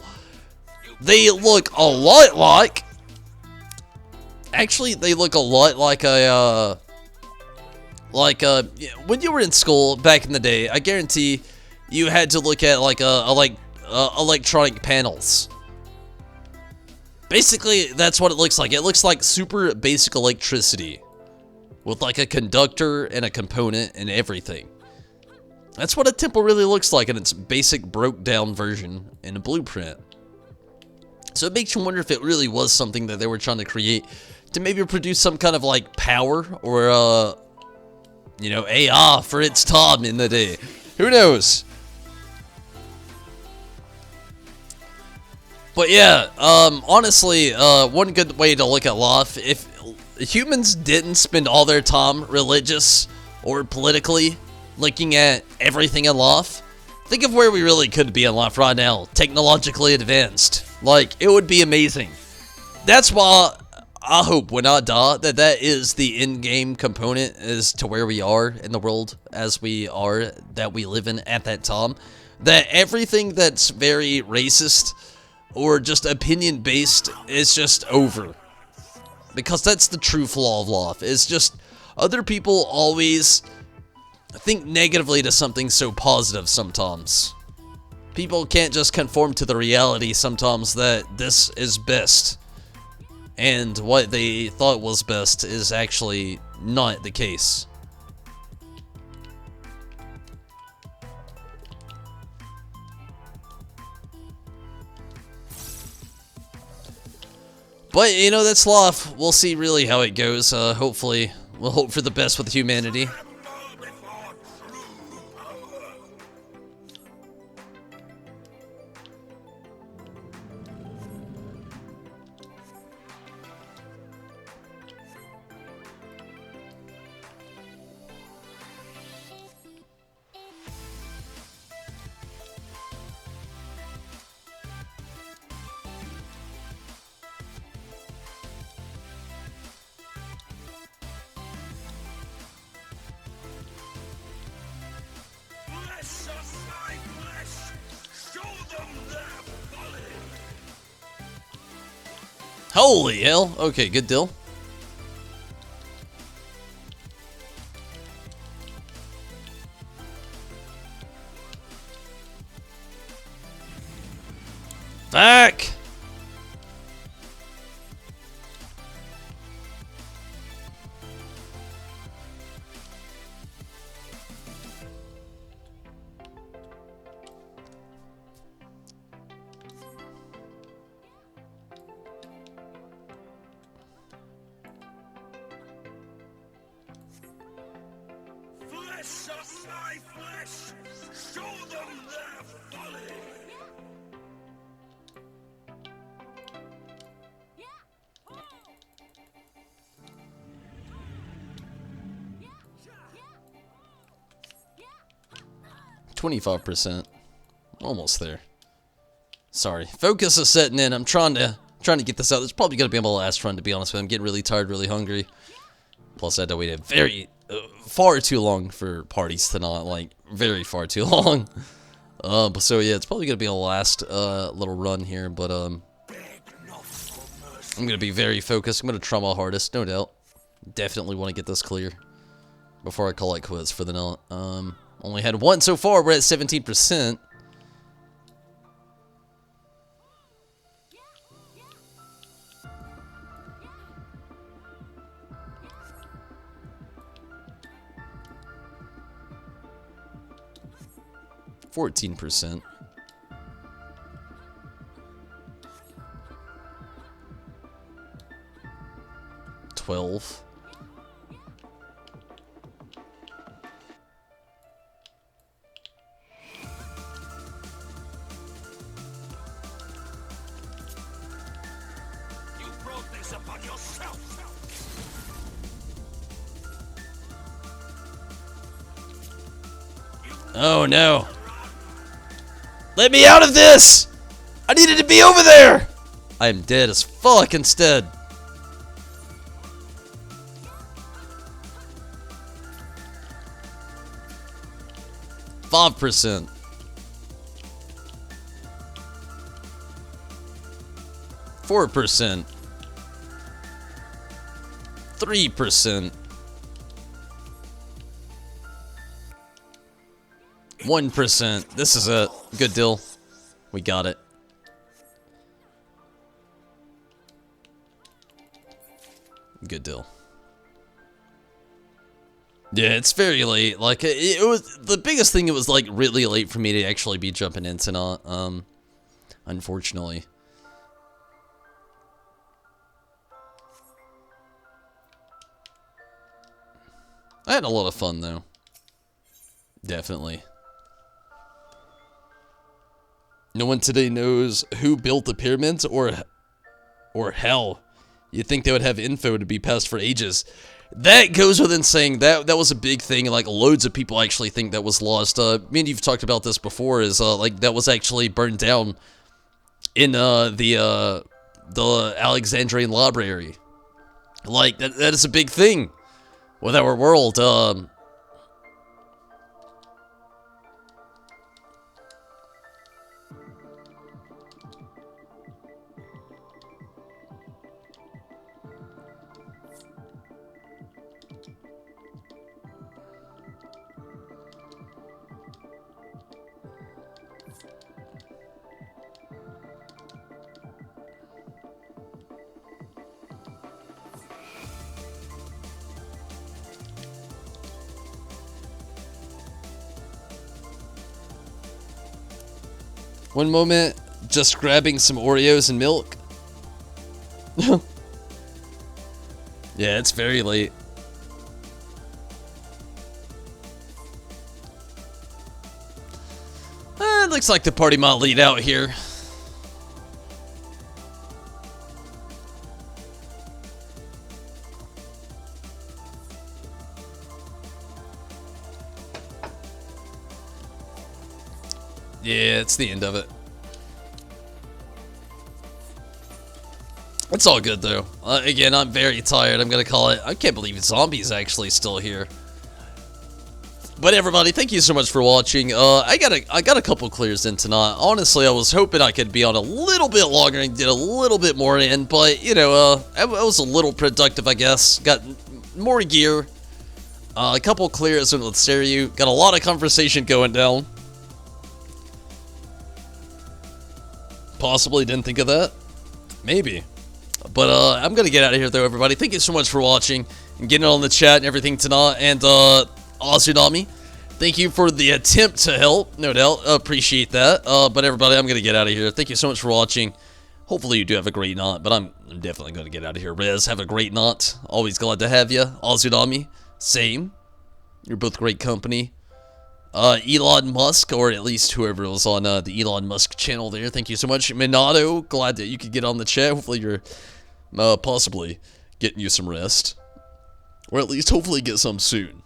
they look a lot like... Actually, they look a lot like a... when you were in school back in the day, I guarantee you had to look at like electronic panels. Basically, that's what it looks like. It looks like super basic electricity with like a conductor and a component and everything. That's what a temple really looks like in its basic broke down version in a blueprint. So it makes you wonder if it really was something that they were trying to create to maybe produce some kind of like power or you know, AI for its time in the day. Who knows? But yeah, honestly, one good way to look at life, if humans didn't spend all their time religious or politically looking at everything in life, think of where we really could be in life right now, technologically advanced. Like, it would be amazing. That's why I hope when I die that is the in-game component as to where we are in the world as we are, that we live in at that time. That everything that's very racist or just opinion-based is just over. Because that's the true flaw of life. It's just other people always think negatively to something so positive sometimes. People can't just conform to the reality sometimes that this is best. And what they thought was best is actually not the case. But, you know, that's life. We'll see really how it goes. Hopefully, we'll hope for the best with humanity. Holy hell. Okay, good deal. Back! Flesh of my flesh, show them their folly. 25%. Almost there. Sorry. Focus is setting in. I'm trying to get this out. It's probably going to be my last run, to be honest with you. I'm getting really tired, really hungry. Plus, I had to wait far too long for parties tonight. Like, very far too long. So yeah, it's probably going to be a last little run here. But I'm going to be very focused. I'm going to try my hardest, no doubt. Definitely want to get this clear before I call it quits for the night. Only had one so far. We're at 17%. 14%. $12. You brought this upon yourself. Oh no. Let me out of this! I needed to be over there! I am dead as fuck instead. %. 4%. 3%. 1%. This is a good deal. We got it. Good deal. Yeah, it's very late. Like, it was the biggest thing. It was like really late for me to actually be jumping into not. Unfortunately. I had a lot of fun though. Definitely. No one today knows who built the pyramids or how. You'd think they would have info to be passed for ages. That goes within saying that was a big thing. Like, loads of people actually think that was lost. Me and you've talked about this before. Is like that was actually burned down in the Alexandrian library. Like that is a big thing with our world. One moment, just grabbing some Oreos and milk. Yeah, it's very late. It looks like the party might lead out here. Yeah, it's the end of it. It's all good though. Again, I'm very tired. I'm gonna call it. I can't believe Zombie's actually still here. But everybody, thank you so much for watching. I got a couple clears in tonight. Honestly, I was hoping I could be on a little bit longer and get a little bit more in, but you know, I was a little productive, I guess. Got more gear. A couple clears with Seiryu. Got a lot of conversation going down. Possibly didn't think of that. Maybe. But I'm gonna get out of here though, everybody. Thank you so much for watching and getting on the chat and everything tonight. And Azunami, thank you for the attempt to help, no doubt. Appreciate that. But everybody, I'm gonna get out of here. Thank you so much for watching. Hopefully you do have a great night, but I'm definitely gonna get out of here. Rez, have a great night. Always glad to have you. Azunami, same. You're both great company. Elon Musk, or at least whoever was on the Elon Musk channel there, thank you so much. Minato, glad that you could get on the chat. Hopefully you're possibly getting you some rest, or at least hopefully get some soon.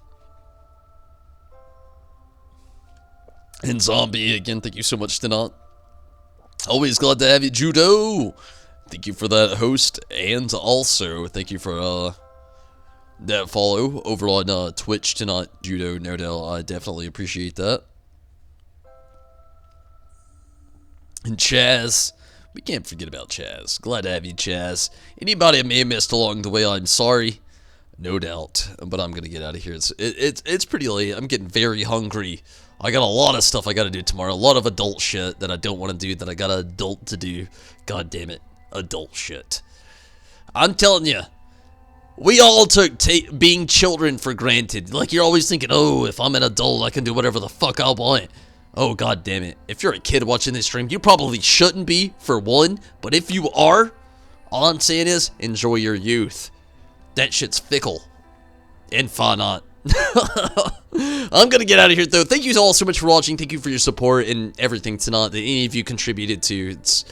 And Zombie, again, thank you so much tonight. Always glad to have you. Judo, thank you for that host, and also thank you for that follow over on Twitch tonight, Judo, no doubt. I definitely appreciate that. And Chaz, we can't forget about Chaz. Glad to have you, Chaz. Anybody I may have missed along the way, I'm sorry, no doubt. But I'm gonna get out of here. It's pretty late. I'm getting very hungry. I got a lot of stuff I gotta do tomorrow. A lot of adult shit that I don't want to do that I got an adult to do. God damn it, adult shit. I'm telling you. We all took being children for granted. Like, you're always thinking, oh, if I'm an adult, I can do whatever the fuck I want. Oh, god damn it. If you're a kid watching this stream, you probably shouldn't be, for one. But if you are, all I'm saying is, enjoy your youth. That shit's fickle. And finite. I'm gonna get out of here, though. Thank you all so much for watching. Thank you for your support and everything tonight that any of you contributed to. It's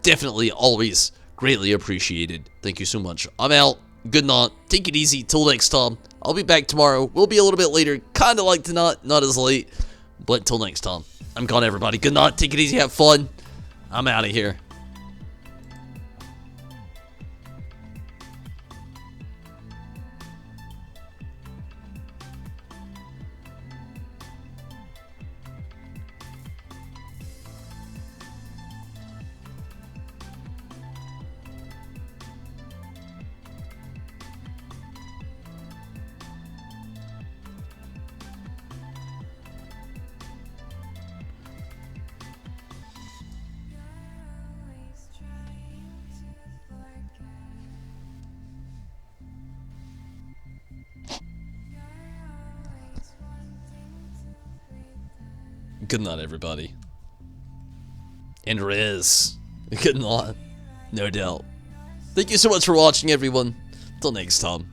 definitely always greatly appreciated. Thank you so much. I'm out. Good night. Take it easy. Till next time. I'll be back tomorrow. We'll be a little bit later. Kind of like tonight. Not as late. But till next time. I'm gone, everybody. Good night. Take it easy. Have fun. I'm out of here. Good night, everybody. And Riz. Good night. No doubt. Thank you so much for watching, everyone. Till next time.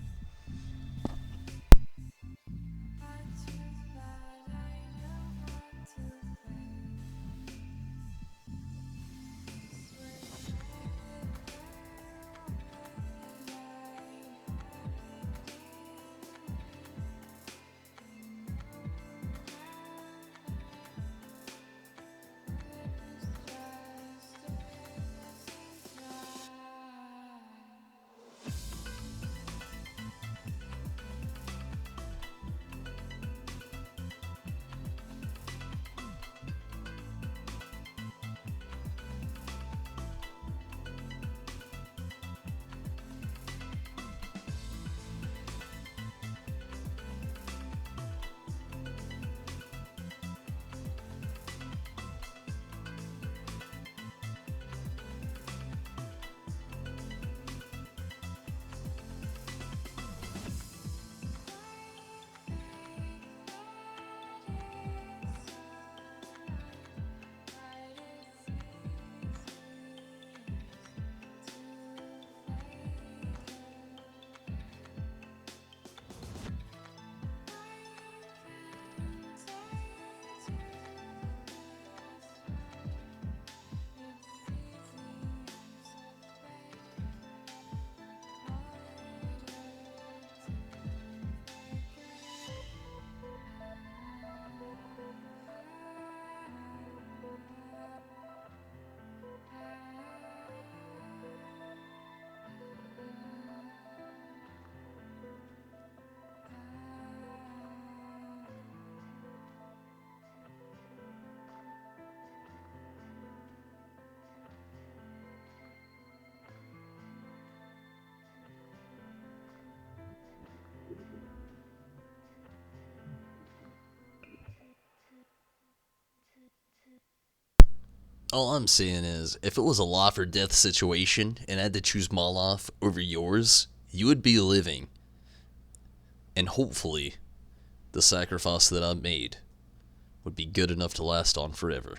All I'm saying is, if it was a life or death situation and I had to choose my life over yours, you would be living. And hopefully, the sacrifice that I made would be good enough to last on forever.